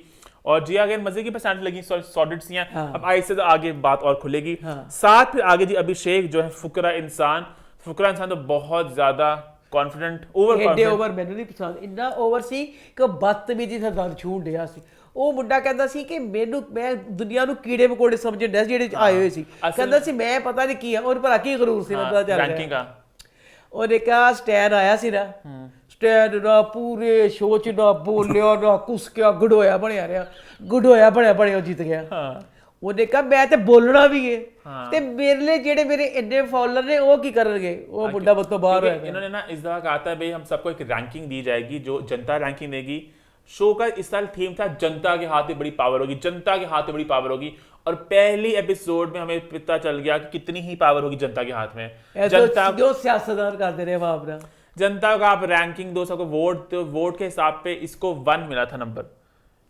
और जिया अगर मजे की पर्सनैलिटी लगी, सॉलिड सी हैं। अब आहिस्ते से आगे बात और खुलेगी। साथ फिर आगे जी अभिषेक जो है फुकरा इंसान तो बहुत ज्यादा कॉन्फिडेंट, ओवर मैंने नहीं पसंद, इन्ना ओवर सी कि बदतमीजी से दंद छूण दिया सी। ਉਹ ਮੁੰਡਾ ਕਹਿੰਦਾ ਸੀ ਕਿ ਮੈਨੂੰ, ਮੈਂ ਦੁਨੀਆ ਨੂੰ ਕੀੜੇ ਮਕੌੜੇ ਸਮਝਣ ਡਿਆ ਜਿਹੜੇ ਆਏ ਹੋਏ ਸੀ। ਕਹਿੰਦਾ ਸੀ ਮੈਂ ਪਤਾ ਨਹੀਂ ਕੀ ਆ, ਔਰ ਭਲਾ ਕੀ ਗਰੂਰ ਸੀ, ਪਤਾ ਚੱਲ ਰਿਹਾ। ਉਹਨੇ ਕਿਹਾ ਸਟੈਨ ਆਇਆ ਸੀ ਨਾ, ਸਟੈਨ ਨਾ ਪੂਰੇ ਸ਼ੋਅ 'ਚ ਨਾ ਬੋਲਿਆ ਨਾ ਕੁਸਕਿਆ, ਗੜੋਇਆ ਬਣਿਆ ਰਿਹਾ, ਗੜੋਇਆ ਬਣਿਆ ਉਹ ਜਿੱਤ ਗਿਆ। ਉਹਨੇ ਕਿਹਾ ਮੈਂ ਤੇ ਬੋਲਣਾ ਵੀ ਹੈ, ਤੇ ਮੇਰੇ ਲਈ ਜਿਹੜੇ ਮੇਰੇ ਇੰਨੇ ਫॉलोअर ਨੇ ਉਹ ਕੀ ਕਰਨਗੇ। ਉਹ ਮੁੰਡਾ ਬੱਤੋਂ ਬਾਹਰ ਹੋਇਆ। इन्होंने ना इस दफा कहा था भाई हम सबको एक रैंकिंग दी जाएगी, जो जनता रैंकिंग देगी। शो का इस साल थीम था जनता के हाथ में बड़ी पावर होगी, जनता के हाथ में बड़ी पावर होगी। और पहली एपिसोड में हमें पता चल गया कि कितनी ही पावर होगी जनता के हाथ में। जनता जो सियासतदान करते रहे वहां पर, जनता का आप रैंकिंग दो, सबको वोट के हिसाब पे इसको 1 मिला था नंबर,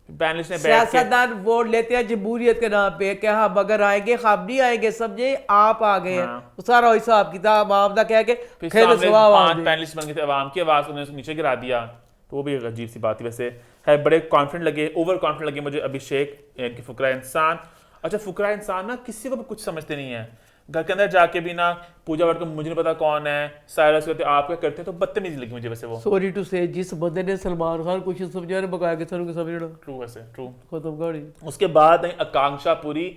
पैनलिस्ट ने बैठ के सियासतदान वोट लेते हैं जमहूरियत के नाम पे कि हम अगर आएंगे हम नहीं आएंगे, समझे आप आ गए हैं। हाँ। वो सारा हिसाब किताब आपदा कह के फिर खेल सामने सवाब 5 पैनलिस्ट बन गए थे, आवाम की आवाज उन्होंने नीचे गिरा दिया। तो वो भी एक अजीब सी बात थी। वैसे है बड़े कॉन्फिडेंट लगे, ओवर कॉन्फिडेंट लगे मुझे अभिषेक इनके फुकरा इंसान। अच्छा फुकरा इंसान ना किसी को भी कुछ समझते नहीं है, घर के अंदर जाके भी ना पूजा भट्ट को मुझे नहीं पता कौन है, साइरस कहते आप क्या करते हैं, तो बदतमीजी लगी मुझे वैसे वो। सॉरी टू से जिस बंदे ने सलमान खान कुछ समझा ने बकाया के सर समझना ट्रू वैसे ट्रू। खत्म गाड़ी। उसके बाद आई आकांक्षा पुरी,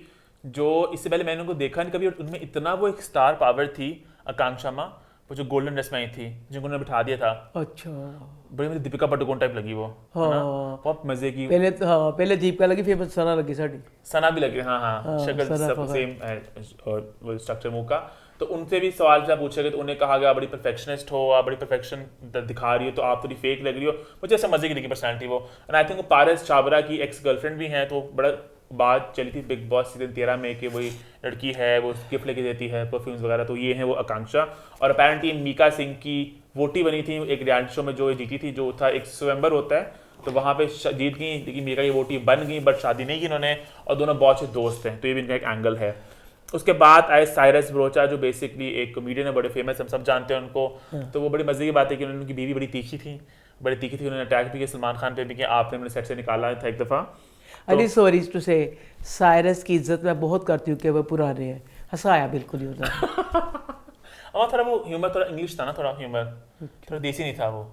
जो इससे पहले मैंने उनको देखा नहीं कभी, उनमें इतना वो एक स्टार पावर थी आकांक्षा माँ, वो जो गोल्डन ड्रेस में आई थी जिनको उन्होंने बिठा दिया था, अच्छा बड़ी मुझे दीपिका पादुकोण टाइप लगी वो, है ना? हाँ बहुत मजे की। पहले दीपिका लगी फिर सना लगी साड़ी। सना भी लगे, हाँ हाँ, हाँ, शक्ल सना सब फखर। सेम है और वो स्ट्रक्चर मुंह का। तो उनसे भी सवाल जब पूछे गए तो उन्हें कहा गया बड़ी परफेक्शनिस्ट हो, आप बड़ी परफेक्शन दिखा रही हो, तो आप थोड़ी फेक लग रही हो। मुझे ऐसा मजे की लगी पर्सनैलिटी वो। एंड आई थिंक वो पारस छाबरा की एक्स गर्लफ्रेंड भी हैं, तो बड़ा बात चली थी बिग बॉस सीजन 13 में कि वही लड़की है वो गिफ्ट लेके देती है परफ्यूम्स वगैरह, तो ये है वो आकांक्षा। और अपेरेंटली मीका सिंह की वोटी बनी थी एक रियलिटी शो में जो जीती थी, जो था एक स्वयंवर होता है, तो वहाँ पे जीत गई, लेकिन मीका की वोटी बन गई बट शादी नहीं की इन्होंने, और दोनों बहुत अच्छे दोस्त हैं, तो ये भी इनका एक एंगल है। उसके बाद आए साइरस ब्रोचा जो बेसिकली एक कॉमेडियन है, बड़े फेमस, हम सब जानते हैं उनको। तो वो बड़ी मजे की बात है कि उनकी बीवी बड़ी तीखी थी, उन्होंने अटैक भी किया सलमान खान पे भी कि आपने मेरे सेट से निकाला था एक दफ़ा। अरे सॉरी टू से साइरस की इज्जत मैं बहुत करती हूँ कि वो पुराने हैं, हंसाया बिल्कुल ही होता। और थोड़ा वो ह्यूमर, थोड़ा इंग्लिश था ना, थोड़ा ह्यूमर थोड़ा देसी नहीं था वो।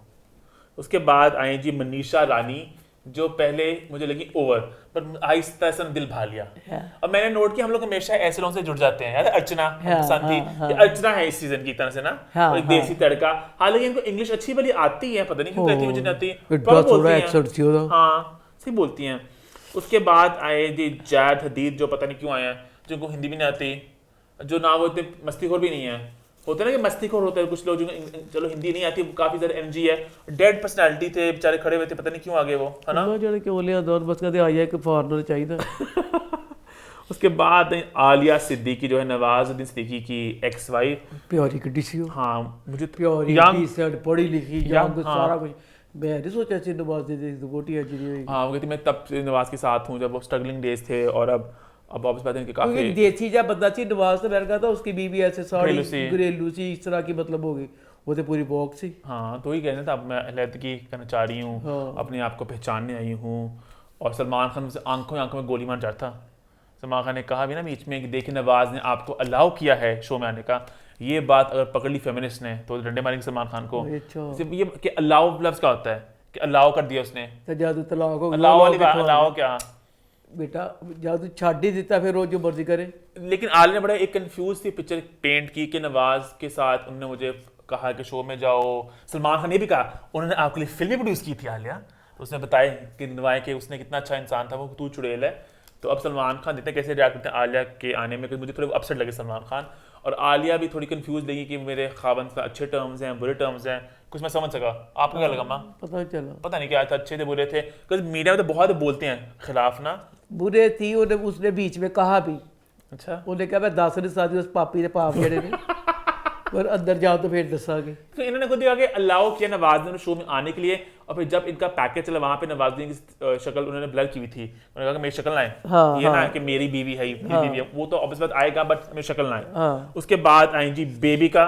उसके बाद आई जी मनीषा रानी, जो पहले मुझे लगी ओवर, पर आहिस्ता आहिस्ता दिल भा लिया। और मैंने नोट किया हम लोग हमेशा ऐसे लोगों से जुड़ जाते हैं, यार अर्चना पसंद थी, ये अर्चना है इस सीजन की तरह से ना, हाँ, एक देसी तड़का। हालांकि इनको इंग्लिश अच्छी भली आती है, पता नहीं क्यों कहती है मुझे नहीं आती, थोड़ा बोलती हैं। एक्सेंट थी उसका। हाँ सही बोलती हैं। उसके बाद आए जी जैद हदीद, जो पता नहीं क्यों आए हैं, जिनको हिंदी भी नहीं आती, जो ना वो इतने मस्तीखोर भी नहीं है, होते ना कि मस्तीखोर होते हैं कुछ लोग जो चलो हिंदी नहीं आती, काफी ज्यादा एनर्जी है, डेड पर्सनालिटी थे बेचारे, खड़े हुए थे, पता नहीं क्यों आगे वो, है ना? ना जाने क्यों लिया दौर बस कहते आई है कि फॉरनर चाहिए। उसके बाद आलिया सिद्दीकी जो है नवाजुद्दीन सिद्दीकी की एक्स वाइफ, प्यारी की डिसी हो, हाँ मुझे प्यारी young- डिसेंट पढ़ी लिखी young, यंग हाँ। सारा कुछ। मैं नहीं सोचा थी नवाज दे तो वोटी है। हाँ वो कहती मैं तब से नवाज के साथ हूँ जब वो स्ट्रगलिंग डेज थे, और अब वापस बात है कि क्योंकि काफी देसी जब बंदा थी नवाज से मैंने कहा था उसकी बीवी ऐसे साड़ी घरेलू सी। घरेलू सी इस तरह की मतलब होगी, वो तो पूरी बॉक्स थी। हाँ तो ही कहने था, अब मैं अलहदगी करना चाह रही हूँ, हाँ। अपने आप को पहचानने आई हूँ। और सलमान खान मुझसे आंखों में गोली मार जाता। सलमान खान ने कहा भी ना बीच में कि देखिए नवाज ने आपको अलाउ किया है शो में आने का, ये बात अगर पकड़ ली फेमिनिस्ट ने तो डंडे मारेंगे सलमान खान को। अच्छा सिर्फ ये कि अलाउ लफ्ज का होता है कि अलाउ कर दिया उसने, तो जादू तलाक हो अलाउ वाली बात, अलाउ क्या बेटा जादू छाड़ ही देता फिर रोज जो मर्जी करे। लेकिन आलिया ने बड़ा एक कंफ्यूज सी पिक्चर पेंट की कि नवाज के साथ उन्होंने मुझे कहा कि शो में जाओ, सलमान खान ने भी कहा उन्होंने आपके लिए फिल्में प्रोड्यूस की थी आलिया, तो उसने बताया कि निभाए कि उसने कितना अच्छा इंसान था वो, तू चुड़ैल है। तो अब सलमान खान देखते हैं कैसे रिएक्ट करते हैं आलिया के आने में, क्योंकि मुझे थोड़े अपसेट लगे सलमान खान, और आलिया भी थोड़ी कंफ्यूज लगी कि मेरे खावंद का अच्छे टर्म्स हैं बुरे टर्म्स हैं, कुछ मैं समझ सका। आपको क्या लगा माँ? पता नहीं चला, पता नहीं क्या था, अच्छे थे बुरे थे, क्योंकि मीडिया में तो बहुत बोलते हैं खिलाफ ना। बुरे थी उसने बीच में कहा भी, अच्छा उन्हें कहा मैं 10 ने साथ उस पापी ने पाप जड़े ने पर अंदर जाओ तो फिर दसागे। तो इन्होंने खुद कहा कि अलाउ किया नवाज ने शो में आने के लिए, और फिर जब इनका पैकेज चला वहां पे नवाजुद्दीन की शक्ल उन्होंने ब्लर की हुई थी, उन्होंने कहा कि मेरी शक्ल ना आए, हाँ, ये ना हाँ। कि मेरी बीवी है, मेरी बीवी है, वो तो ऑब्वियस बात आएगा बट मेरी शक्ल ना आए। हाँ। उसके बाद आई जी बेबी का,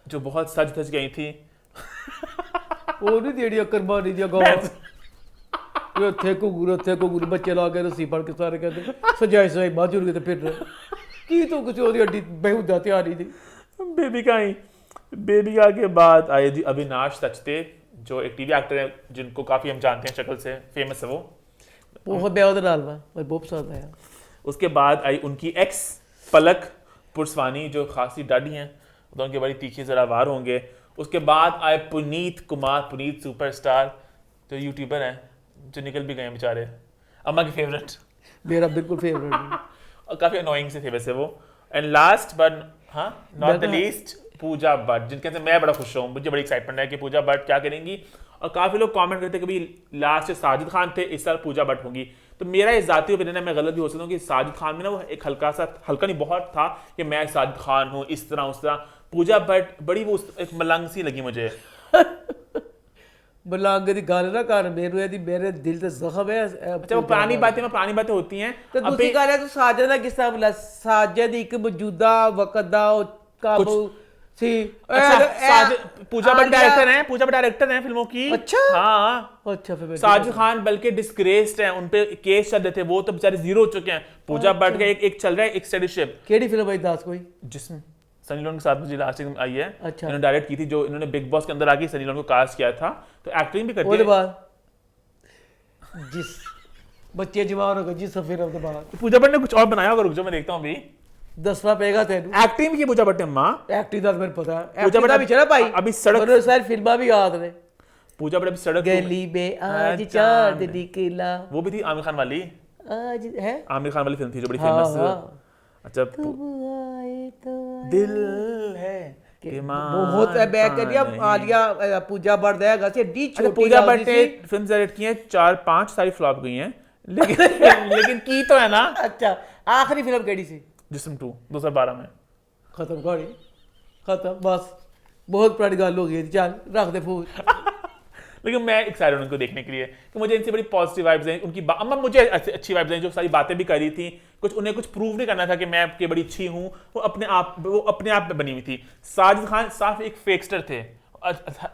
जो बहुत सज धज गई थी, वो नहीं देड़ी अक्कर मार दिया गाँव ये थे को बच्चे ला के रस्सी पड़ के सारे कहते सजाए सजाई बाजू के फिर की तो कुछ और हड्डी बेहुदा तैयारी थी। बेबी का के बाद आए जी अविनाश सचदेव, जो एक टीवी एक्टर है जिनको काफी हम जानते हैं शक्ल से, फेमस है वो, बहुत बेहद डाल मैं बहुत पसंद आया। उसके बाद आई उनकी एक्स पलक पुरस्वानी, जो खासी डाडी हैं, तो उनके बड़ी तीखी जरा वार होंगे। उसके बाद आए पुनीत कुमार, पुनीत सुपरस्टार, जो यूट्यूबर हैं, जो निकल भी गए हैं बेचारे, अम्मा के फेवरेट, मेरा बिल्कुल फेवरेट है। और काफी अनोइंग से थे वैसे वो। And last but not the least Pooja Bhatt, जिनके से मैं बड़ा खुश हूँ, मुझे बड़ी एक्साइटमेंट है कि पूजा भट्ट क्या करेंगी। और काफी लोग कमेंट करते हैं कि भाई लास्ट साजिद खान थे, इस साल पूजा भट्ट होंगी, तो मेरा ये जाती ओपिनियन है, मैं गलत भी हो सकता हूँ कि साजिद खान में ना वो एक हल्का नहीं बहुत था कि मैं साजिद खान हूँ इस तरह उस तरह। पूजा भट्ट बड़ी वो एक मलंग सी लगी मुझे। बलंग दी गल ना कर मेरे दिल ते जख्म है। अच्छा वो पुरानी बातें होती हैं। ਤੇ ਦੂਸਰੀ ਗੱਲ ਹੈ ਤੂੰ ਸਾਜਦ ਦਾ ਕਿਸ ਤਰ੍ਹਾਂ ਬੋਲਾ ਸਾਜਦ ਇੱਕ ਮੌਜੂਦਾ ਵਕਤ ਦਾ ਕਾਬੂ ਸੀ पूजा भट्ट डायरेक्टर हैं फिल्मों की। अच्छा हाँ अच्छा फिर साजिद खान बल्कि डिस्ग्रेस्ड हैं, उन पे केस चल रहे थे, वो तो बेचारे जीरो हो चुके हैं। पूजा भट्ट का एक चल रहा है एक स्टडी शिप। केड़ी फिल्म भाई दास कोई जिसमें सनी लियोन के साथ मुझे लास्ट आई है। अच्छा इन्होंने डायरेक्ट की थी, जो इन्होंने बिग बॉस के अंदर आके सनी लियोन को कास्ट किया था, तो एक्टिंग भी करती है। ਉਹਦੇ ਬਾਅਦ जिस बच्चे जवान हो गए जिस फिल्म के बाद पूजा भट्ट ने कुछ और बनाया होगा, रुक जाओ मैं देखता हूँ अभी। दसवां पेगा तेन एक्टिंग भी की पूजा भट्ट ने माँ। एक्टिंग ਦਾ ਮੈਨੂੰ ਪਤਾ ਹੈ पूजा एक्टिंग ਦਾ भट्ट ਵੀ ਚੜਾ ਭਾਈ अभी सड़क ਮੈਨੂੰ सारी फिल्मां भी याद ने। पूजा भट्ट अभी सड़क गली में आज चांद निकला वो भी थी आमिर खान वाली। आज है आमिर खान वाली फिल्म थी जो बड़ी हाँ, फेमस। हाँ। अच्छा तुम आए तो दिल है कि बहुत है बैक कर दिया आलिया पूजा भट्ट देगा से डी अच्छा छोटी पूजा भट्ट गाली ने सी। फिल्म डायरेक्ट की हैं 4-5, सारी फ्लॉप गई हैं, लेकिन की तो है ना। अच्छा आखिरी फिल्म केड़ी सी? जिस्म 2 2012 में। खत्म कहानी खत्म बस बहुत पुरानी गल हो गई चल रख दे फूल। लेकिन मैं एक्साइटेड हूं उनको देखने के लिए कि मुझे इनसे बड़ी पॉजिटिव वाइब्स हैं उनकी। अम्मा मुझे अच्छी वाइब्स हैं, जो सारी बातें भी करी थी, उन्हें कुछ प्रूव नहीं करना था कि मैं आपकी बड़ी अच्छी हूं, वो अपने आप में बनी हुई थी। साजिद खान साफ एक फेकस्टर थे,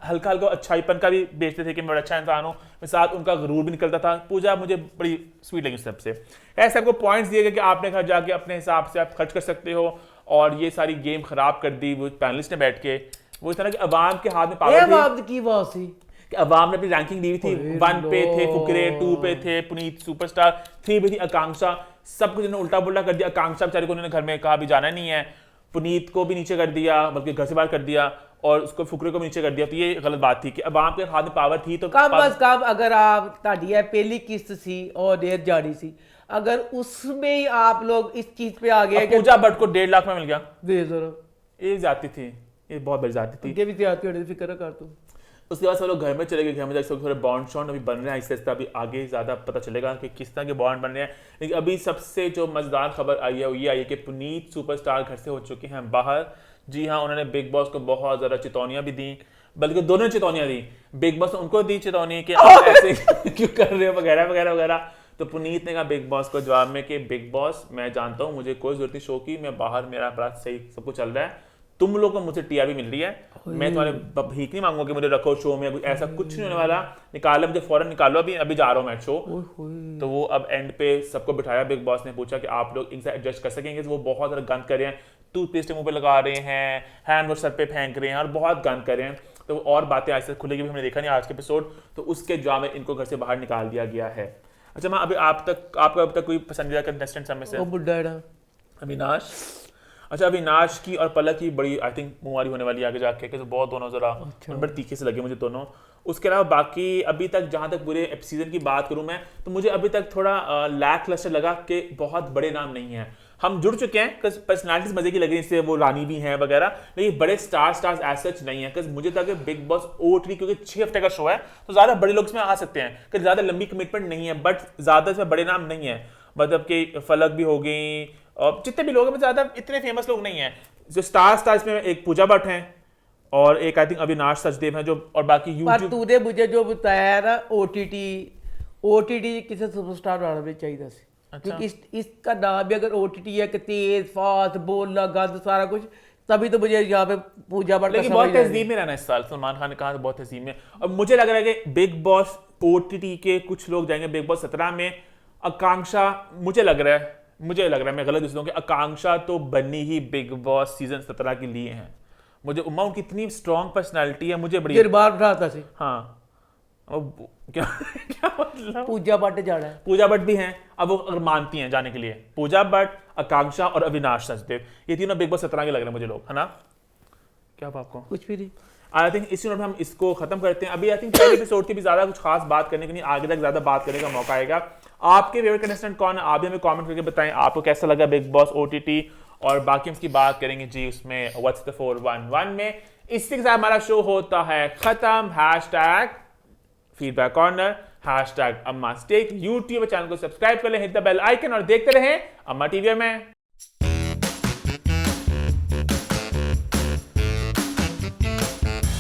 हल्का अच्छाईपन का भी बेचते थे कि मैं बड़ा अच्छा इंसान हूँ, मैं साथ उनका गुरूर भी निकलता था। पूजा मुझे बड़ी स्वीट लगी सबसे। ऐसे आपको पॉइंट्स दिए गए कि आपने घर जाके अपने हिसाब से आप खर्च कर सकते हो, और ये सारी गेम खराब कर दी वो पैनलिस्ट ने बैठ के। वो इस तरह के अवाम के हाथ में पावर की बात सी कि अवाम ने अपनी रैंकिंग दी हुई थी। 1 पे थे फुकरे, 2 पे थे पुनीत सुपरस्टार, 3 पे थी आकांक्षा। सब कुछ इन्होंने उल्टा पुल्टा कर दिया। आकांक्षा बेचारे को उन्होंने घर में कहा भी जाना नहीं है, पुनीत को भी नीचे कर दिया, बल्कि घर से बाहर कर दिया, और उसको फुकरे को भी नीचे कर दिया। तो ये गलत बात थी कि अवाम के हाथ में पावर थी तो कम अज कम अगर आप ताड़ी है पहली किस्त सी और देर जारी सी, अगर उसमें ही आप लोग इस चीज पे आ गए। पूजा भट्ट को 1.5 लाख में मिल गया, दे जरा ये जाती थी, ये बहुत बड़ी जाती थी। ये भी तैयार होने की फिक्र कर तू। उसके बाद सब लोग घर में चले गए, घर में जाकर थोड़े बॉन्ड शॉन्ड अभी बन रहे हैं आहिस्ता आहिस्ता। अभी आगे ज़्यादा पता चलेगा कि किस तरह के बॉन्ड बन रहे हैं। लेकिन अभी सबसे जो मज़ेदार खबर आई है वो ये आई है कि पुनीत सुपरस्टार घर से हो चुके हैं बाहर। जी हाँ, उन्होंने बिग बॉस को बहुत ज़्यादा चेतावनियाँ भी दी, बल्कि दोनों ने चेतावनियाँ दी। बिग बॉस ने उनको दी चेतावनी कि आप ऐसे क्यों कर रहे हो वगैरह वगैरह वगैरह। तो पुनीत ने कहा बिग बॉस को जवाब में कि बिग बॉस मैं जानता हूँ मुझे कोई जरूरत नहीं शो की, मैं बाहर मेरा अपराध सही सब कुछ चल रहा है, तुम लोगों को मुझसे टीआरपी मिल रही है, मैं तुम्हारे भीख नहीं मांगूंगा कि मुझे रखो शो में, ऐसा कुछ नहीं होने वाला, निकालो मुझे फौरन निकालो, अभी जा रहा हूँ मैं शो। तो वो अब एंड पे सबको बिठाया, बिग बॉस ने पूछा कि आप लोग इनसे एडजस्ट कर सकेंगे। तो वो बहुत ज़्यादा गंद कर रहे हैं, टूथपेस्ट मुंह पे लगा रहे हैं, हैंड वॉश सर पे फेंक रहे हैं और बहुत गंद कर रहे हैं। तो और बातें ऐसे खुलेगी भी हमने देखा नहीं आज के एपिसोड। तो उसके जवाब में इनको घर से बाहर निकाल दिया गया है। अच्छा मैं अभी आपका अब तक कोई पसंदीदा कंटेस्टेंट सब में से? अविनाश। अच्छा अविनाश की और पलक की बड़ी आई थिंक मुहारी होने वाली आगे जाके, तो बहुत दोनों जरा बड़े तीखे से लगे मुझे दोनों। उसके अलावा बाकी अभी तक जहाँ तक पूरे सीजन की बात करूँ मैं, तो मुझे अभी तक थोड़ा लैक क्लस्टर लगा कि बहुत बड़े नाम नहीं हैं। हम जुड़ चुके हैं बिकॉज पर्सनैलिटीज मजे की लग रही है, इससे वो रानी भी हैं वगैरह, लेकिन बड़े स्टार्स एज सच नहीं है। बिकॉज मुझे था कि बिग बॉस OTT क्योंकि 6 हफ्ते का शो है तो ज़्यादा बड़े लोग इसमें आ सकते हैं, कि ज़्यादा लंबी कमिटमेंट नहीं है, बट ज़्यादा इसमें बड़े नाम नहीं है। मतलब कि फलक भी हो गई और जितने भी लोग हैं ज़्यादा इतने फेमस लोग नहीं हैं। जो स्टार्स में एक पूजा भट्ट हैं और एक आई थिंक अविनाश सचदेव हैं, जो और बाकी यूट्यूब। तूने मुझे जो बताया ना OTT किसी सुपरस्टार बनाना भी चाहिए था। अच्छा। क्योंकि इसका नाम भी अगर OTT है कि तेज फास्ट बोलना गंद सारा कुछ, तभी तो मुझे यहाँ पे पूजा भट्ट। लेकिन बहुत तहजीब में रहना इस साल, सलमान खान ने कहा बहुत तहजीब में। और मुझे लग रहा है कि बिग बॉस OTT के कुछ लोग जाएंगे बिग बॉस 17 में। आकांक्षा मुझे लग रहा है मैं गलत दूँ कि आकांक्षा तो बनी ही बिग बॉस सीजन 17 के लिए हैं। मुझे उम्मा उनकी इतनी स्ट्रॉन्ग पर्सनैलिटी है, मुझे बड़ी बार उठाता से। हाँ क्या मतलब पूजा भट्ट जाना है, पूजा भट्ट भी हैं अब वो अगर मानती हैं जाने के लिए। पूजा भट्ट, आकांक्षा और अविनाश सचदेव, ये तीनों बिग बॉस 17 के लग रहे हैं मुझे लोग, है ना? क्या आपको कुछ भी नहीं। आई थिंक इसी नोट में हम इसको खत्म करते हैं। अभी आई थिंक पहले एपिसोड की भी ज्यादा कुछ खास बात करने की नहीं, आगे तक ज्यादा बात करने का मौका आएगा। आपके फेवरेट कंटेस्टेंट कौन है आप भी हमें कमेंट करके बताएं, आपको कैसा लगा बिग बॉस OTT। और बाकी हम इसकी बात करेंगे जी उसमें व्हाट्स द 411 में। इसी के साथ हमारा शो होता है खत्म। फीडबैक कॉर्नर #अम्मा स्टेक। यूट्यूब चैनल को सब्सक्राइब कर लें, हिट द बेल आइकन और देखते रहें अम्मा टीवी में।